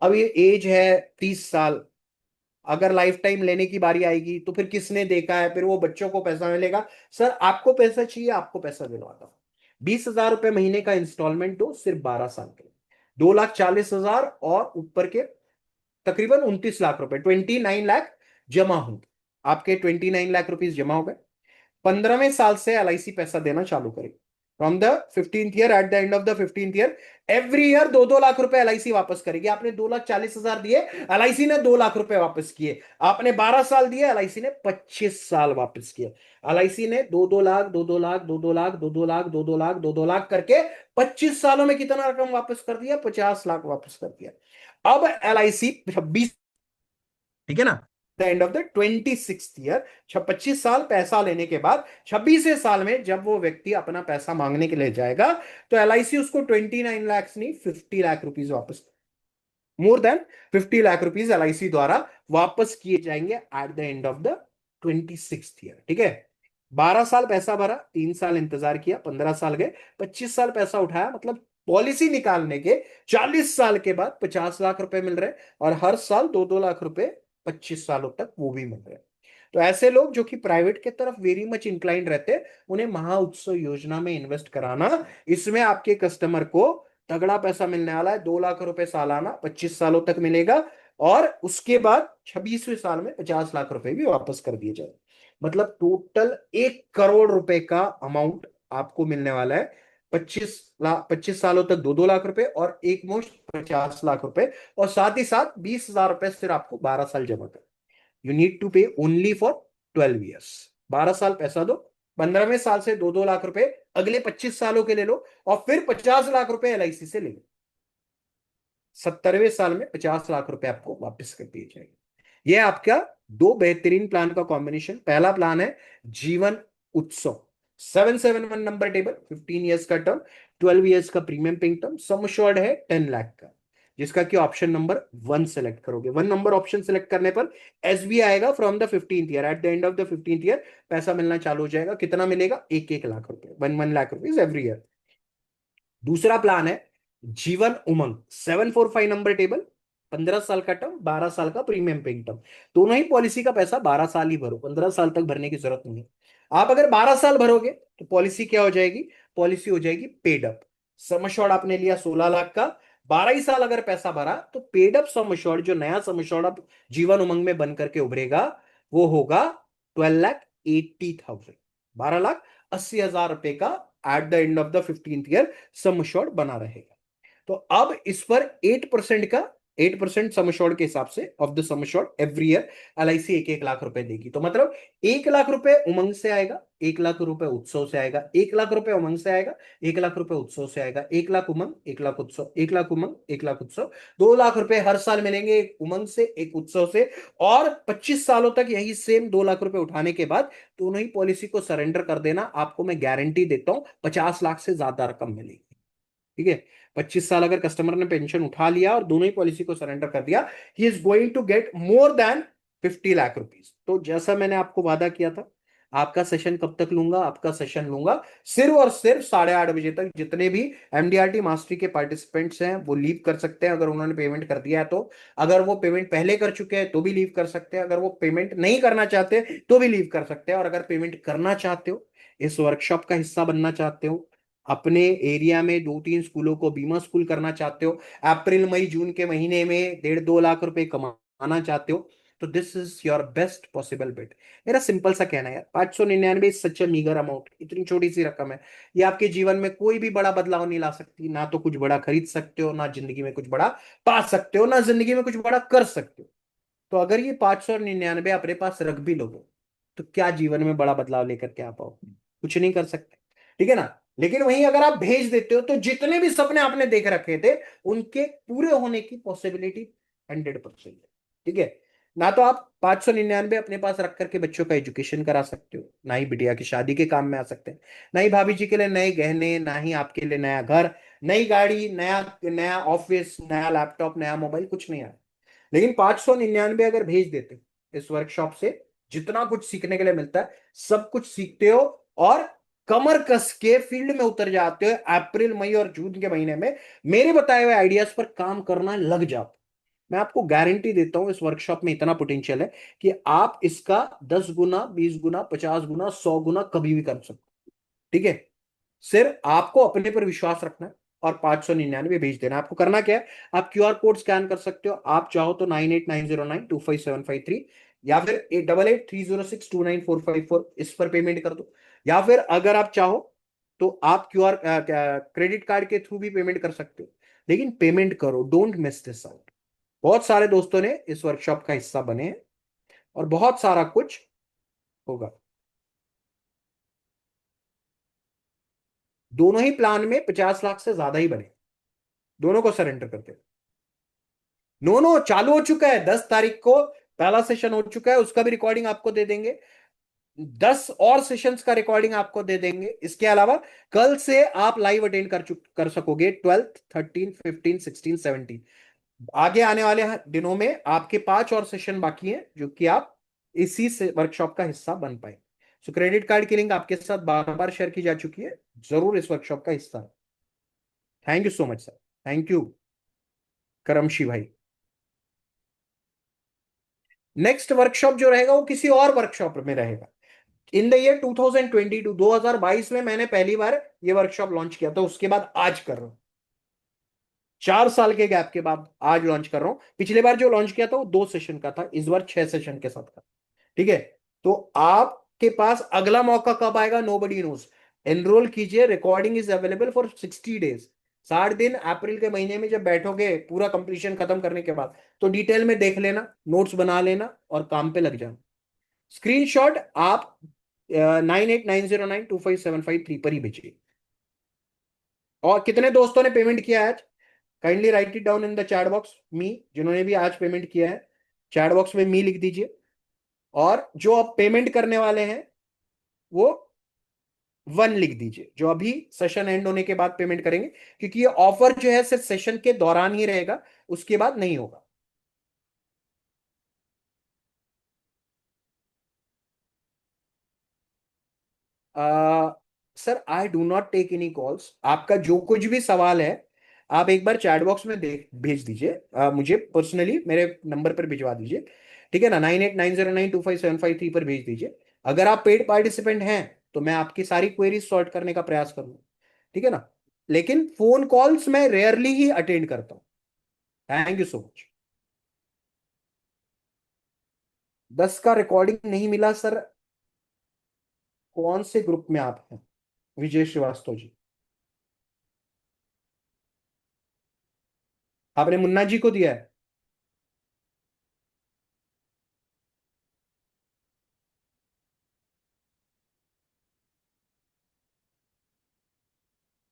अब ये एज है 30 साल, अगर लाइफ टाइम लेने की बारी आएगी तो फिर किसने देखा है, फिर वो बच्चों को पैसा मिलेगा। सर आपको पैसा चाहिए, आपको पैसा दिलवाता हूं। 20,000 रुपए महीने का इंस्टॉलमेंट दो सिर्फ 12 साल के लिए, 2,40,000 और ऊपर के तकरीबन 29 लाख रुपए, 29 लाख जमा होंगे। आपके 29 लाख रुपीज जमा हो गए। 15वें साल से LIC पैसा देना चालू करेगी। From the 15th year, eight the end of the 15th year every year 2-2 lakh रुपए एलआईसी वापस करेगी। आपने 2,40,000 दिए, एलआईसी ने 2 लाख रुपए वापस किए। आपने 12 साल दिए, एलआईसी ने 25 साल वापस किए। एलआईसी ने 2-2 लाख, 2-2 लाख, 2-2 लाख, 2-2 लाख, 2-2 लाख, 2-2 लाख करके 25 सालों में कितना रकम वापस कर दिया? 50 लाख वापस कर दिया। अब एलआईसी 26, ठीक है ना, the end of the 26th year, 25 साल पैसा लेने के बाद 26वें साल में जब वो व्यक्ति अपना पैसा मांगने के लिए जाएगा, तो एलआईसी उसको 29 लाख नहीं 50 लाख रुपीज वापस, मोर देन 50 लाख रुपीज एलआईसी द्वारा वापस किए जाएंगे eight the end of the 26th year. ठीक है, 12 साल पैसा भरा, 3 साल इंतजार किया, 15 साल गए, 25 साल पैसा उठाया, मतलब पॉलिसी निकालने के 40 साल के बाद 50 लाख रुपए मिल रहे हैं, और हर साल 2-2 लाख रुपए 25 सालों तक वो भी मिल रहे हैं। तो ऐसे लोग जो कि प्राइवेट के तरफ वेरी मच इंक्लाइंड रहते हैं, उन्हें महा उत्सव योजना में इन्वेस्ट कराना, इसमें आपके कस्टमर को तगड़ा पैसा मिलने वाला है। 2 लाख रुपए सालाना 25 सालों तक मिलेगा, और उसके बाद 26वें साल में 50 लाख रुपए भी वापस कर दिए जाए। मतलब टोटल 1 करोड़ रुपए का अमाउंट आपको मिलने वाला है। 25 सालों तक 2-2 लाख रुपए, और एक मुश्त 50 लाख रुपए, और साथ ही साथ 20,000 रुपए सिर्फ आपको 12 साल जमा कर। यू नीड टू पे ओनली फॉर 12 ईयर्स। 12 साल पैसा दो, 15वें साल से 2-2 लाख रुपए अगले 25 सालों के ले लो, और फिर 50 लाख रुपए एलआईसी से ले लो। 70वें साल में 50 लाख रुपए आपको वापस कर दिए जाएंगे। यह आपका दो बेहतरीन प्लान का कॉम्बिनेशन। पहला प्लान है जीवन उत्सव, 771 नंबर टेबल, 15 ईयर्स का टर्म, 12 ईयर्स का premium paying term, sum assured है 10 लाख का, जिसका कि ऑप्शन नंबर 1 सेलेक्ट करोगे। 1 नंबर ऑप्शन सेलेक्ट करने पर एसबी आएगा from the 15th year, eight the end of the 15th year पैसा मिलना चालू हो जाएगा। कितना मिलेगा? 1-1 लाख रुपए, 1-1 लाख रुपीज एवरी ईयर। दूसरा प्लान है जीवन उमंग, 745 नंबर टेबल, 15 साल का टर्म, 12 साल का प्रीमियम पेइंग टर्म। दोनों ही पॉलिसी का पैसा 12 साल ही भरो, 15 साल तक भरने की जरूरत नहीं है। आप अगर 12 साल भरोगे तो पॉलिसी क्या हो जाएगी? पॉलिसी हो जाएगी पेड अप। सम अश्योर्ड आपने लिया 16 लाख का, 12 ही साल अगर पैसा भरा तो पेड अप सम अश्योर्ड, जो नया सम अश्योर्ड अब जीवन उमंग में बन करके उभरेगा, वो होगा 12,80,000, 12,80,000 रुपए का eight the end of the 15th year sum assured बना रहेगा। तो अब इस पर 8% का, 8% सम अश्योर्ड के हिसाब से of the sum assured every year LIC 1-1 lakh रुपए देगी। तो मतलब 1 लाख रुपए उमंग से आएगा, 1 लाख रुपए उत्सव से आएगा, 1 लाख रुपए उमंग से आएगा, 1 लाख रुपए उत्सव से आएगा, 1 लाख उमंग, 1 लाख उत्सव, 1 लाख उमंग, 1 लाख उत्सव, 2 लाख रुपए हर साल मिलेंगे, एक उमंग से एक उत्सव से। और 25 सालों तक यही सेम 2 लाख रुपए उठाने के बाद दोनों ही पॉलिसी को सरेंडर कर देना, आपको मैं गारंटी देता हूं 50 लाख से ज्यादा रकम मिलेगी। ठीक है, 25 साल अगर कस्टमर ने पेंशन उठा लिया और दोनों ही पॉलिसी को सरेंडर कर दिया, he is going to get more than 50 lakh rupees. तो जैसा मैंने आपको वादा किया था, आपका सेशन कब तक लूंगा? आपका सेशन लूंगा सिर्फ और सिर्फ 8:30 बजे तक। जितने भी एमडीआरटी मास्टरी के पार्टिसिपेंट्स हैं वो लीव कर सकते हैं, अगर उन्होंने पेमेंट कर दिया है तो। अगर वो पेमेंट पहले कर चुके हैं तो भी लीव कर सकते हैं, अगर वो पेमेंट नहीं करना चाहते तो भी लीव कर सकते हैं। और अगर पेमेंट करना चाहते हो, इस वर्कशॉप का हिस्सा बनना चाहते हो, अपने एरिया में 2-3 स्कूलों को बीमा स्कूल करना चाहते हो, अप्रैल मई जून के महीने में 1.5-2 लाख रुपए कमाना चाहते हो, तो this is your best possible bet. मेरा सिंपल सा कहना है यार, 599 सच मीगर अमाउंट, इतनी छोटी सी रकम है, ये आपके जीवन में कोई भी बड़ा बदलाव नहीं ला सकती। ना तो कुछ बड़ा खरीद सकते हो, ना जिंदगी में कुछ बड़ा पा सकते हो, ना जिंदगी में कुछ बड़ा कर सकते हो। तो अगर ये 599 अपने पास रख भी लोगे, तो क्या जीवन में बड़ा बदलाव लेकर के आ पाओ? कुछ नहीं कर सकते। ठीक है ना? लेकिन वहीं अगर आप भेज देते हो, तो जितने भी सपने आपने देख रखे थे, उनके पूरे होने की पॉसिबिलिटी 100% है। ठीक है, ना तो आप 599 अपने पास रख करके बच्चों का एजुकेशन करा सकते हो, ना ही बिटिया की शादी के काम में आ सकते हैं, ना ही भाभी जी के लिए नए गहने, ना ही आपके लिए नया घर, नई गाड़ी, नया नया ऑफिस, नया लैपटॉप, नया मोबाइल, कुछ नहीं आया। लेकिन 599 अगर भेज देते हो इस वर्कशॉप से, जितना कुछ सीखने के लिए मिलता है सब कुछ सीखते हो, और कमर कस के फील्ड में उतर जाते हो। अप्रैल मई और जून के महीने में मेरे बताए हुए आइडियाज पर काम करना लग जाओ। मैं आपको गारंटी देता हूं, इस वर्कशॉप में इतना पोटेंशियल है कि आप इसका 10 गुना, 20 गुना, 50 गुना, 100 गुना कभी भी कर सकते हो। ठीक है, सिर्फ आपको अपने पर विश्वास रखना है और 599 भेज देना। आपको करना क्या है? आप क्यूआर कोड स्कैन कर सकते हो, आप चाहो तो 9890925753, या फिर 8883062945 इस पर पेमेंट कर दो। या फिर अगर आप चाहो तो आप क्यूआर क्रेडिट कार्ड के थ्रू भी पेमेंट कर सकते हो, लेकिन पेमेंट करो, डोंट मिस दिस आउट। बहुत सारे दोस्तों ने इस वर्कशॉप का हिस्सा बने हैं और बहुत सारा कुछ होगा। दोनों ही प्लान में 50 लाख से ज्यादा ही बने, दोनों को सरेंडर करते हैं। नो नो, चालू हो चुका है, 10 तारीख को पहला सेशन हो चुका है, उसका भी रिकॉर्डिंग आपको दे देंगे। 10 और सेशंस का रिकॉर्डिंग आपको दे देंगे। इसके अलावा कल से आप लाइव अटेंड कर सकोगे, 12th 13 15 16 17। आगे आने वाले दिनों में आपके 5 और सेशन बाकी हैं जो कि आप इसी से वर्कशॉप का हिस्सा बन पाए। सो क्रेडिट कार्ड की लिंक आपके साथ बार बार शेयर की जा चुकी है, जरूर इस वर्कशॉप का हिस्सा। Thank you so much sir. Thank you Karamshi bhai. Next workshop जो रहेगा वो किसी और वर्कशॉप में रहेगा। इन द ईयर 2022, 2022 में मैंने पहली बार ये वर्कशॉप लॉन्च किया था, उसके बाद आज कर रहा हूं। 4 साल के गैप के बाद आज लॉन्च कर रहा हूं। पिछले बार जो लॉन्च किया था वो 2 सेशन का था, इस बार 6 सेशन के साथ का। ठीक है, तो आपके पास अगला मौका कब आएगा, नो बडी नोज। एनरोल कीजिए, recording is available for 60 days. 60 दिन, अप्रैल के महीने में जब बैठोगे पूरा कंप्लीशन खत्म करने के बाद, तो डिटेल में देख लेना, नोट्स बना लेना और काम पे लग जाना। स्क्रीनशॉट आप 9890925753 पर ही भेजिए। और कितने दोस्तों ने पेमेंट किया है आज, kindly write it down in the chat box, me. जिन्होंने भी आज पेमेंट किया है, चैट बॉक्स में मी लिख दीजिए। और जो आप पेमेंट करने वाले हैं वो 1 लिख दीजिए, जो अभी सेशन एंड होने के बाद पेमेंट करेंगे, क्योंकि ये ऑफर जो है सिर्फ सेशन के दौरान ही रहेगा, उसके बाद नहीं होगा। Ah, sir I do not take any calls. आपका जो कुछ भी सवाल है आप एक बार चैट बॉक्स में देख भेज दीजिए, मुझे पर्सनली मेरे नंबर पर भिजवा दीजिए। ठीक है ना, 9890925753 पर भेज दीजिए। अगर आप पेड पार्टिसिपेंट हैं तो मैं आपकी सारी क्वेरीज सॉर्ट करने का प्रयास करूंगा। ठीक है ना, लेकिन फोन कॉल्स मैं रेयरली ही अटेंड करता हूँ। Thank you so much. 10 का रिकॉर्डिंग नहीं मिला सर। कौन से ग्रुप में आप हैं, विजय श्रीवास्तव जी? आपने मुन्ना जी को दिया है?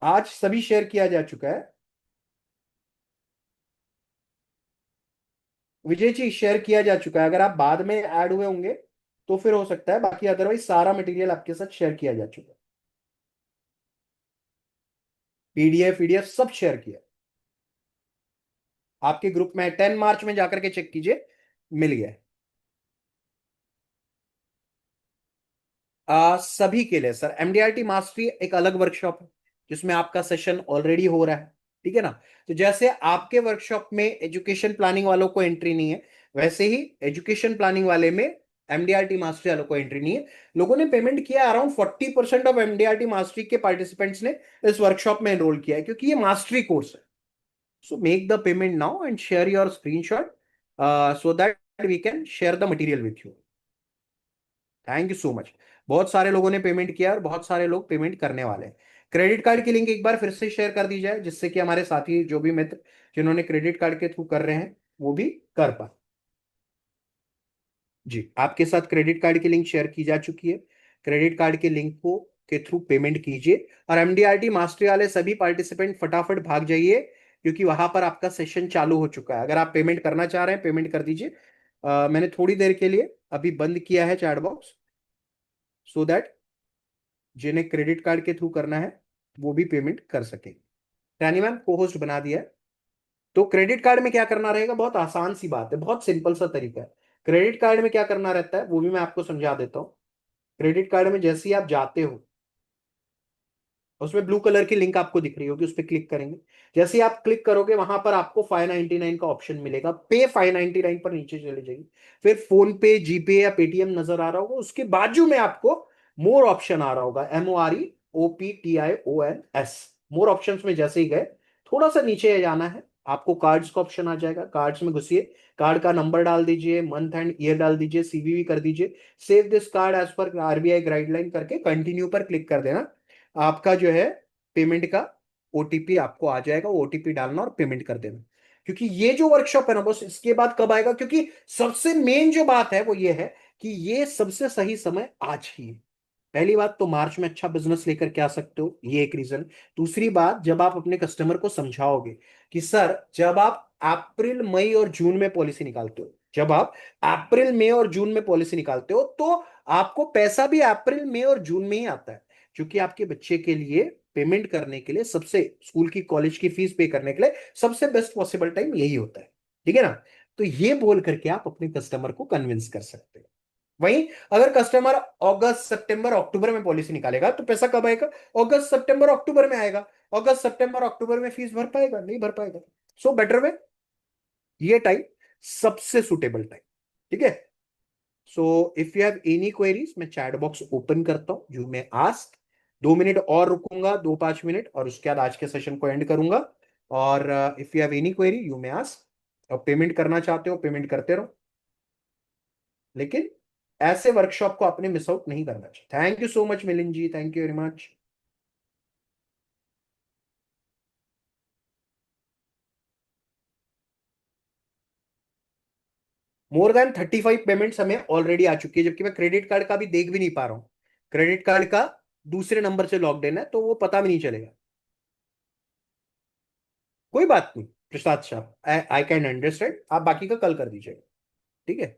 आज सभी शेयर किया जा चुका है। विजय जी शेयर किया जा चुका है, अगर आप बाद में ऐड हुए होंगे तो फिर हो सकता है, बाकी अदरवाइज सारा मटेरियल आपके साथ शेयर किया जा चुका है। पीडीएफ पीडीएफ सब शेयर किया आपके ग्रुप में। 10 मार्च में जाकर के चेक कीजिए, मिल गया है। सभी के लिए सर, एमडीआरटी मास्टरी एक अलग वर्कशॉप है जिसमें आपका सेशन ऑलरेडी हो रहा है। ठीक है ना, तो जैसे आपके वर्कशॉप में एजुकेशन प्लानिंग वालों को एंट्री नहीं है, वैसे ही एजुकेशन प्लानिंग वाले में एमडीआरटी मास्टरी वालों को एंट्री नहीं है। लोगों ने पेमेंट किया, अराउंड 40% ऑफ एमडीआरटी मास्टरी के पार्टिसिपेंट्स ने इस वर्कशॉप में एनरोल किया है, क्योंकि ये मास्टरी कोर्स है। So make the payment now and share your screenshot so that we can share the material with you. Thank you so much. बहुत सारे लोगों ने पेमेंट किया और बहुत सारे लोग पेमेंट करने वाले हैं। क्रेडिट कार्ड की लिंक एक बार फिर से शेयर कर दी जाए, जिससे कि हमारे साथी जो भी मित्र जिन्होंने क्रेडिट कार्ड के थ्रू कर रहे हैं वो भी कर पाए। जी, आपके साथ क्रेडिट कार्ड की लिंक शेयर की जा चुकी है। क्रेडिट कार्ड के लिंक को के थ्रू पेमेंट कीजिए, और एमडीआरटी मास्टरी वाले सभी पार्टिसिपेंट फटाफट भाग जाइए, क्योंकि वहां पर आपका सेशन चालू हो चुका है। अगर आप पेमेंट करना चाह रहे हैं पेमेंट कर दीजिए। मैंने थोड़ी देर के लिए अभी बंद किया है चैट बॉक्स, सो दैट जिन्हें क्रेडिट कार्ड के थ्रू करना है वो भी पेमेंट कर सके। टैनी मैम को होस्ट बना दिया है। तो क्रेडिट कार्ड में क्या करना रहेगा, बहुत आसान सी बात है, बहुत सिंपल सा तरीका है। क्रेडिट कार्ड में क्या करना रहता है वो भी मैं आपको समझा देता हूँ। क्रेडिट कार्ड में जैसे ही आप जाते हो, उसमें ब्लू कलर की लिंक आपको दिख रही होगी, उस पर क्लिक करेंगे। जैसे ही आप क्लिक करोगे वहां पर आपको 599 का ऑप्शन मिलेगा, पे 599 पर नीचे चले जाएगी। फिर फोन पे, जीपे या पेटीएम नजर आ रहा होगा, उसके बाजू में आपको मोर ऑप्शन आ रहा होगा, MOREOPTIONS। मोर ऑप्शंस में जैसे ही गए, थोड़ा सा नीचे जाना है, आपको कार्ड्स का ऑप्शन आ जाएगा। कार्ड्स में घुसिए, कार्ड का नंबर डाल दीजिए, मंथ एंड ईयर डाल दीजिए, सीवीवी कर दीजिए। Save this card as per RBI guideline करके कंटिन्यू पर क्लिक कर देना। आपका जो है पेमेंट का ओटीपी आपको आ जाएगा, ओटीपी डालना और पेमेंट कर देना। क्योंकि ये जो वर्कशॉप है ना बॉस, इसके बाद कब आएगा, क्योंकि सबसे मेन जो बात है वो ये है कि ये सबसे सही समय आज ही है। पहली बात तो मार्च में अच्छा बिजनेस लेकर के आ सकते हो, ये एक रीजन। दूसरी बात, जब आप अपने कस्टमर को समझाओगे कि सर, जब आप अप्रैल मई और जून में पॉलिसी निकालते हो, जब आप अप्रैल मई और जून में पॉलिसी निकालते हो, तो आपको पैसा भी अप्रैल मई और जून में ही आता है। क्योंकि आपके बच्चे के लिए पेमेंट करने के लिए, सबसे स्कूल की कॉलेज की फीस पे करने के लिए सबसे बेस्ट पॉसिबल टाइम यही होता है। ठीक है ना? तो ये बोल करके आप अपने कस्टमर को कन्विंस कर सकते हो। वहीं अगर कस्टमर अगस्त सितंबर अक्टूबर में पॉलिसी निकालेगा तो पैसा कब आएगा? अगस्त सितंबर अक्टूबर में आएगा। अगस्त सितंबर अक्टूबर में फीस भर पाएगा? नहीं भर पाएगा। सो बेटर वे, ये टाइम सबसे सुटेबल टाइम। ठीक है? So if you have any queries, मैं चैट बॉक्स ओपन करता हूं, यू मे आस्क। 2 मिनट और रुकूंगा, 2-5 मिनट, और उसके बाद आज के सेशन को एंड करूंगा। और if you have any query you may ask. और पेमेंट करना चाहते हो पेमेंट करते रहो, लेकिन ऐसे वर्कशॉप को आपने मिस आउट नहीं करना चाहिए। Thank you so much Milind ji, thank you very much. More than 35 payments हमें ऑलरेडी आ चुकी है, जबकि मैं क्रेडिट कार्ड का भी देख भी नहीं पा रहा हूं। क्रेडिट कार्ड का दूसरे नंबर से लॉक्ड इन है, तो वो पता भी नहीं चलेगा। कोई बात नहीं प्रसाद साहब, आई कैन अंडरस्टैंड, आप बाकी का कल कर दीजिएगा। ठीक है?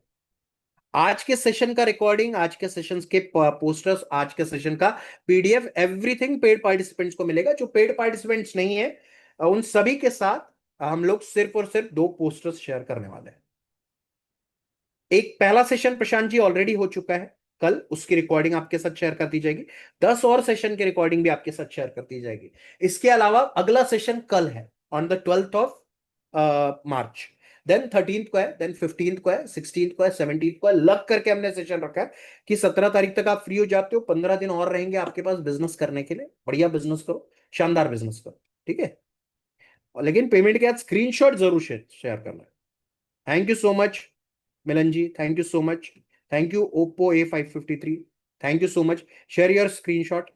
आज के सेशन का रिकॉर्डिंग, आज के सेशंस के पोस्टर्स, आज के सेशन का पीडीएफ, एवरीथिंग पेड पार्टिसिपेंट्स को मिलेगा। जो पेड पार्टिसिपेंट्स नहीं है, उन सभी के साथ हम लोग सिर्फ और सिर्फ 2 पोस्टर्स शेयर करने वाले हैं। एक पहला सेशन प्रशांत जी ऑलरेडी हो चुका है कल, उसकी रिकॉर्डिंग आपके साथ शेयर कर दी जाएगी। 10 और सेशन की रिकॉर्डिंग भी आपके साथ शेयर कर दी जाएगी। इसके अलावा अगला सेशन कल है, on the 12th of March. Then 13th को है, देन 15th को है, 16th को है, 17th को है। लग करके हमने सेशन रखा है कि 17 तारीख तक आप फ्री हो जाते हो, 15 दिन और रहेंगे आपके पास बिजनेस करने के लिए। बढ़िया बिजनेस करो, शानदार बिजनेस करो। ठीक है? और लेकिन पेमेंट के बाद स्क्रीनशॉट जरूर शेयर करना। Thank you so much Milan ji, thank you so much. Thank you Oppo A553, thank you so much. Share your screenshot.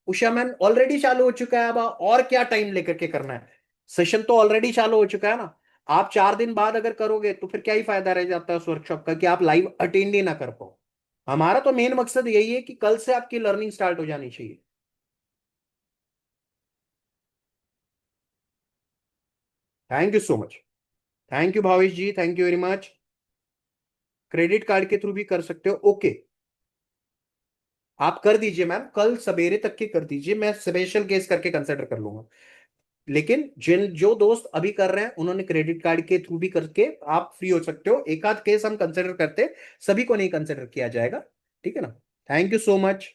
Usha ma'am, already चालू हो चुका है, अब और क्या टाइम लेकर के करना है? सेशन तो ऑलरेडी चालू हो चुका है ना। आप 4 दिन बाद अगर करोगे तो फिर क्या ही फायदा रह जाता है उस वर्कशॉप का, कि आप लाइव अटेंड ही ना कर पाओ। हमारा तो मेन मकसद यही है कि कल से आपकी लर्निंग स्टार्ट हो जानी चाहिए। Thank you so much. Thank you Bhavesh ji, thank you very much. Credit card के थ्रू भी कर सकते हो, ओके। आप कर दीजिए मैम, कल सवेरे तक के कर दीजिए, मैं स्पेशल केस करके कंसिडर कर लूंगा। लेकिन जिन जो दोस्त अभी कर रहे हैं उन्होंने क्रेडिट कार्ड के थ्रू भी करके आप फ्री हो सकते हो। एक आध केस हम कंसिडर करते, सभी को नहीं कंसिडर किया जाएगा। ठीक है ना? Thank you so much.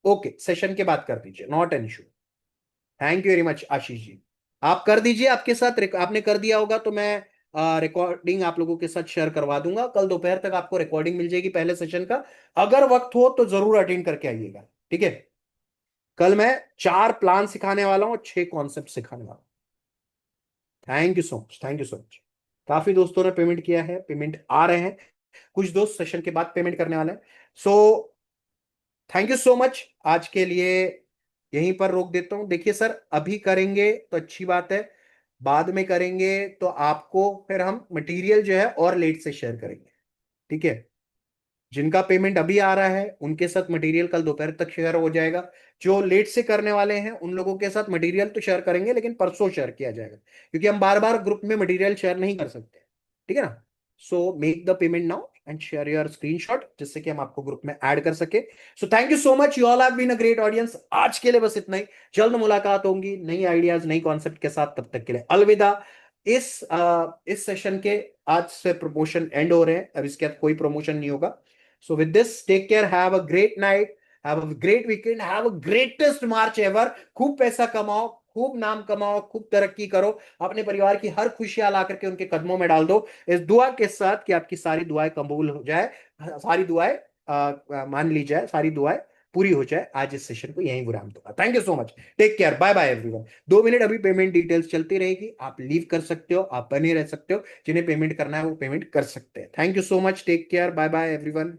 Okay, session के बाद कर दीजिए, not an issue. Thank you very much Ashish ji. आप कर दीजिए, आपके साथ आपने कर दिया होगा तो मैं रिकॉर्डिंग आप लोगों के साथ शेयर करवा दूंगा। कल दोपहर तक आपको रिकॉर्डिंग मिल जाएगी पहले सेशन का। अगर वक्त हो तो जरूर अटेंड करके आइएगा। ठीक है? कल मैं 4 प्लान सिखाने वाला हूँ, 6 कॉन्सेप्ट सिखाने वाला हूँ। Thank you so much, thank you so much. काफी दोस्तों ने पेमेंट किया है, पेमेंट आ रहे हैं। कुछ दोस्त सेशन के बाद पेमेंट करने वाले हैं। सो थैंक यू सो मच। आज के लिए यहीं पर रोक देता हूं। देखिए सर, अभी करेंगे तो अच्छी बात है, बाद में करेंगे तो आपको फिर हम मटेरियल जो है और लेट से शेयर करेंगे। ठीक है? जिनका पेमेंट अभी आ रहा है उनके साथ मटेरियल कल दोपहर तक शेयर हो जाएगा। जो लेट से करने वाले हैं उन लोगों के साथ मटेरियल तो शेयर करेंगे, लेकिन परसों शेयर किया जाएगा, क्योंकि हम बार बार ग्रुप में मटेरियल शेयर नहीं कर सकते। ठीक है ना? So make the payment now and share your screenshot, जिससे कि हम आपको ग्रुप में ऐड कर सके। So thank you so much, you all have been a great audience. आज के लिए बस इतना ही। जल्द मुलाकात होंगी नई आइडियाज नई कॉन्सेप्ट के साथ, तब तक के लिए अलविदा। इस सेशन के आज से प्रमोशन एंड हो रहे हैं, अब इसके बाद कोई प्रमोशन नहीं होगा। So with this, take care. Have a great night. Have a great weekend. Have a greatest March ever. खूब पैसा कमाओ, खूब नाम कमाओ, खूब तरक्की करो। अपने परिवार की हर खुशियां ला करके उनके कदमों में डाल दो, इस दुआ के साथ कि आपकी सारी दुआएं कबूल हो जाए, सारी दुआएं मान ली जाए, सारी दुआएं पूरी हो जाए। आज इस सेशन को यहीं विराम दूंगा। Thank you so much. Take care, bye bye everyone. 2 minute अभी पेमेंट डिटेल्स चलती रहेगी, आप लीव कर सकते हो, आप बने रह सकते हो। जिन्हें पेमेंट करना है वो पेमेंट कर सकते हैं। Thank you so much, take care, bye bye everyone.